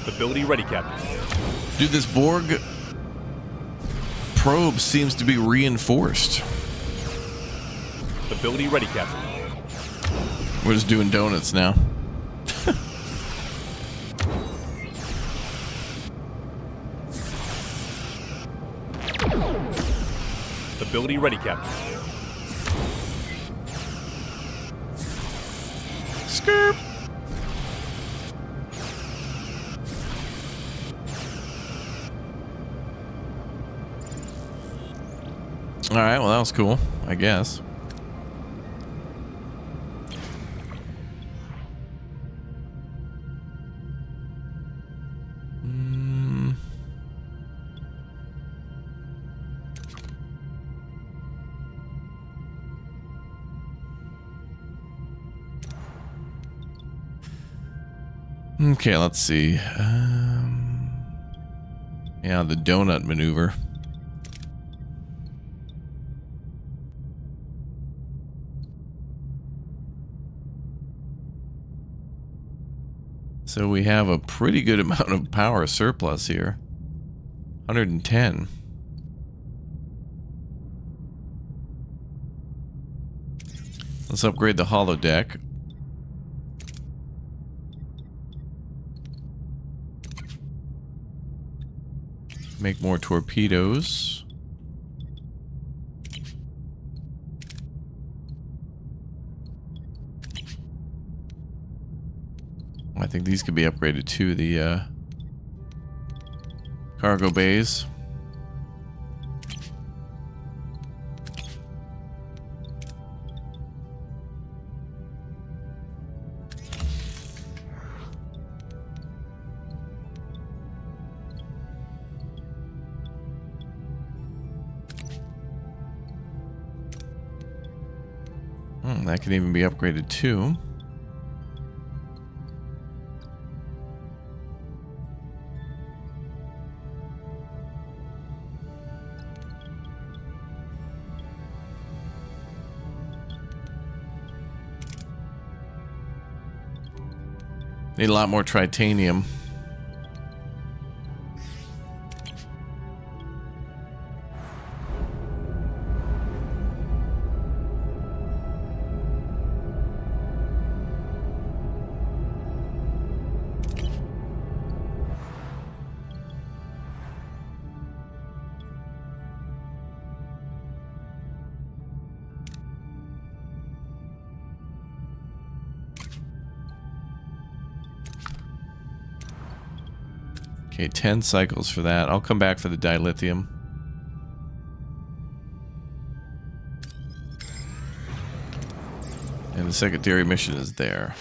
Ability ready, Captain. Dude, this Borg probe seems to be reinforced. Ability ready, Captain. We're just doing donuts now. Ability ready, Captain. Skirp. All right, well, that was cool, I guess. Okay, let's see. Yeah, the donut maneuver. So we have a pretty good amount of power surplus here. 110. Let's upgrade the holodeck. Make more torpedoes. I think these could be upgraded to the cargo bays. That can even be upgraded too. Need a lot more titanium. Okay, 10 cycles for that. I'll come back for the dilithium. And the secondary mission is there.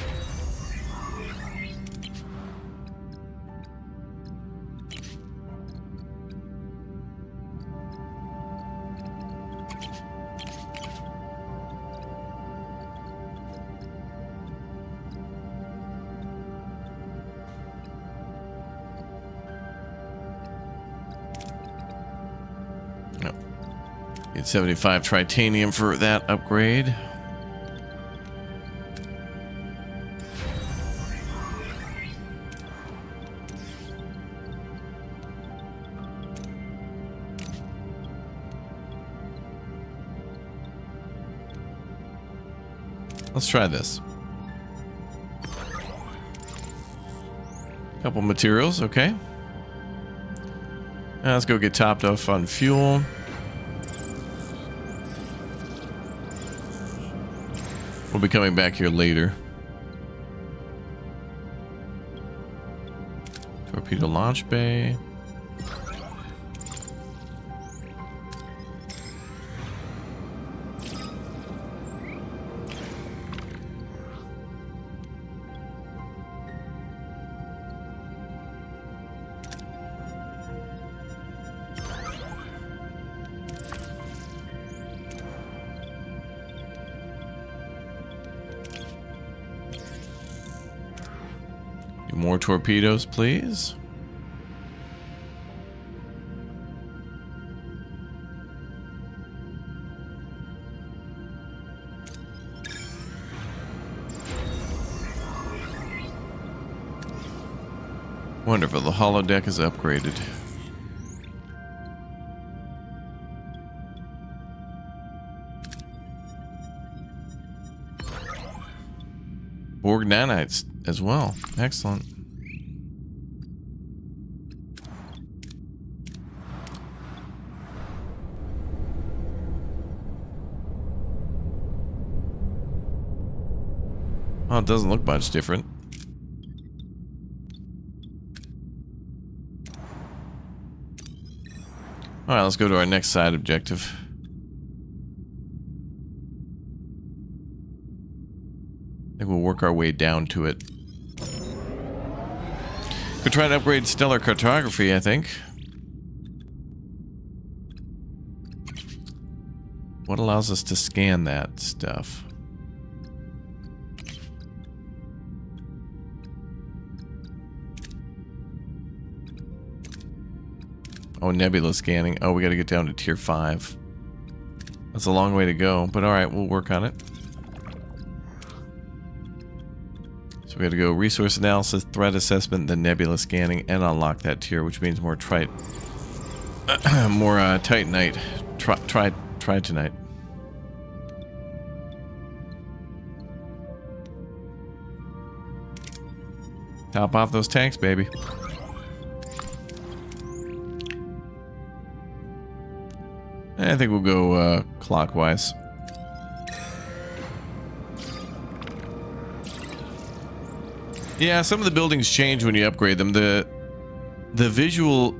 Need 75 titanium for that upgrade. Let's try this. Couple materials, okay. Now let's go get topped off on fuel. We'll be coming back here later. Torpedo launch bay. More torpedoes, please. Wonderful. The holodeck is upgraded. Borg nanites as well. Excellent. Well, it doesn't look much different. Alright, let's go to our next side objective. I think we'll work our way down to it. Could try to upgrade stellar cartography, I think. What allows us to scan that stuff? Oh, nebula scanning. Oh, we gotta get down to tier 5. That's a long way to go, but alright, we'll work on it. So we gotta go resource analysis, threat assessment, then nebula scanning, and unlock that tier, which means more more Titanite. Try tonight. Top off those tanks, baby. I think we'll go clockwise. Yeah, some of the buildings change when you upgrade them. The visual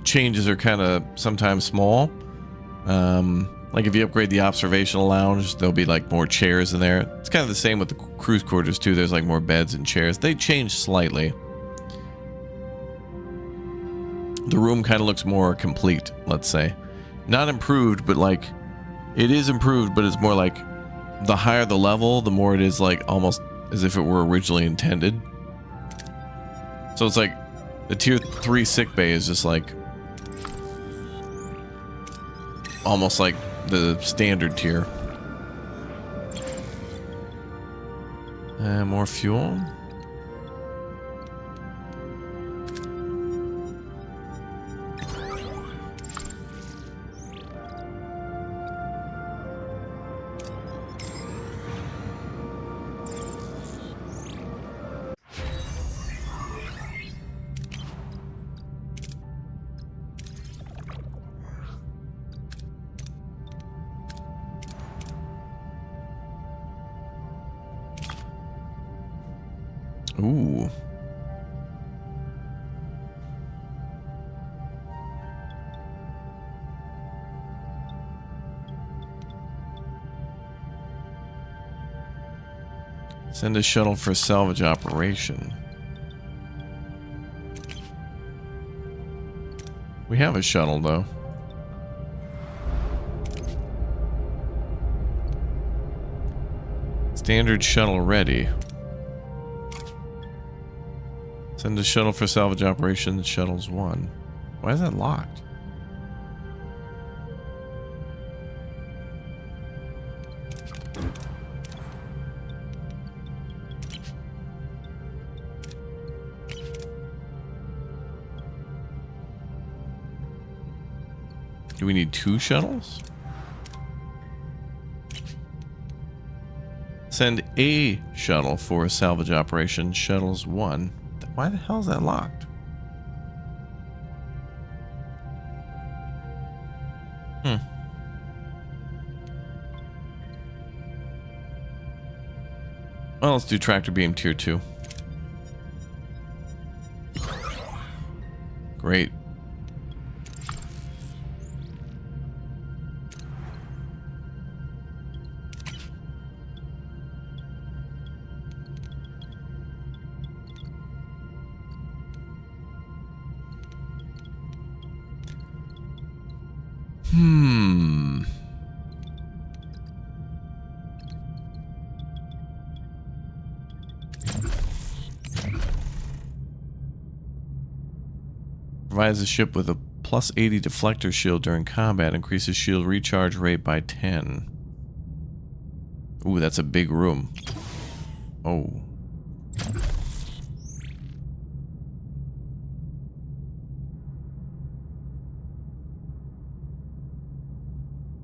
changes are kind of sometimes small. Like if you upgrade the observational lounge, there'll be like more chairs in there. It's kind of the same with the cruise quarters too. There's like more beds and chairs. They change slightly. The room kind of looks more complete, let's say. Not improved, but like it is improved, but it's more like the higher the level, the more it is like almost as if it were originally intended. So it's like the tier 3 sick bay is just like almost like the standard tier. More fuel. Ooh. Send a shuttle for salvage operation. We have a shuttle though. Standard shuttle ready. Send a shuttle for salvage operations. Shuttle's 1. Why is that locked? Do we need 2 shuttles? Send a shuttle for a salvage operation. Shuttle's 1. Why the hell is that locked? Well, let's do tractor beam tier 2. Great. Provides the ship with a plus 80 deflector shield during combat. Increases shield recharge rate by 10. Ooh, that's a big room. Oh.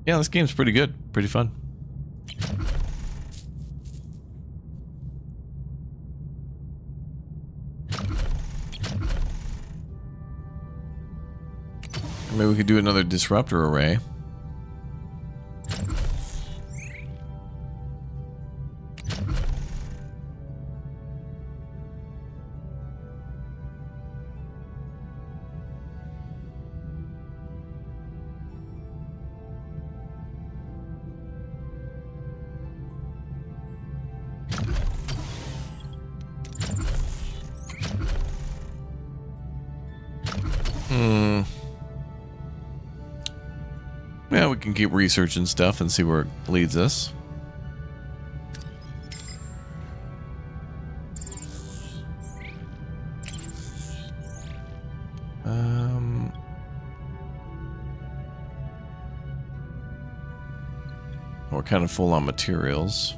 Yeah, this game's pretty good. Pretty fun. Maybe we could do another disruptor array. Yeah, we can keep researching stuff and see where it leads us. We're kind of full on materials.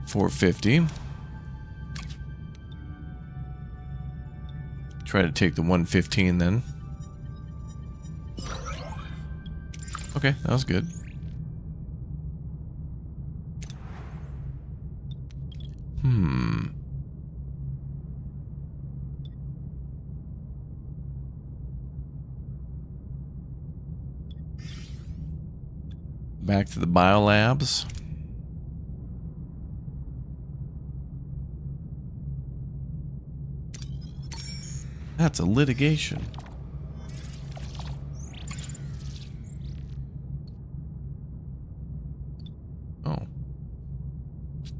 $450. Try to take the 115 then. Okay, that was good. Back to the biolabs. That's a litigation. Oh.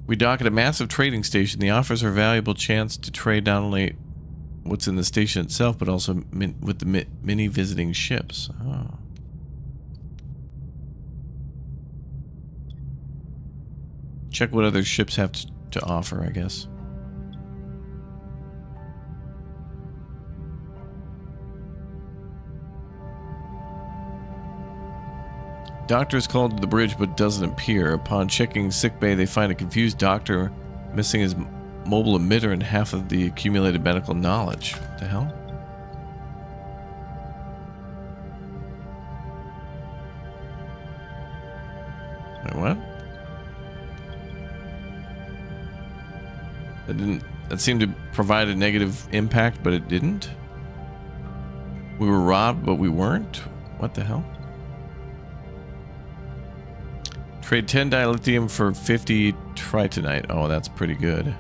We dock at a massive trading station. The offers are a valuable chance to trade not only what's in the station itself, but also with the many visiting ships. Oh. Check what other ships have to offer, I guess. Doctor is called to the bridge but doesn't appear. Upon checking sickbay, they find a confused doctor missing his mobile emitter and half of the accumulated medical knowledge. What the hell? Wait, what? That seemed to provide a negative impact, but it didn't? We were robbed, but we weren't? What the hell? Trade 10 dilithium for 50 tritonite. Oh, that's pretty good.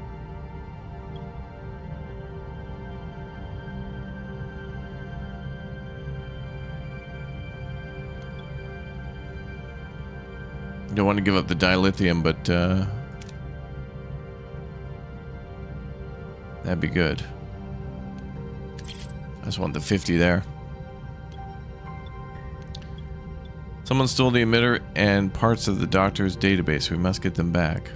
Don't want to give up the dilithium, but that'd be good. I just want the 50 there. Someone stole the emitter and parts of the doctor's database. We must get them back.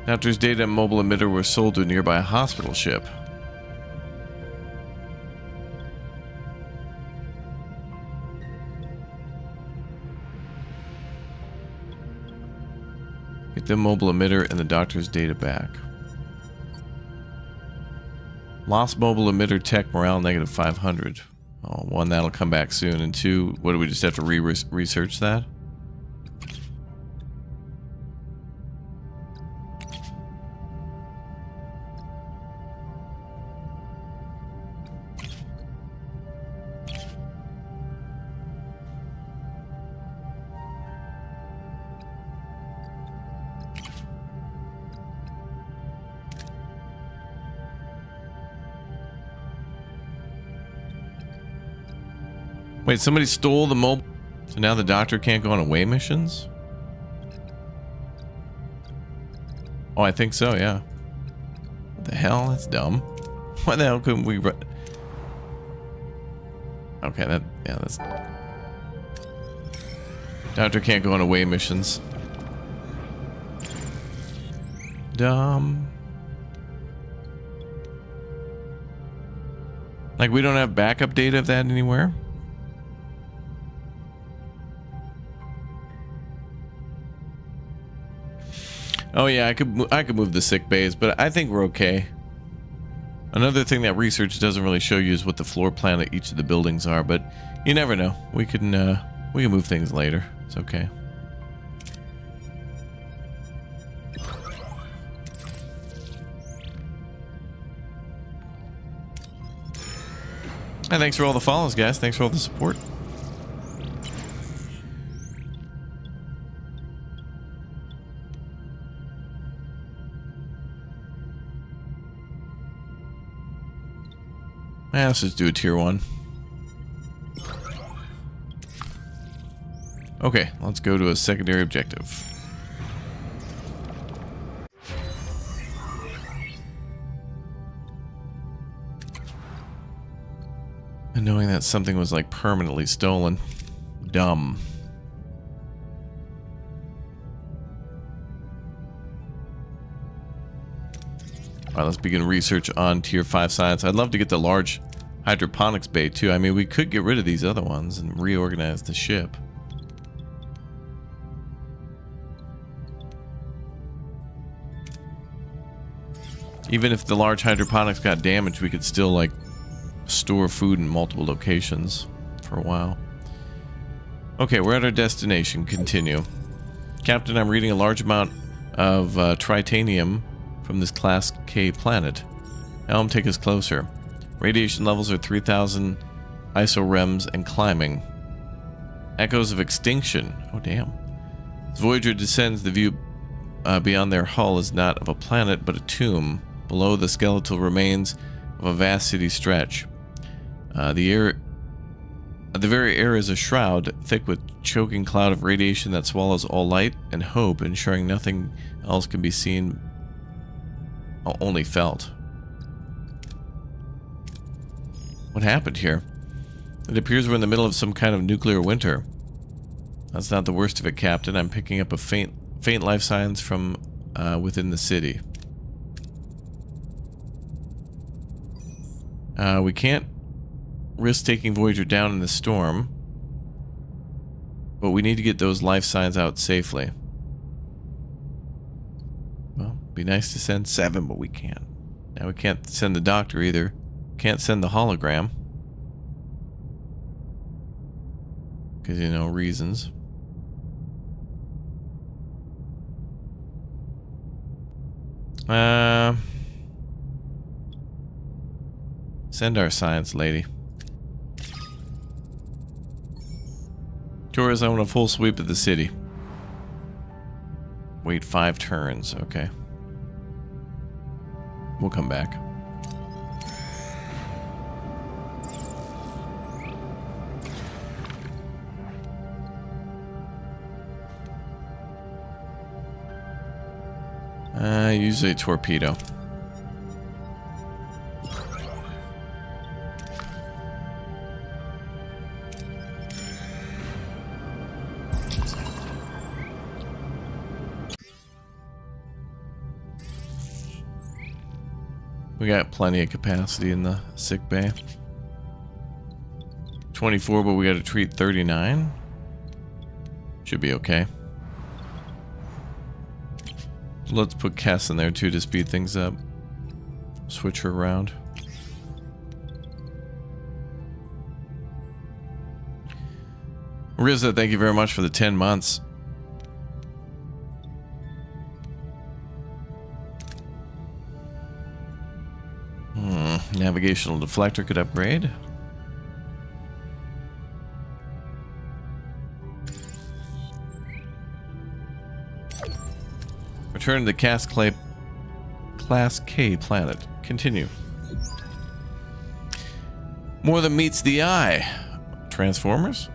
Doctor's data and mobile emitter were sold to a nearby hospital ship. Get the mobile emitter and the doctor's data back. Lost mobile emitter tech morale negative 500. Oh, one, that'll come back soon. And two, what do we just have to research that? Wait, somebody stole the mobile, so now the doctor can't go on away missions? Oh, I think so, yeah. What the hell? That's dumb. Why the hell couldn't we... Okay, that... Yeah, that's... Doctor can't go on away missions. dumb. Like, we don't have backup data of that anywhere? Oh yeah, I could move the sick bays, but I think we're okay. Another thing that research doesn't really show you is what the floor plan of each of the buildings are, but you never know. We can move things later. It's okay. And thanks for all the follows, guys. Thanks for all the support. Let's just do a tier 1. Okay, let's go to a secondary objective. And knowing that something was like permanently stolen. Dumb. Alright, let's begin research on tier 5 science. I'd love to get the large hydroponics bay too. I mean, we could get rid of these other ones and reorganize the ship. Even if the large hydroponics got damaged, we could still like store food in multiple locations for a while. Okay, we're at our destination. Continue. Captain, I'm reading a large amount of tritanium from this Class K planet. Helm, take us closer. Radiation levels are 3,000 isorems and climbing. Echoes of extinction. Oh, damn. As Voyager descends, the view beyond their hull is not of a planet, but a tomb. Below, the skeletal remains of a vast city stretch. The very air is a shroud, thick with choking cloud of radiation that swallows all light and hope, ensuring nothing else can be seen, only felt. What happened here? It appears we're in the middle of some kind of nuclear winter. That's not the worst of it, Captain. I'm picking up a faint life signs from within the city. We can't risk taking Voyager down in the storm, but we need to get those life signs out safely. Well, be nice to send 7, but we can't. Now we can't send the doctor either. Can't send the hologram. Because, you know, reasons. Send our science lady. Tourists, I want a full sweep of the city. Wait 5 turns, okay. We'll come back. Usually a torpedo. We got plenty of capacity in the sick bay. 24, but we got to treat 39. Should be okay. Let's put Cass in there too to speed things up. Switch her around. Rizza, thank you very much for the 10 months. Navigational deflector could upgrade. Return to the Class K planet. Continue. More than meets the eye. Transformers?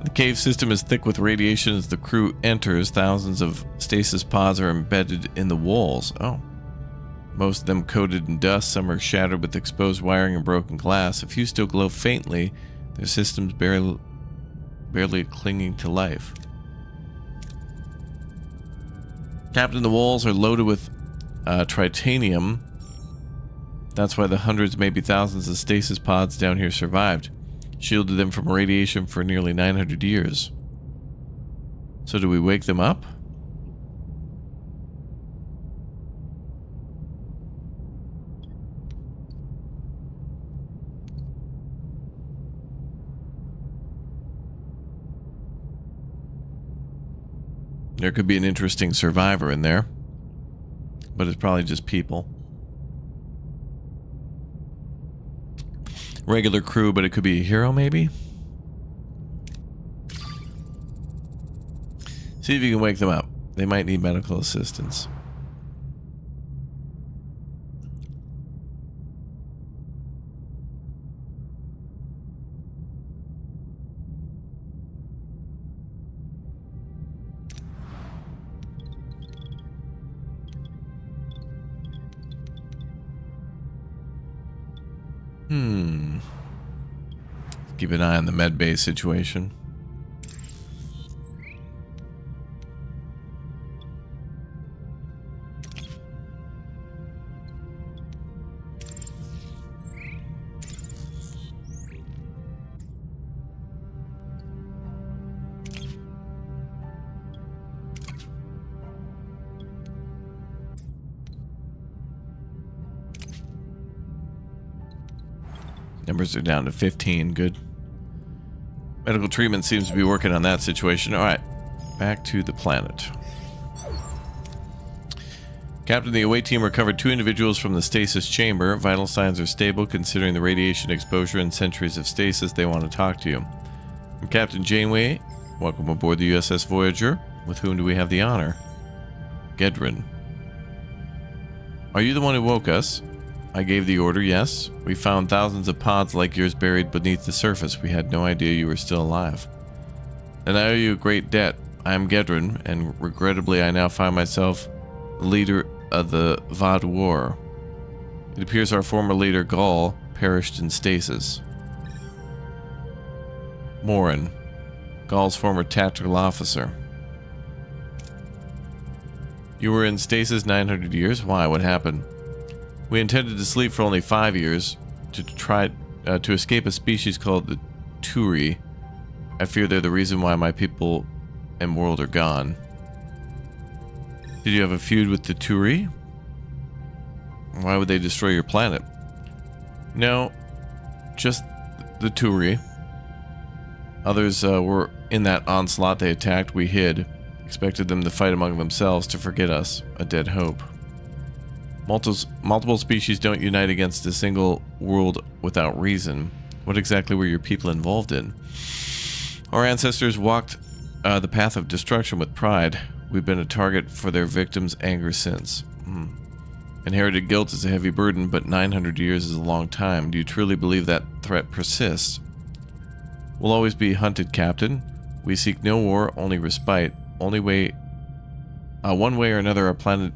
The cave system is thick with radiation as the crew enters. Thousands of stasis pods are embedded in the walls. Oh. Most of them coated in dust. Some are shattered with exposed wiring and broken glass. A few still glow faintly. Their systems barely clinging to life. Captain, the walls are loaded with tritanium. That's why the hundreds, maybe thousands of stasis pods down here survived. Shielded them from radiation for nearly 900 years. So do we wake them up? There could be an interesting survivor in there, but it's probably just people. Regular crew, but it could be a hero, maybe? See if you can wake them up. They might need medical assistance. Keep an eye on the med bay situation. Numbers are down to 15. Good. Medical treatment seems to be working on that situation. Alright, back to the planet. Captain, the away team recovered 2 individuals from the stasis chamber. Vital signs are stable considering the radiation exposure and centuries of stasis. They want to talk to you. I'm Captain Janeway. Welcome aboard the USS Voyager. With whom do we have the honor? Gedrin. Are you the one who woke us? I gave the order, yes. We found thousands of pods like yours buried beneath the surface. We had no idea you were still alive. And I owe you a great debt. I am Gedrin, and regrettably I now find myself the leader of the Vadoir. It appears our former leader, Gaul, perished in stasis. Morin, Gaul's former tactical officer. You were in stasis 900 years? Why? What happened? We intended to sleep for only 5 years to try to escape a species called the Turi. I fear they're the reason why my people and world are gone. Did you have a feud with the Turi? Why would they destroy your planet? No, just the Turi. Others were in that onslaught they attacked. We hid. Expected them to fight among themselves to forget us. A dead hope. Multiple species don't unite against a single world without reason. What exactly were your people involved in? Our ancestors walked the path of destruction with pride. We've been a target for their victims' anger since. Inherited guilt is a heavy burden, but 900 years is a long time. Do you truly believe that threat persists? We'll always be hunted, Captain. We seek no war, only respite. One way or another, our planet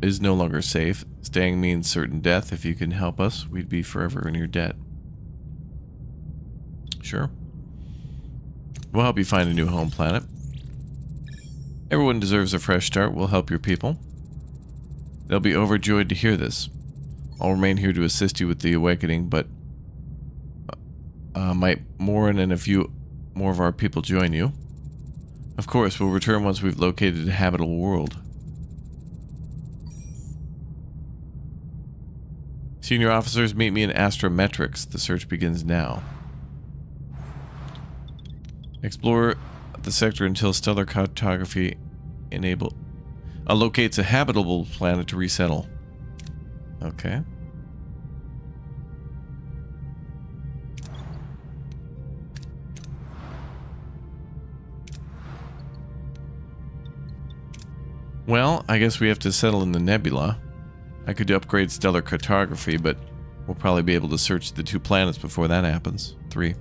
is no longer safe. Staying means certain death. If you can help us, we'd be forever in your debt. Sure. We'll help you find a new home planet. Everyone deserves a fresh start. We'll help your people. They'll be overjoyed to hear this. I'll remain here to assist you with the awakening, but might Morin and a few more of our people join you? Of course, we'll return once we've located a habitable world. Senior officers, meet me in Astrometrics. The search begins now. Explore the sector until stellar cartography locates a habitable planet to resettle. Okay. Well, I guess we have to settle in the nebula. I could upgrade stellar cartography, but we'll probably be able to search the 2 planets before that happens. 3.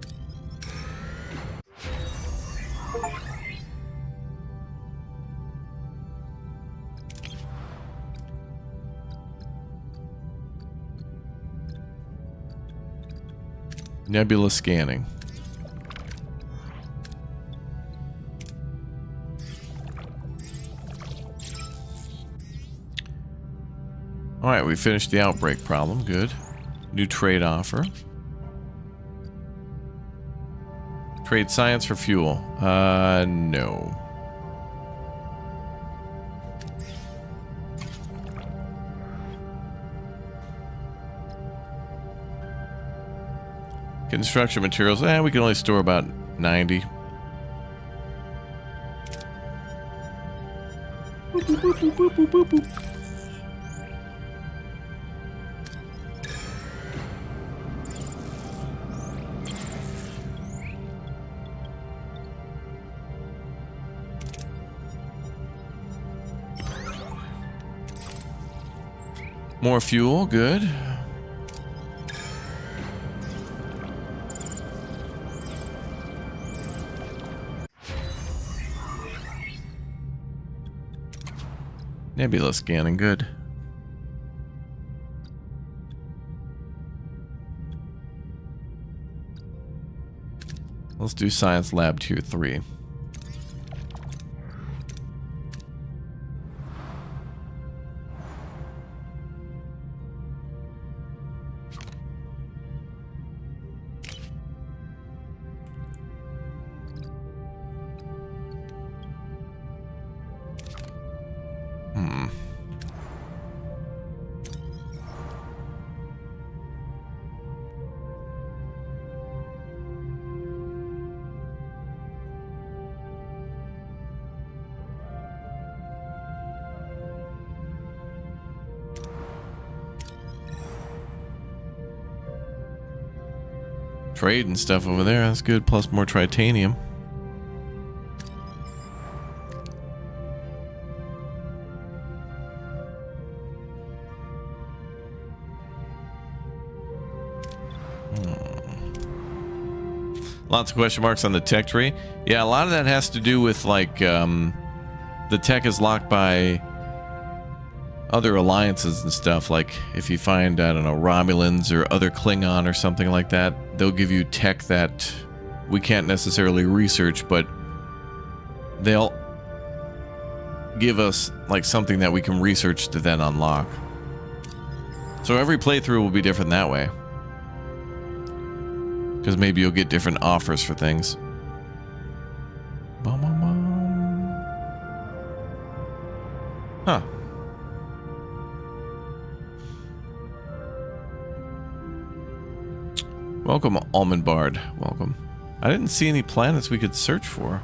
Nebula scanning. Alright, we finished the outbreak problem. Good. New trade offer. Trade science for fuel. No. Construction materials. We can only store about 90. Boop, boop, boop, boop, boop, boop, boop, boop. More fuel, good. Nebula scanning, good. Let's do Science Lab Tier 3. Trade and stuff over there, that's good, plus more tritanium. Lots of question marks on the tech tree. Yeah, a lot of that has to do with like the tech is locked by other alliances and stuff. Like if you find, I don't know, Romulans or other Klingon or something like that, they'll give you tech that we can't necessarily research, but they'll give us like something that we can research to then unlock. So every playthrough will be different that way, because maybe you'll get different offers for things. Bum, bum, bum. Huh. Welcome, Almond Bard. Welcome. I didn't see any planets we could search for.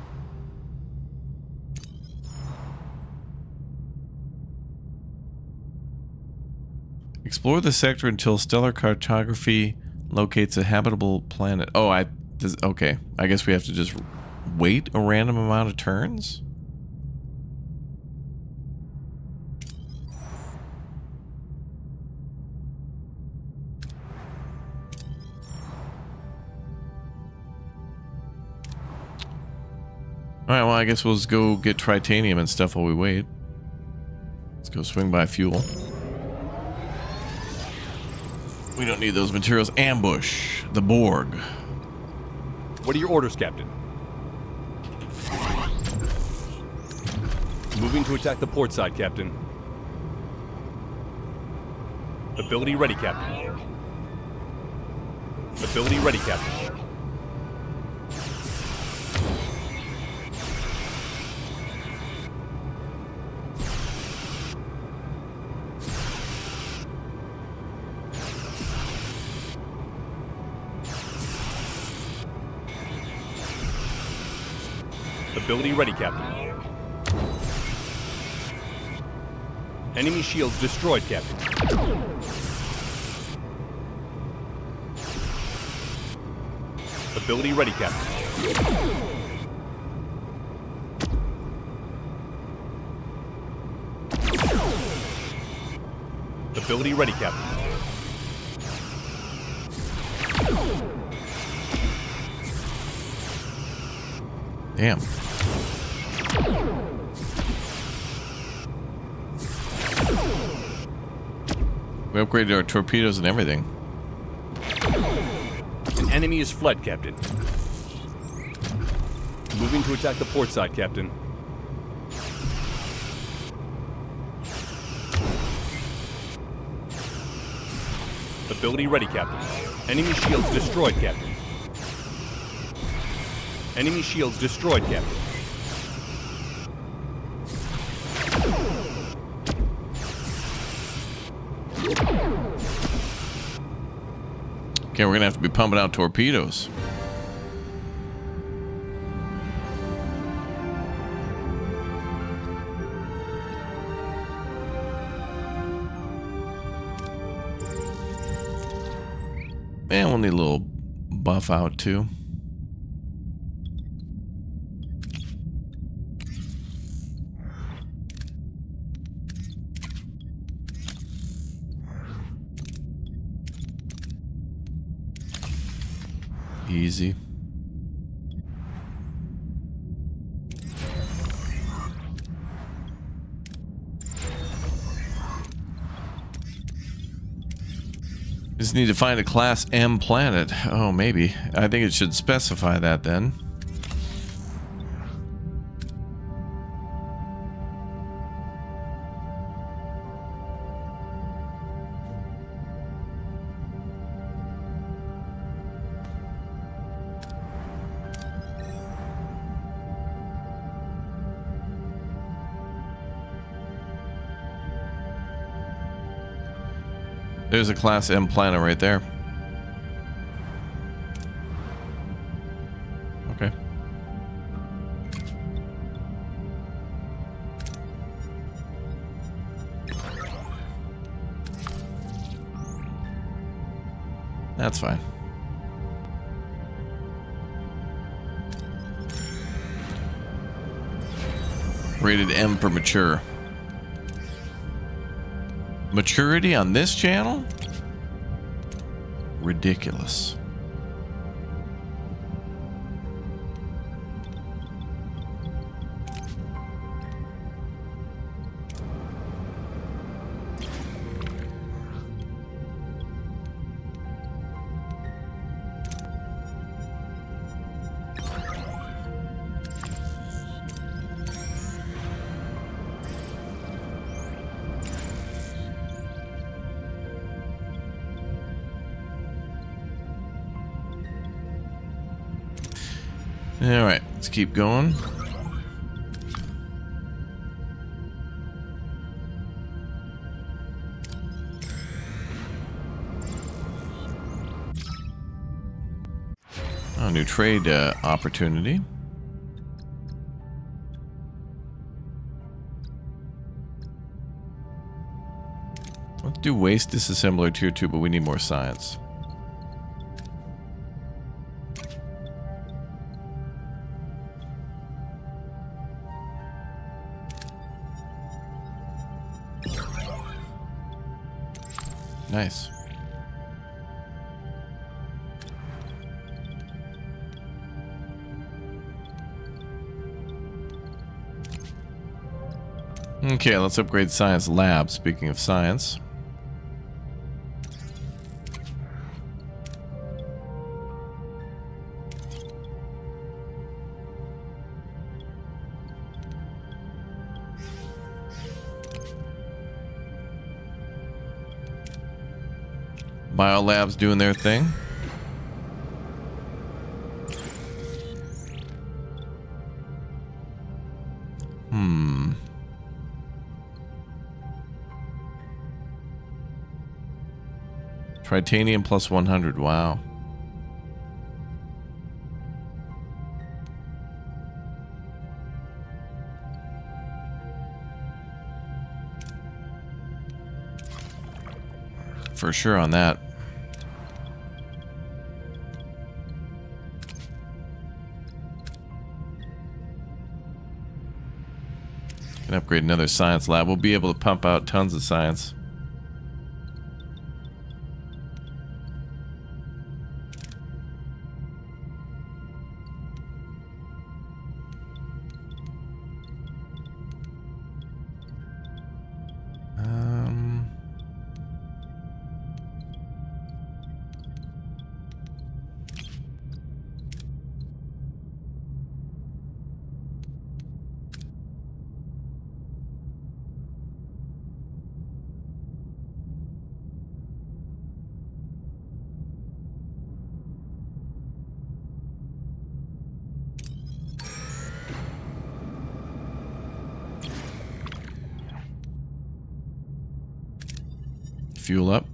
Explore the sector until stellar cartography locates a habitable planet. Oh, okay. I guess we have to just wait a random amount of turns? Alright, well, I guess we'll just go get tritanium and stuff while we wait. Let's go swing by fuel. We don't need those materials. Ambush the Borg. What are your orders, Captain? Moving to attack the port side, Captain. Ability ready, Captain. Ability ready, Captain. Ability ready, Captain. Enemy shields destroyed, Captain. Ability ready, Captain. Ability ready, Captain. Damn. We upgraded our torpedoes and everything. An enemy is fled, Captain. Moving to attack the port side, Captain. Ability ready, Captain. Enemy shields destroyed, Captain. Enemy shields destroyed, Captain. Okay, we're gonna have to be pumping out torpedoes. And we'll need a little buff out too. Easy. Just need to find a Class M planet. Oh, maybe. I think it should specify that then. There's a Class M planet right there. Okay. That's fine. Rated M for mature. Maturity on this channel? Ridiculous. All right, let's keep going. Oh, new trade opportunity. Let's do waste disassembler tier 2, but we need more science. Nice. Okay, let's upgrade science lab. Speaking of science. Biolab's doing their thing. Tritanium plus 100. Wow. For sure on that. Can upgrade another science lab. We'll be able to pump out tons of science. Fuel up.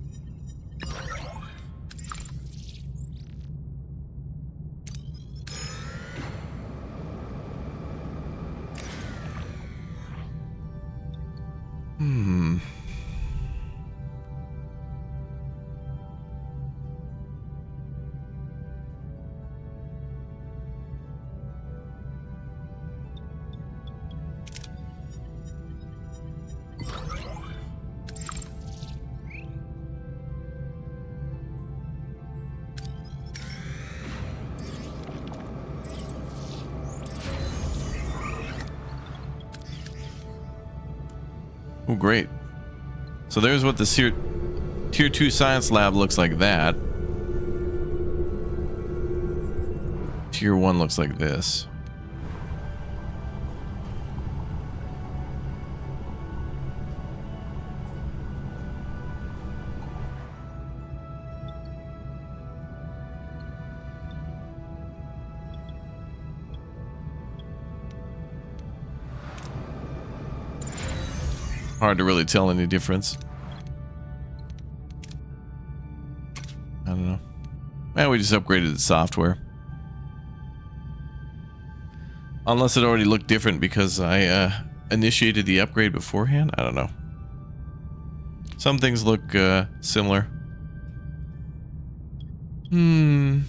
Oh, great. So there's what the Tier 2 Science Lab looks like that. Tier 1 looks like this. Hard to really tell any difference. I don't know. Well, we just upgraded the software. Unless it already looked different because I initiated the upgrade beforehand. I don't know. Some things look similar. Well,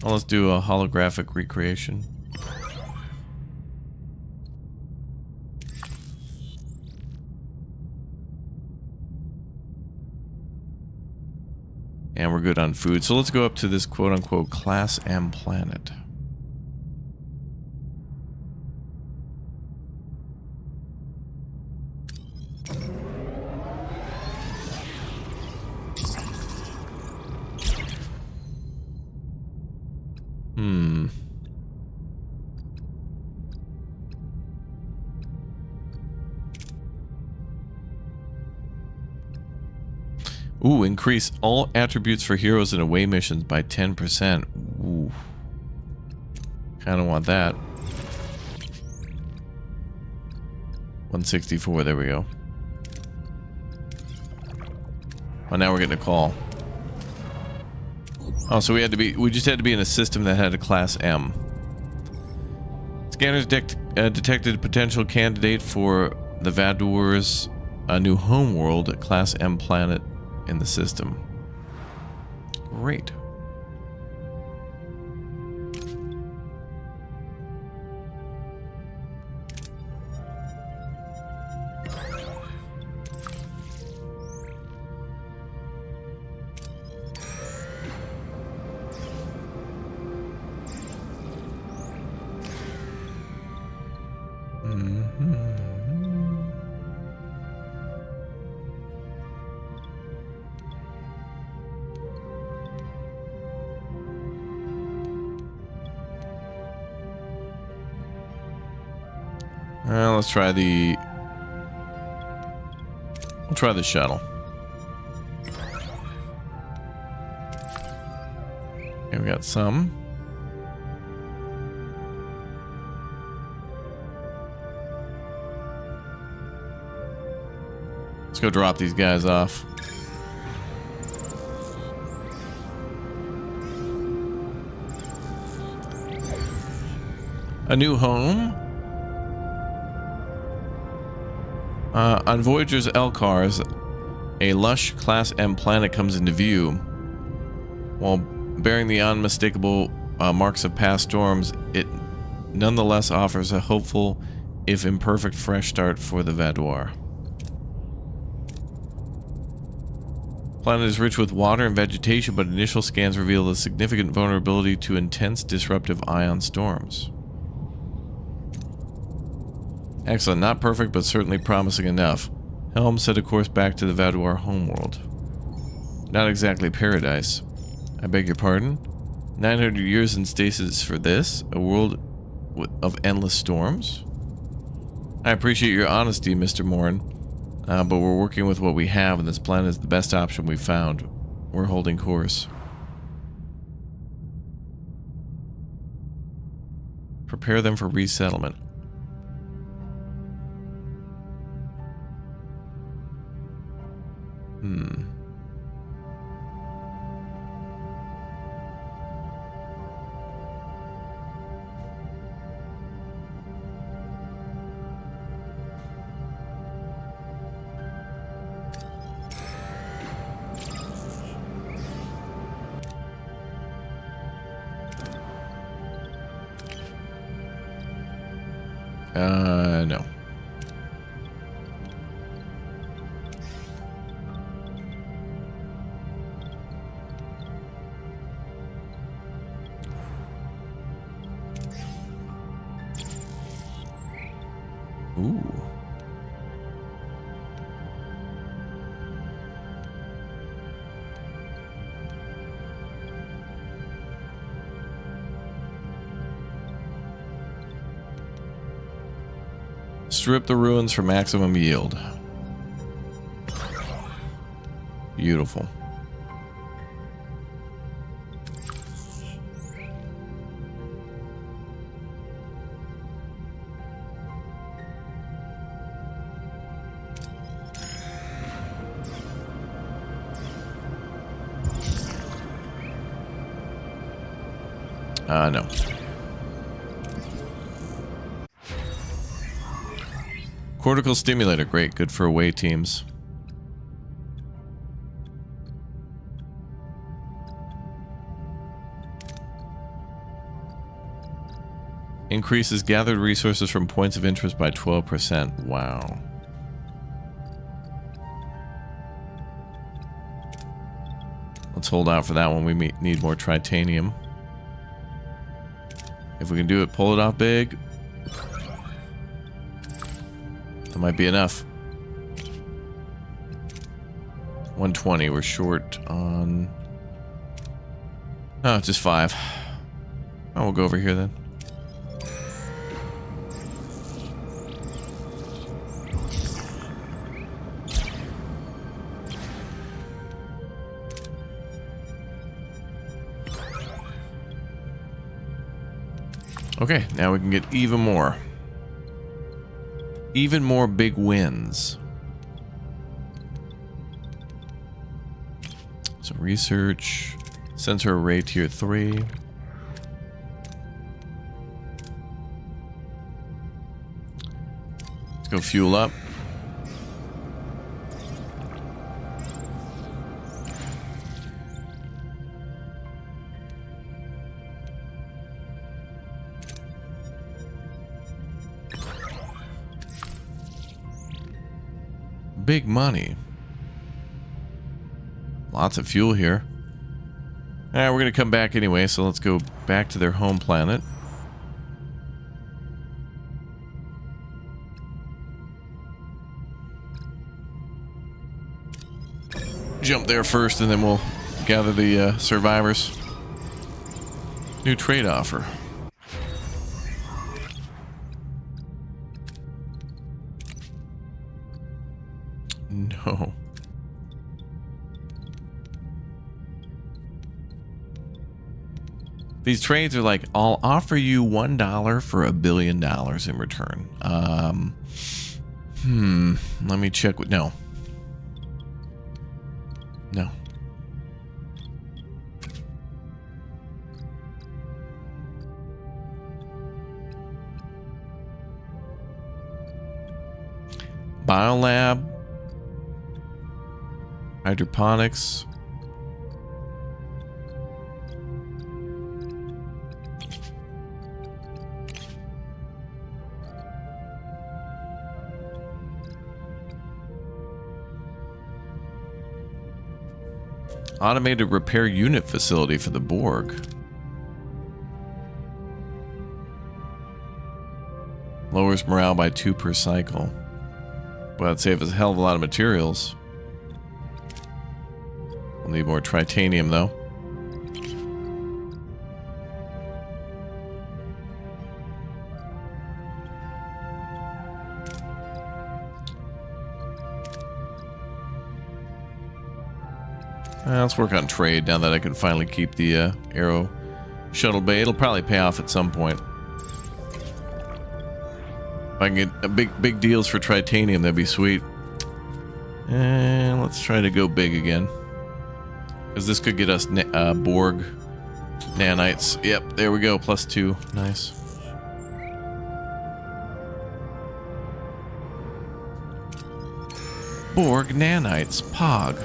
let's do a holographic recreation. And we're good on food. So let's go up to this quote-unquote Class M planet. Ooh, increase all attributes for heroes in away missions by 10%. Ooh. Kind of want that. 164, there we go. Oh, now we're getting a call. Oh, so we just had to be in a system that had a Class M. Scanners detected a potential candidate for the Vadoir's new homeworld, a Class M planet in the system. Great. Let's try the... We'll try the shuttle. Okay, we got some. Let's go drop these guys off. A new home? On Voyager's L-Cars, a lush Class M planet comes into view. While bearing the unmistakable marks of past storms, it nonetheless offers a hopeful, if imperfect, fresh start for the Vadoir. The planet is rich with water and vegetation, but initial scans reveal a significant vulnerability to intense disruptive ion storms. Excellent. Not perfect, but certainly promising enough. Helm set a course back to the Vadoir homeworld. Not exactly paradise. I beg your pardon? 900 years in stasis for this? A world of endless storms? I appreciate your honesty, Mr. Morin. But we're working with what we have, and this planet is the best option we've found. We're holding course. Prepare them for resettlement. No. Ooh. Strip the ruins for maximum yield. Beautiful. No. Cortical stimulator, great, good for away teams. Increases gathered resources from points of interest by 12%. Wow. Let's hold out for that one. We need more tritanium. If we can do it, pull it off big. That might be enough. 120. We're short on... Oh, just 5. Oh, we'll go over here then. Okay, now we can get even more. Even more big wins. So research, sensor array tier 3. Let's go fuel up. Big money. Lots of fuel here. Alright, we're going to come back anyway, so let's go back to their home planet. Jump there first, and then we'll gather the survivors. New trade offer. No. These trades are like, I'll offer you $1 for $1 billion in return. Let me check with... No. No. Biolab. Hydroponics. Automated repair unit facility for the Borg. Lowers morale by 2 per cycle. Well, that'd save us a hell of a lot of materials. We'll need more tritanium, though. Let's work on trade now that I can finally keep the Arrow shuttle bay. It'll probably pay off at some point. If I can get big deals for tritanium, that'd be sweet. And let's try to go big again. Because this could get us Borg nanites. Yep, there we go. +2. Nice. Borg nanites. Pog.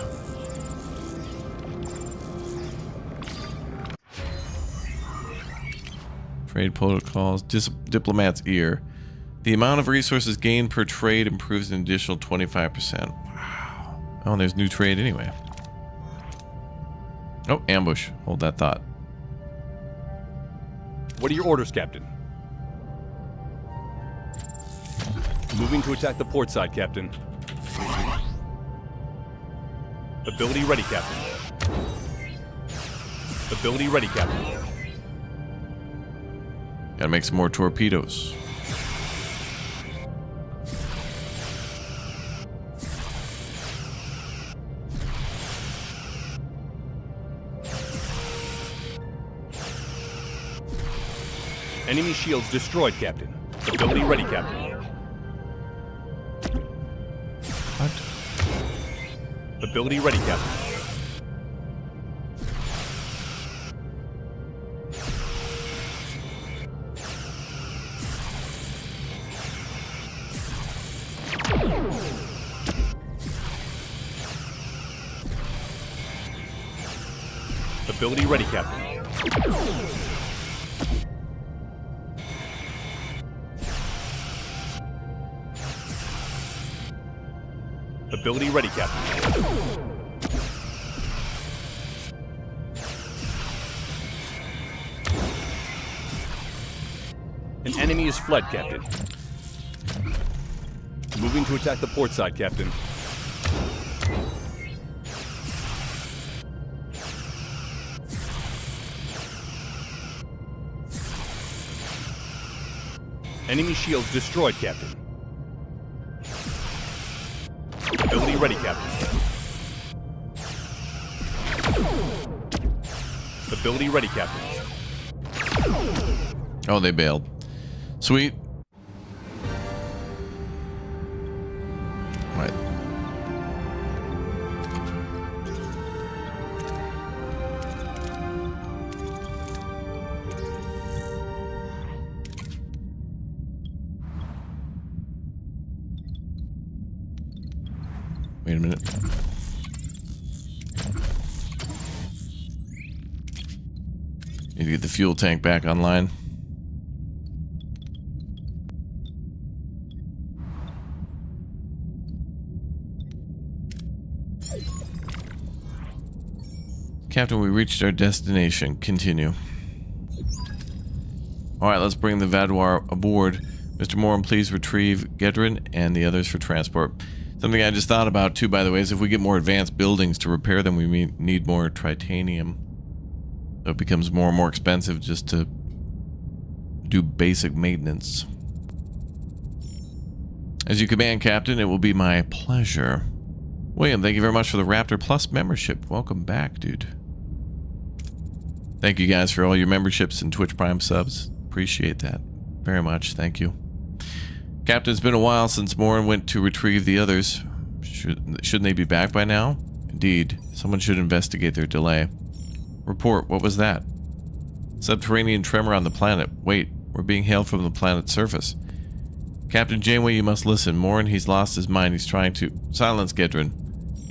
Trade protocols. Diplomat's ear. The amount of resources gained per trade improves an additional 25%. Wow. Oh, and there's new trade anyway. Oh, ambush. Hold that thought. What are your orders, Captain? Moving to attack the port side, Captain. Ability ready, Captain. Ability ready, Captain. Gotta make some more torpedoes. Enemy shields destroyed, Captain. Ability ready, Captain. What? Ability ready, Captain. Ability ready, Captain. Ability ready, Captain. An enemy is fled, Captain. Moving to attack the port side, Captain. Enemy shields destroyed, Captain. Ability ready, Captain. Ability ready, Captain. Oh, they bailed. Sweet. Right. Wait a minute. Need to get the fuel tank back online. Captain, we reached our destination. Continue. Alright, let's bring the Vadoir aboard. Mr. Morin, please retrieve Gedrin and the others for transport. Something I just thought about too, by the way, is if we get more advanced buildings to repair them, we need more titanium. So it becomes more and more expensive just to do basic maintenance. As you command, Captain, it will be my pleasure. William, thank you very much for the Raptor Plus membership. Welcome back, dude. Thank you guys for all your memberships and Twitch Prime subs. Appreciate that very much. Thank you. Captain, it's been a while since Morin went to retrieve the others. Shouldn't they be back by now? Indeed. Someone should investigate their delay. Report, what was that? Subterranean tremor on the planet. Wait, we're being hailed from the planet's surface. Captain Janeway, you must listen. Morin, he's lost his mind. He's trying to... Silence, Gedrin.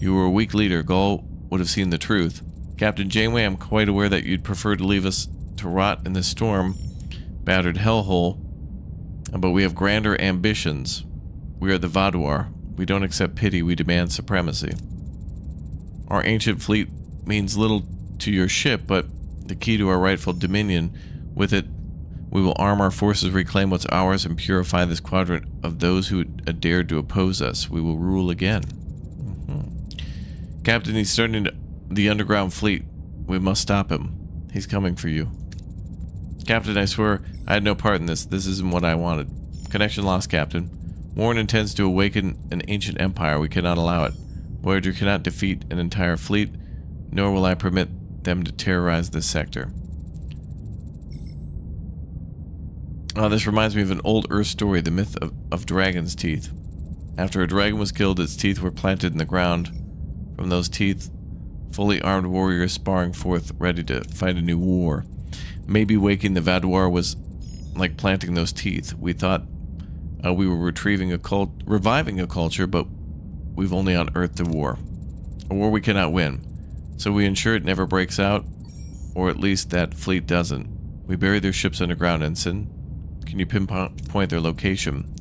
You were a weak leader. Gull would have seen the truth. Captain Janeway, I'm quite aware that you'd prefer to leave us to rot in this storm, battered hellhole, but we have grander ambitions. We are the Vadoir. We don't accept pity, we demand supremacy. Our ancient fleet means little to your ship, but the key to our rightful dominion. With it, we will arm our forces, reclaim what's ours, and purify this quadrant of those who dared to oppose us. We will rule again. Captain, he's starting the underground fleet. We must stop him. He's coming for you. Captain, I swear, I had no part in this. This isn't what I wanted. Connection lost, Captain. Morin intends to awaken an ancient empire. We cannot allow it. Voyager cannot defeat an entire fleet, nor will I permit them to terrorize this sector. This reminds me of an old Earth story, the myth of Dragon's Teeth. After a dragon was killed, its teeth were planted in the ground. From those teeth, fully armed warriors sparring forth, ready to fight a new war. Maybe waking the Vadoir was like planting those teeth. We thought we were reviving a culture, but we've only unearthed a war we cannot win. So we ensure it never breaks out, or at least that fleet doesn't. We bury their ships underground, Ensign. Can you pinpoint their location?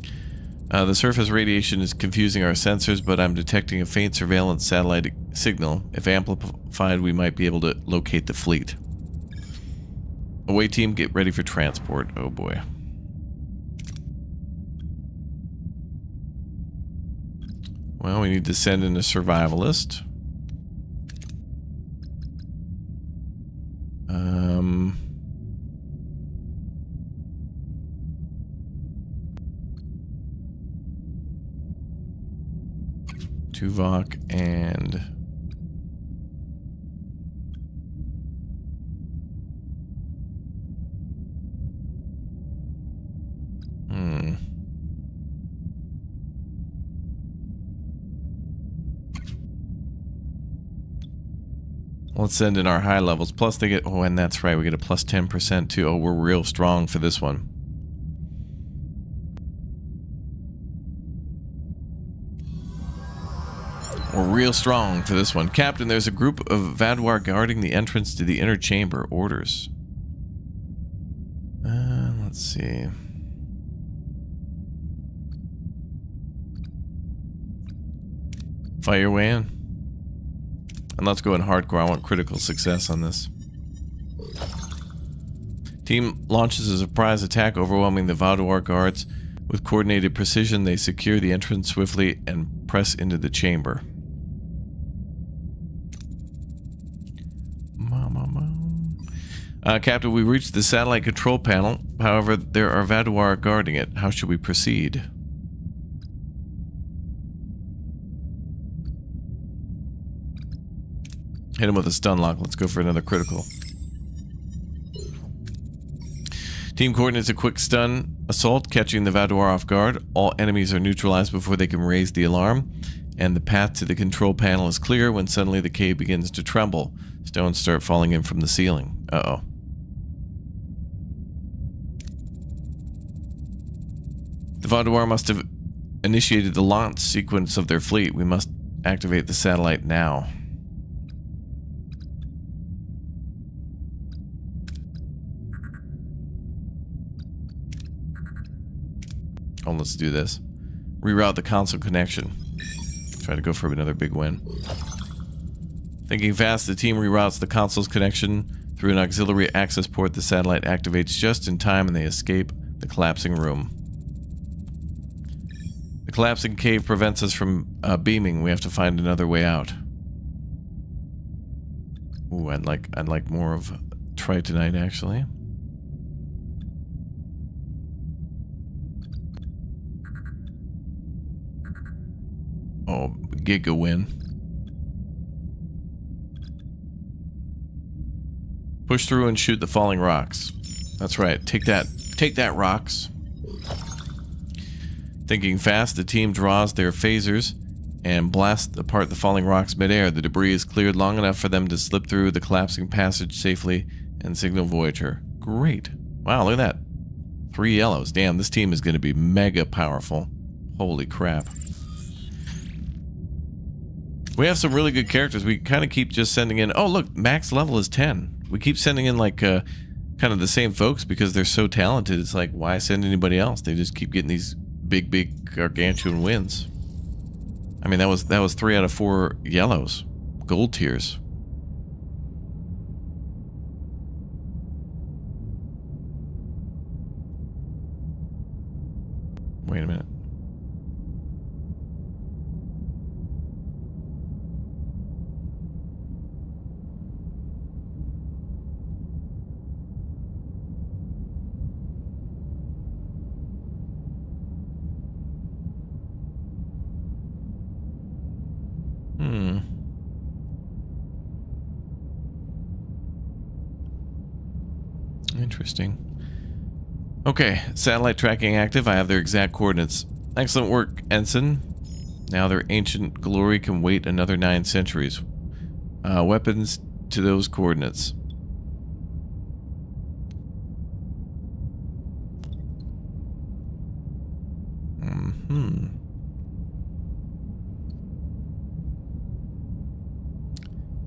The surface radiation is confusing our sensors, but I'm detecting a faint surveillance satellite signal. If amplified, we might be able to locate the fleet. Away team, get ready for transport. Oh boy. Well, we need to send in a survivalist. Tuvok and let's send in our high levels. Plus they get, oh, and that's right, we get a plus 10% too. Oh, we're real strong for this one. We're real strong for this one. Captain, there's a group of Vadoir guarding the entrance to the inner chamber. Orders. Let's see. Fight your way in. And let's go in hardcore. I want critical success on this. Team launches a surprise attack, overwhelming the Vadoir guards. With coordinated precision, they secure the entrance swiftly and press into the chamber. Captain, we reached the satellite control panel. However, there are Vadoir guarding it. How should we proceed? Hit him with a stun lock. Let's go for another critical. Team coordinates a quick stun assault, catching the Vadoir off guard. All enemies are neutralized before they can raise the alarm, and the path to the control panel is clear when suddenly the cave begins to tremble. Stones start falling in from the ceiling. Uh-oh. The Vadoir must have initiated the launch sequence of their fleet. We must activate the satellite now. Oh, let's do this. Reroute the console connection. Try to go for another big win. Thinking fast, the team reroutes the console's connection through an auxiliary access port. The satellite activates just in time and they escape the collapsing room. The collapsing cave prevents us from beaming. We have to find another way out. Ooh, I'd like more of Tritonite, actually. Oh, Giga win. Push through and shoot the falling rocks. That's right. Take that, rocks. Thinking fast, the team draws their phasers and blasts apart the falling rocks midair. The debris is cleared long enough for them to slip through the collapsing passage safely and signal Voyager. Great. Wow, look at that. 3 yellows. Damn, this team is going to be mega powerful. Holy crap. We have some really good characters. We kind of keep just sending in... Oh, look, max level is 10. We keep sending in, like, kind of the same folks because they're so talented. It's like, why send anybody else? They just keep getting these big gargantuan wins. I mean, that was 3 out of 4 yellows. Gold tiers. Wait a minute. Interesting. Okay, satellite tracking active. I have their exact coordinates. Excellent work, Ensign. Now their ancient glory can wait another 9 centuries. Weapons to those coordinates. Mm-hmm.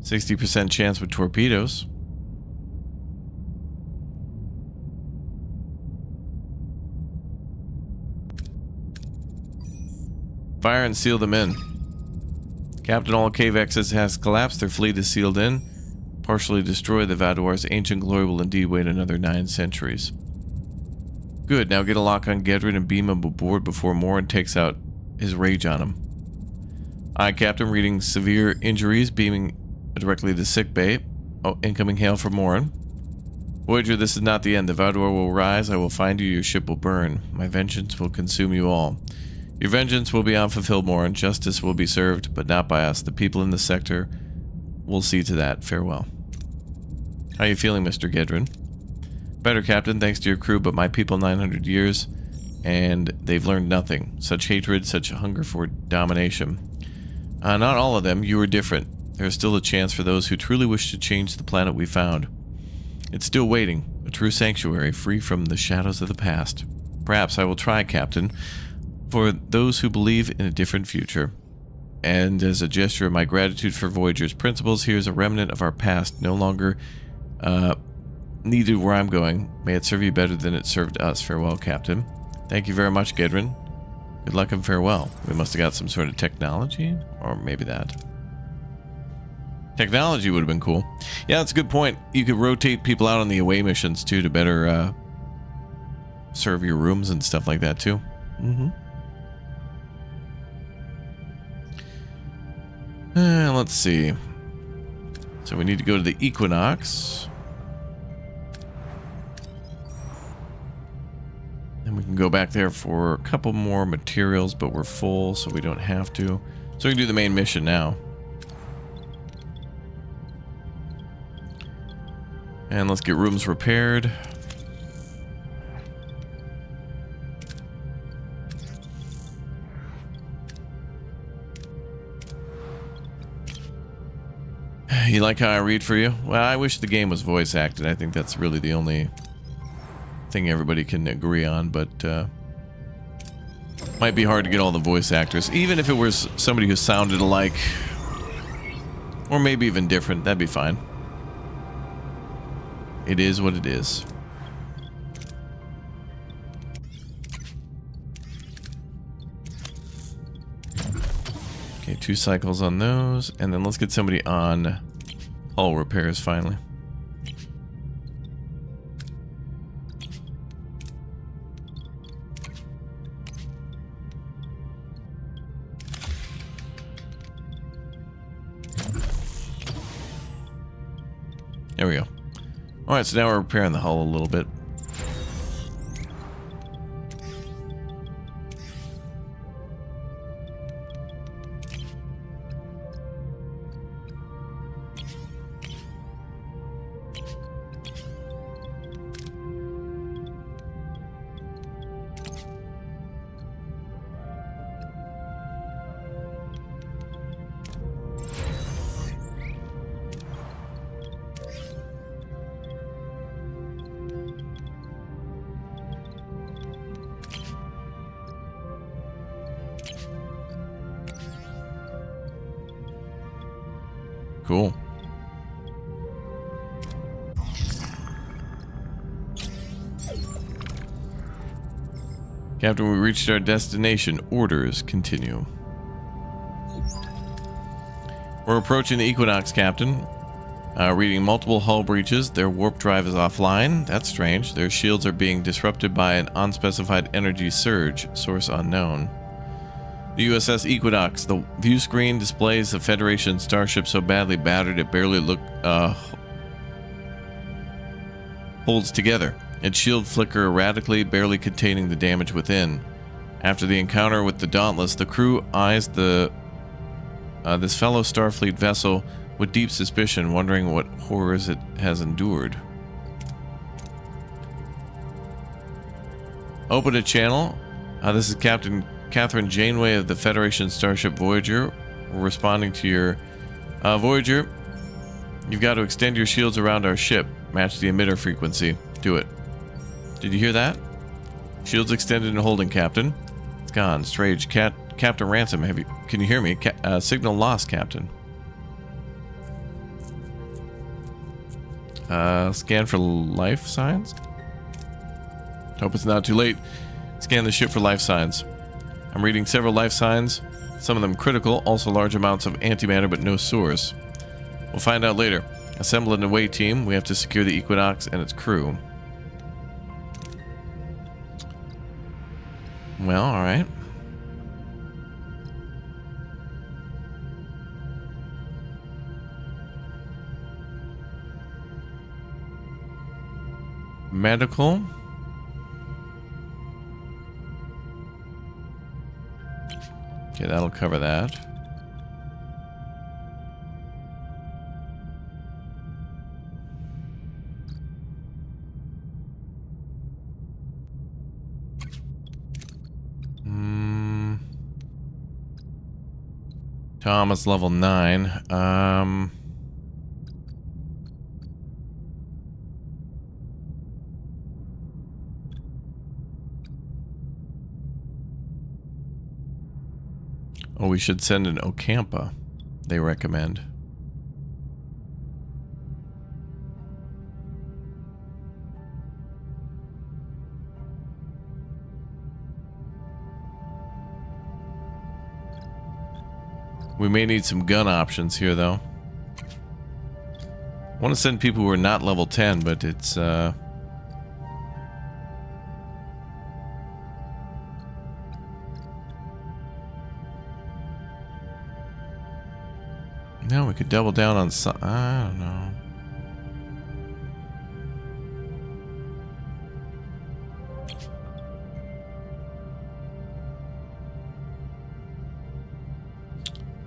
60% chance with torpedoes. Fire and seal them in. Captain, all cave exits has collapsed. Their fleet is sealed in. Partially destroy the Vadoir's ancient glory will indeed wait another 9 centuries. Good, now get a lock on Gedrin and beam him aboard before Morin takes out his rage on him. Aye, Captain, reading severe injuries, beaming directly to sick bay. Oh, incoming hail from Morin. Voyager, this is not the end. The Vadoir will rise. I will find you. Your ship will burn. My vengeance will consume you all. Your vengeance will be unfulfilled, Morin. Justice will be served, but not by us. The people in the sector will see to that. Farewell. How are you feeling, Mr. Gedrin? Better, Captain, thanks to your crew, but my people 900 years, and they've learned nothing. Such hatred, such a hunger for domination. Not all of them. You are different. There's still a chance for those who truly wish to change the planet we found. It's still waiting. A true sanctuary, free from the shadows of the past. Perhaps I will try, Captain, for those who believe in a different future. And as a gesture of my gratitude for Voyager's principles, here's a remnant of our past, no longer needed where I'm going. May it serve you better than it served us. Farewell, Captain. Thank you very much, Gedrin. Good luck and farewell. We must have got some sort of technology, or maybe that. Technology would have been cool. Yeah, that's a good point. You could rotate people out on the away missions, too, to better serve your rooms and stuff like that, too. Mm-hmm. Let's see. So we need to go to the Equinox. And we can go back there for a couple more materials, but we're full, so we don't have to. So we can do the main mission now. And let's get rooms repaired. You like how I read for you? Well, I wish the game was voice acted. I think that's really the only thing everybody can agree on, but might be hard to get all the voice actors. Even if it was somebody who sounded alike, or maybe even different, that'd be fine. It is what it is. Okay, 2 cycles on those, and then let's get somebody on hull repairs finally. There we go. Alright, so now we're repairing the hull a little bit. Cool. Captain, we reached our destination. Orders continue. We're approaching the Equinox, Captain. Reading multiple hull breaches. Their warp drive is offline. That's strange. Their shields are being disrupted by an unspecified energy surge. Source unknown. The USS Equinox. The view screen displays the Federation starship so badly battered it barely holds together. Its shield flicker erratically, barely containing the damage within. After the encounter with the Dauntless, the crew eyes this fellow Starfleet vessel with deep suspicion, wondering what horrors it has endured. Open a channel. This is Captain Catherine Janeway of the Federation starship Voyager. We're responding to your... Voyager, you've got to extend your shields around our ship. Match the emitter frequency. Do it. Did you hear that? Shields extended and holding, Captain. It's gone. Strange. Captain Ransom, can you hear me? Signal lost, Captain. Scan for life signs? Hope it's not too late. Scan the ship for life signs. I'm reading several life signs, some of them critical, also large amounts of antimatter but no source. We'll find out later. Assemble an away team. We have to secure the Equinox and its crew. Well, alright. Medical. Okay, that'll cover that. Thomas level 9. Oh, we should send an Ocampa, they recommend. We may need some gun options here, though. I want to send people who are not level 10, but it's, no, we could double down on some... I don't know.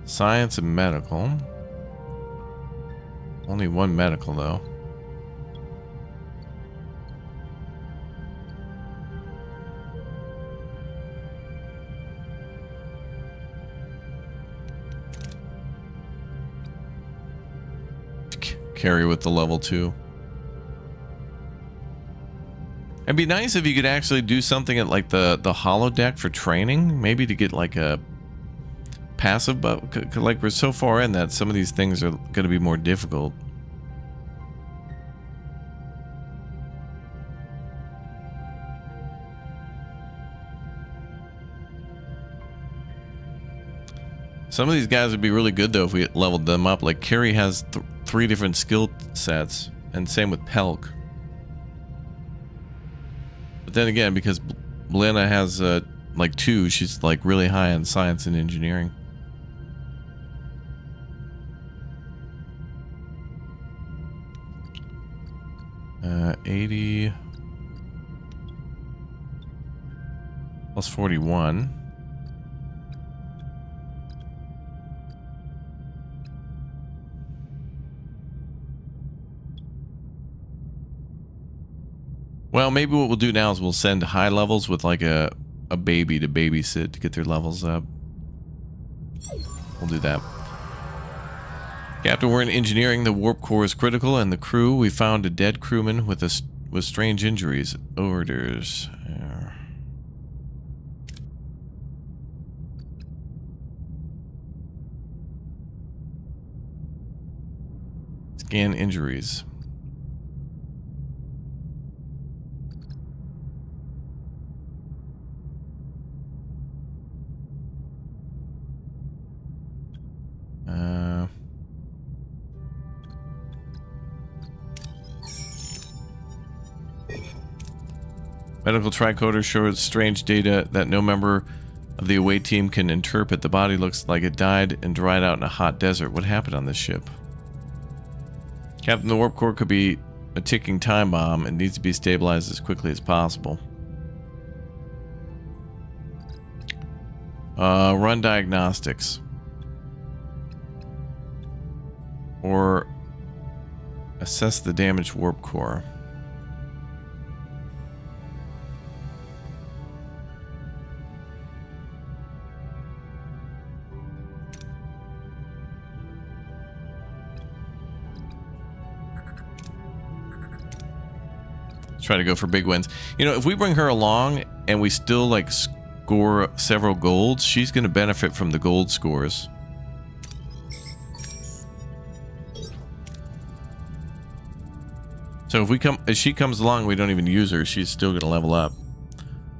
Science and medical. Only one medical, though. Carry with the level 2. It'd be nice if you could actually do something at like the holodeck for training, maybe to get like a passive, but like we're so far in that some of these things are going to be more difficult. Some of these guys would be really good though if we leveled them up. Like Carrie has 3 different skill sets, and same with Pelk. But then again, because Blenna has like 2, she's like really high in science and engineering. 80 plus 41. Well, maybe what we'll do now is we'll send high levels with like a baby to babysit to get their levels up. We'll do that. Captain, we're in engineering. The warp core is critical, and the crew, we found a dead crewman with strange injuries. Orders. Scan injuries. Medical tricorder shows strange data that no member of the away team can interpret. The body looks like it died and dried out in a hot desert. What happened on this ship? Captain, the warp core could be a ticking time bomb and needs to be stabilized as quickly as possible. Run diagnostics. Or assess the damaged warp core. Try to go for big wins. You know, if we bring her along and we still like score several golds, she's going to benefit from the gold scores. So if she comes along, we don't even use her. She's still going to level up.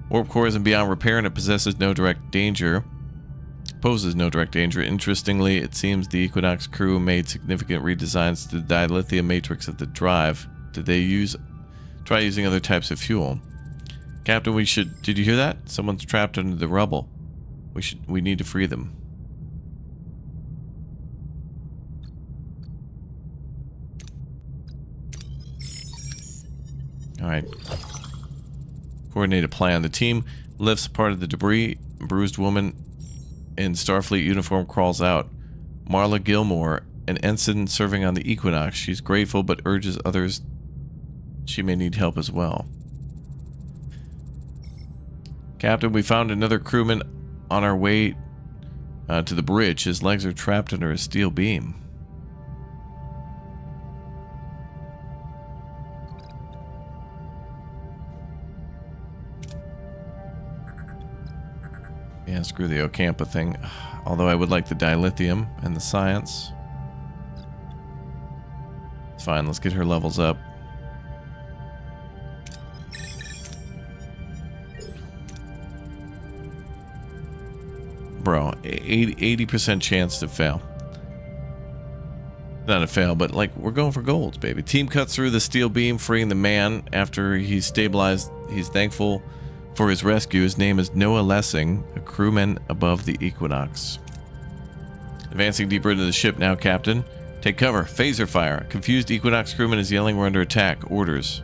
Warp core isn't beyond repair and it poses no direct danger. Interestingly, it seems the Equinox crew made significant redesigns to the dilithium matrix of the drive. Did they try using other types of fuel? Captain, did you hear that? Someone's trapped under the rubble. We need to free them. Alright. Coordinate a plan. The team lifts part of the debris. A bruised woman in Starfleet uniform crawls out. Marla Gilmore, an ensign serving on the Equinox. She's grateful but urges others she may need help as well. Captain, we found another crewman on our way to the bridge. His legs are trapped under a steel beam. Yeah, screw the Ocampa thing. Although I would like the dilithium and the science. It's fine, let's get her levels up. Bro, 80% chance to fail. Not a fail, but like, we're going for golds, baby. Team cuts through the steel beam, freeing the man after he's stabilized. He's thankful for his rescue. His name is Noah Lessing, a crewman above the Equinox. Advancing deeper into the ship now, Captain. Take cover. Phaser fire. Confused Equinox crewman is yelling, we're under attack. Orders.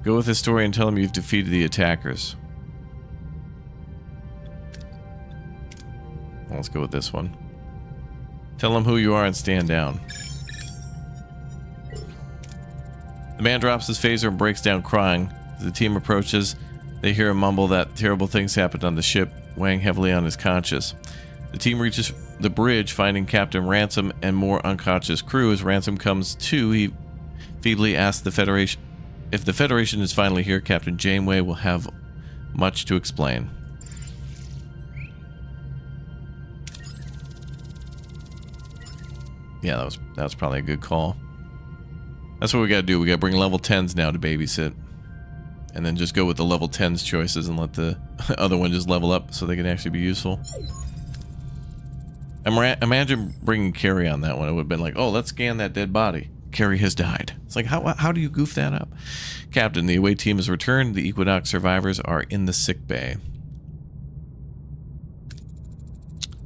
Go with the story and tell him you've defeated the attackers. Let's go with this one. Tell him who you are and stand down. The man drops his phaser and breaks down crying. As the team approaches, they hear him mumble that terrible things happened on the ship, weighing heavily on his conscience. The team reaches the bridge, finding Captain Ransom and more unconscious crew. As Ransom comes to, he feebly asks the Federation if the Federation is finally here. Captain Janeway will have much to explain. Yeah, that was probably a good call. That's what we gotta do. We gotta bring level 10s now to babysit. And then just go with the level 10s choices and let the other one just level up so they can actually be useful. Imagine bringing Carrie on that one. It would have been like, oh, let's scan that dead body. Carrie has died. It's like, how do you goof that up? Captain, the away team has returned. The Equinox survivors are in the sick bay.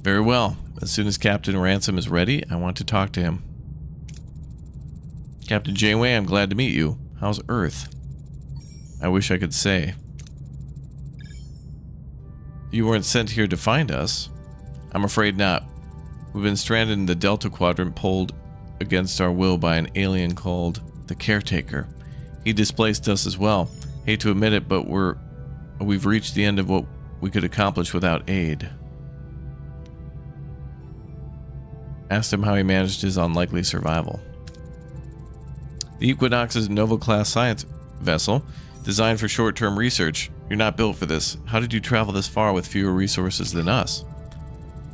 Very well. As soon as Captain Ransom is ready, I want to talk to him. Captain Janeway, I'm glad to meet you. How's Earth? I wish I could say. You weren't sent here to find us. I'm afraid not. We've been stranded in the Delta Quadrant, pulled against our will by an alien called the Caretaker. He displaced us as well. Hate to admit it, but we've reached the end of what we could accomplish without aid. Asked him how he managed his unlikely survival. The Equinox is a Nova-class science vessel designed for short-term research. You're not built for this. How did you travel this far with fewer resources than us?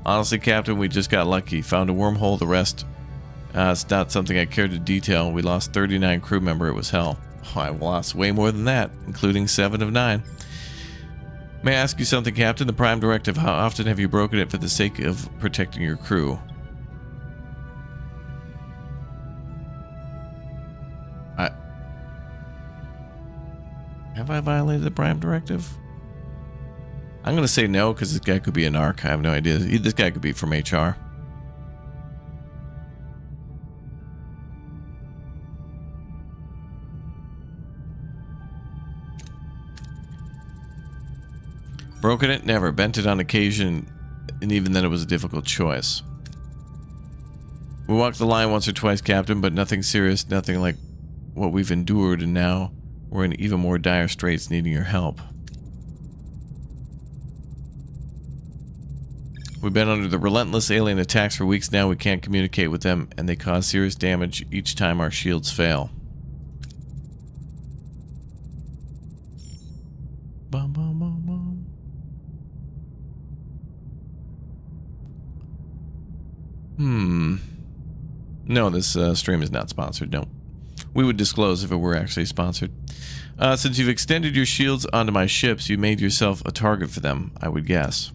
Honestly, Captain, we just got lucky. Found a wormhole. The rest, it's not something I care to detail. We lost 39 crew members. It was hell. Oh, I lost way more than that, including 7 of 9. May I ask you something, Captain? The Prime Directive, how often have you broken it for the sake of protecting your crew? Have I violated the Prime Directive? I'm going to say no, because this guy could be an ARC. I have no idea. This guy could be from HR. Broken it? Never. Bent it on occasion, and even then it was a difficult choice. We walked the line once or twice, Captain, but nothing serious, nothing like what we've endured, and now we're in even more dire straits, needing your help. We've been under the relentless alien attacks for weeks now. We can't communicate with them, and they cause serious damage each time our shields fail. Bum, bum, bum, bum. No, this stream is not sponsored. No. We would disclose if it were actually sponsored. Since you've extended your shields onto my ships, you made yourself a target for them, I would guess.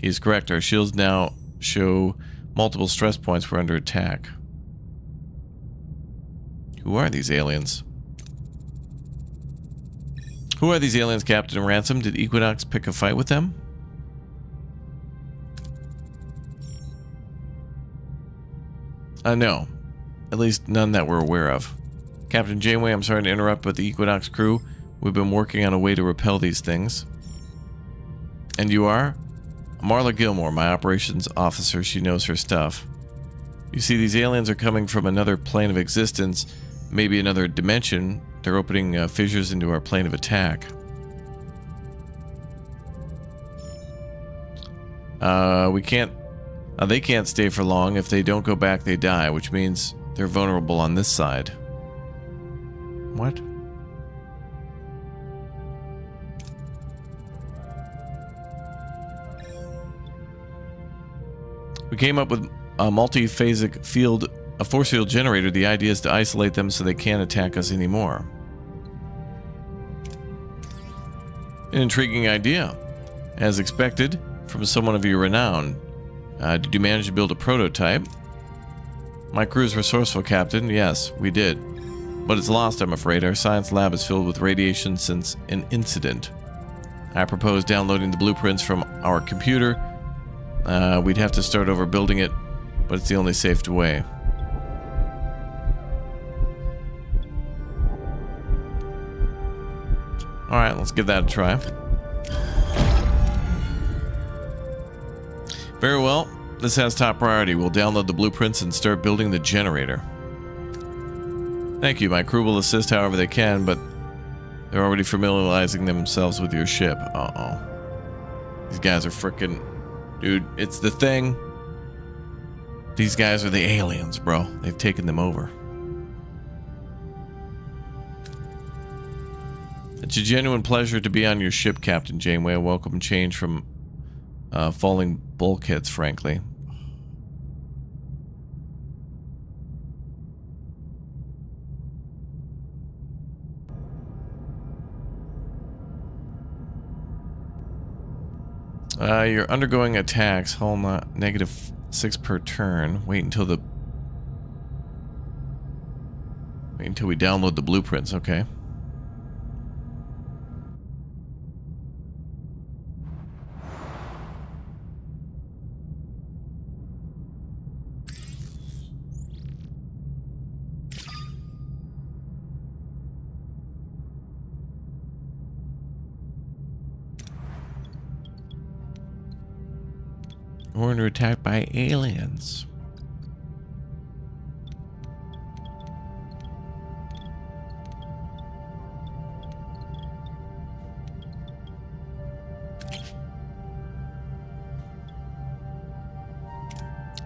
He is correct. Our shields now show multiple stress points. We're under attack. Who are these aliens? Who are these aliens, Captain Ransom? Did Equinox pick a fight with them? No. At least none that we're aware of. Captain Janeway, I'm sorry to interrupt, but the Equinox crew, we've been working on a way to repel these things. And you are? Marla Gilmore, my operations officer. She knows her stuff. You see, these aliens are coming from another plane of existence, maybe another dimension. They're opening fissures into our plane of attack. They can't stay for long. If they don't go back, they die, which means they're vulnerable on this side. What? We came up with a multiphasic field, a force field generator. The idea is to isolate them so they can't attack us anymore. An intriguing idea. As expected, from someone of your renown. Did you manage to build a prototype? My crew's resourceful, Captain. Yes, we did. But it's lost, I'm afraid. Our science lab is filled with radiation since an incident. I propose downloading the blueprints from our computer. We'd have to start over building it, but it's the only safe way. Alright, let's give that a try. Very well. This has top priority. We'll download the blueprints and start building the generator. Thank you. My crew will assist however they can, but they're already familiarizing themselves with your ship. Uh-oh. These guys are frickin'... Dude, it's the thing. These guys are the aliens, bro. They've taken them over. It's a genuine pleasure to be on your ship, Captain Janeway. A welcome change from falling bulkheads, frankly. You're undergoing attacks. Hull -6 per turn. Wait until we download the blueprints, okay. We're under attack by aliens.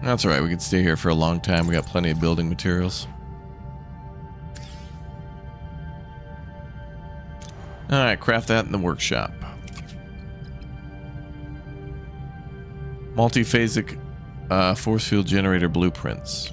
That's alright, we can stay here for a long time. We got plenty of building materials. Alright, craft that in the workshop. Multiphasic force field generator blueprints.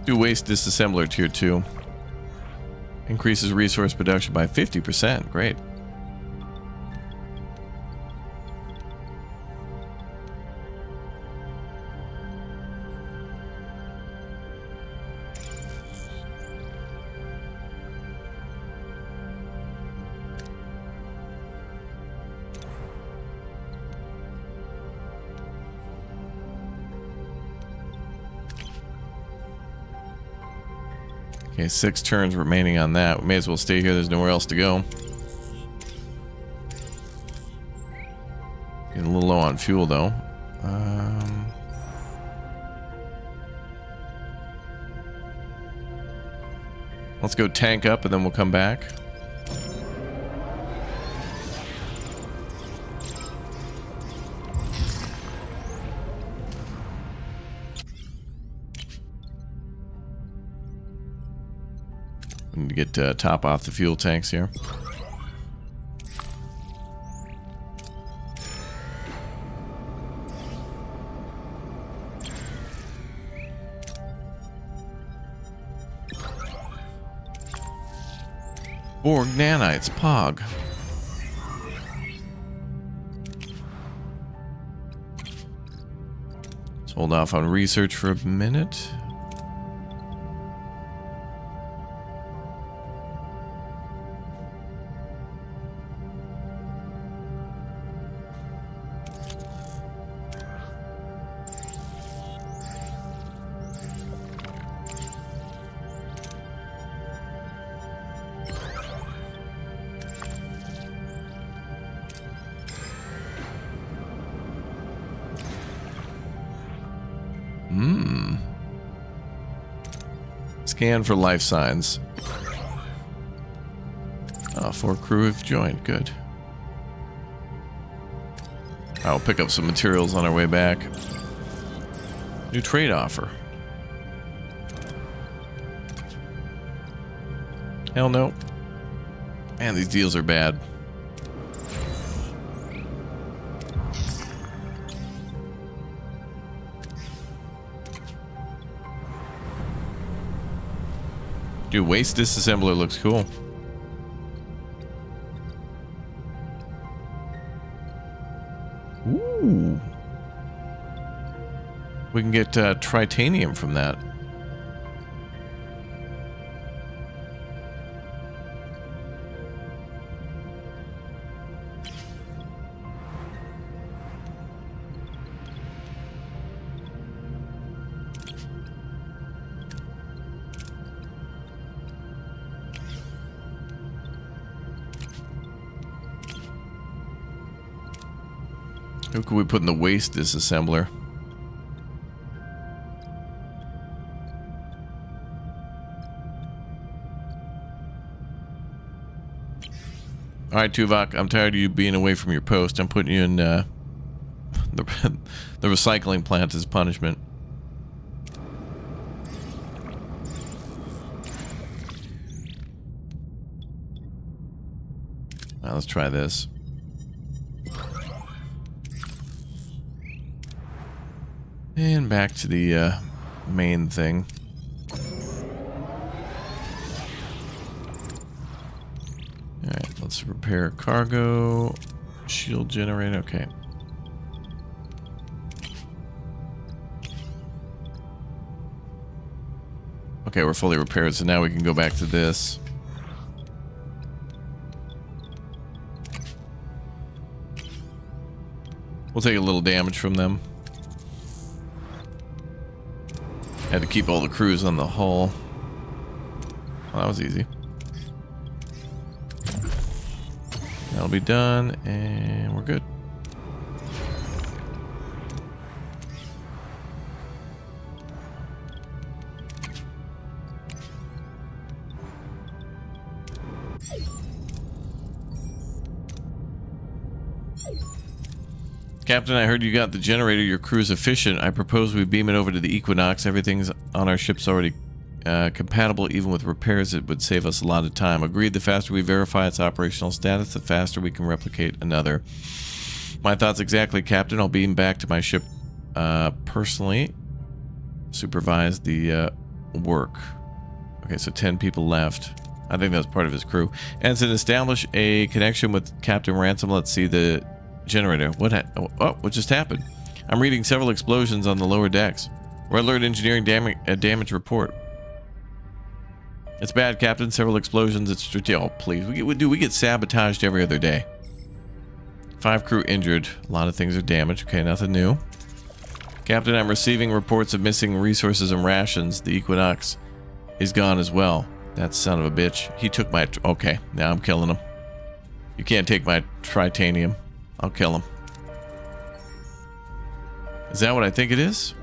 Do waste disassembler tier 2. Increases resource production by 50%. Great. Okay, 6 turns remaining on that. We may as well stay here. There's nowhere else to go. Getting a little low on fuel, though. Let's go tank up, and then we'll come back. We need to get top off the fuel tanks here. Borg nanites, Pog. Let's hold off on research for a minute. Scan for life signs. Oh, 4 crew have joined. Good. I'll pick up some materials on our way back. New trade offer. Hell no. Man, these deals are bad. Dude, waste disassembler looks cool. Ooh. We can get tritanium from that. Who could we put in the waste disassembler? Alright, Tuvok, I'm tired of you being away from your post. I'm putting you in the recycling plant as punishment. Now let's try this. And back to the main thing. Alright, let's repair cargo. Shield generator, okay. Okay, we're fully repaired, so now we can go back to this. We'll take a little damage from them. Had to keep all the crews on the hull. Well, that was easy. That'll be done, and we're good. Captain, I heard you got the generator. Your crew's efficient. I propose we beam it over to the Equinox. Everything's on our ship's already compatible. Even with repairs, it would save us a lot of time. Agreed, the faster we verify its operational status, the faster we can replicate another. My thoughts exactly, Captain. I'll beam back to my ship personally. Supervise the work. Okay, so 10 people left. I think that's part of his crew. And to establish a connection with Captain Ransom, let's see the generator. What just happened? I'm reading several explosions on the lower decks. Red Alert Engineering damage report. It's bad, Captain. Several explosions. It's oh, please. We get sabotaged every other day. 5 crew injured. A lot of things are damaged. Okay, nothing new. Captain, I'm receiving reports of missing resources and rations. The Equinox is gone as well. That son of a bitch. He took my... Okay, now I'm killing him. You can't take my tritanium. I'll kill him. Is that what I think it is?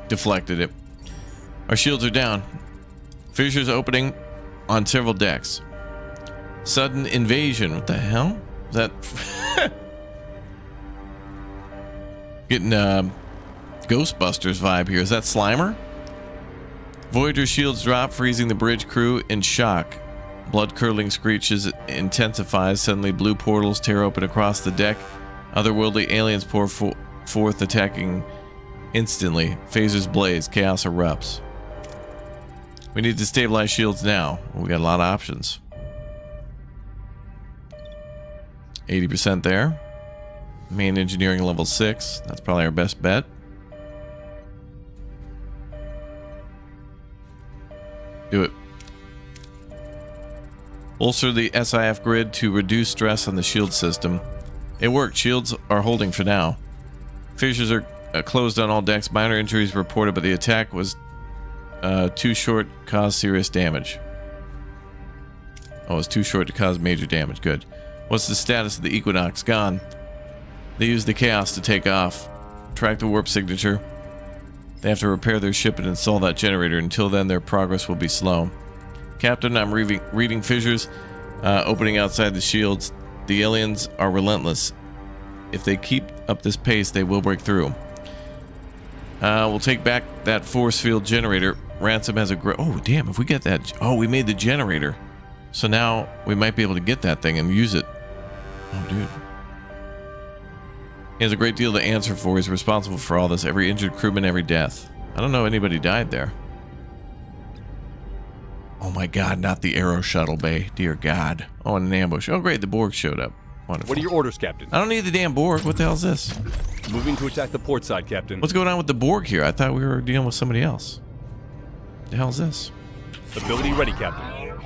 Deflected it. Our shields are down. Fissures opening on several decks. Sudden invasion. What the hell? Is that... Getting Ghostbusters vibe here. Is that Slimer? Voyager shields drop, freezing the bridge crew in shock. Blood-curdling screeches intensifies. Suddenly blue portals tear open across the deck. Otherworldly aliens pour forth, attacking instantly. Phasers blaze. Chaos erupts. We need to stabilize shields now. We got a lot of options. 80% there. Main engineering level 6. That's probably our best bet. Do it. Bolster the SIF grid to reduce stress on the shield system. It worked. Shields are holding for now. Fissures are closed on all decks. Minor injuries reported, but the attack was too short, caused serious damage. Oh, it's too short to cause major damage. Good. What's the status of the Equinox? Gone. They used the chaos to take off. Track the warp signature. They have to repair their ship and install that generator. Until then, their progress will be slow. Captain, I'm reading fissures opening outside the shields. The aliens are relentless. If they keep up this pace, they will break through. We'll take back that force field generator. Ransom has a oh, damn, if we get that... Oh, we made the generator. So now we might be able to get that thing and use it. Oh, dude. He has a great deal to answer for. He's responsible for all this. Every injured crewman, every death. I don't know anybody died there. Oh my god, not the Aero shuttle bay. Dear god. Oh, and an ambush. Oh great, the Borg showed up. Wonderful. What are your orders, Captain? I don't need the damn Borg. What the hell is this? Moving to attack the port side, Captain. What's going on with the Borg here? I thought we were dealing with somebody else. The hell is this? Ability ready, Captain.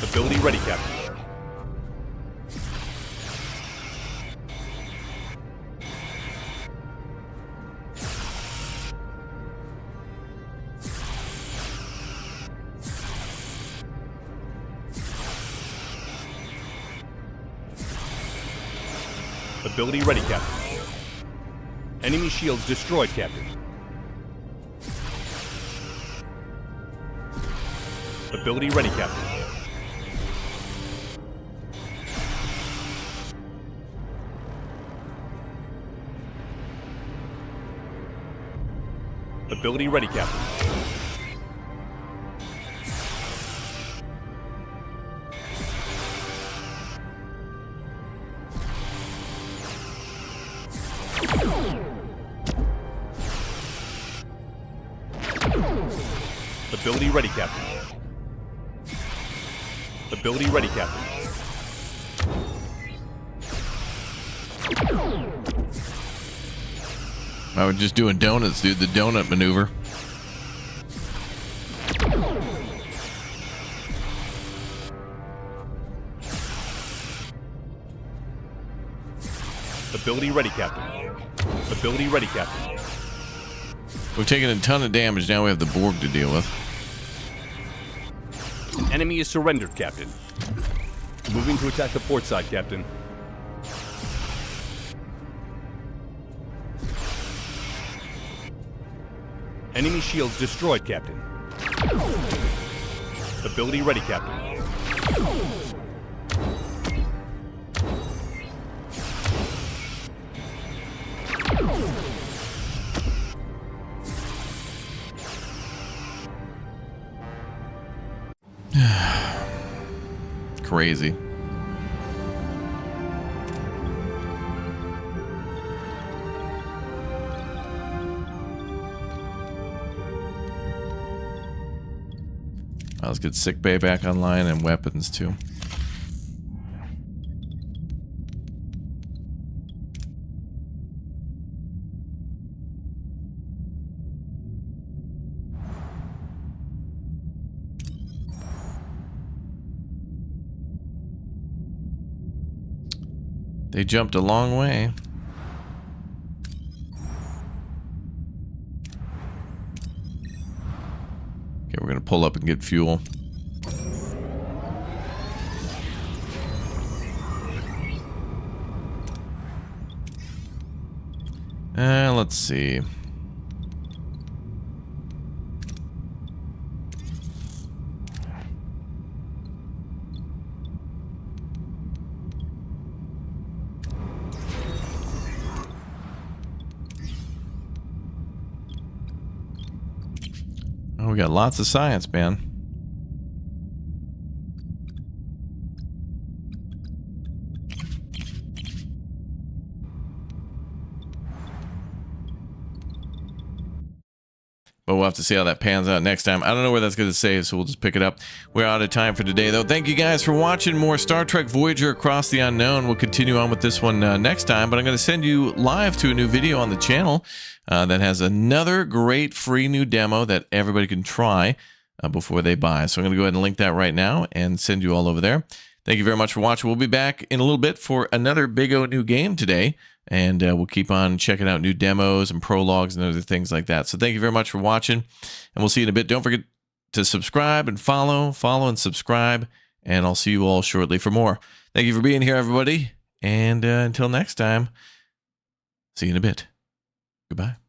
Ability ready, Captain. Ability ready, Captain. Enemy shields destroyed, Captain. Ability ready, Captain. Ability ready, Captain. Ability ready, Captain. Ability ready, Captain. I was just doing donuts, dude. The donut maneuver. Ability ready, Captain. Ability ready, Captain. We've taken a ton of damage. Now we have the Borg to deal with. An enemy is surrendered, Captain. Moving to attack the port side, Captain. Enemy shields destroyed, Captain. Ability ready, Captain. Crazy. Let's get sickbay back online and weapons too. They jumped a long way. Okay, we're going to pull up and get fuel. Let's see. Oh, we got lots of science, man. But we'll have to see how that pans out next time. I don't know where that's going to save, so we'll just pick it up. We're out of time for today, though. Thank you guys for watching more Star Trek Voyager Across the Unknown. We'll continue on with this one next time, but I'm going to send you live to a new video on the channel that has another great free new demo that everybody can try before they buy. So I'm going to go ahead and link that right now and send you all over there. Thank you very much for watching. We'll be back in a little bit for another big O new game today. And we'll keep on checking out new demos and prologues and other things like that. So thank you very much for watching, and we'll see you in a bit. Don't forget to subscribe and follow and subscribe, and I'll see you all shortly for more. Thank you for being here, everybody, and until next time, see you in a bit. Goodbye.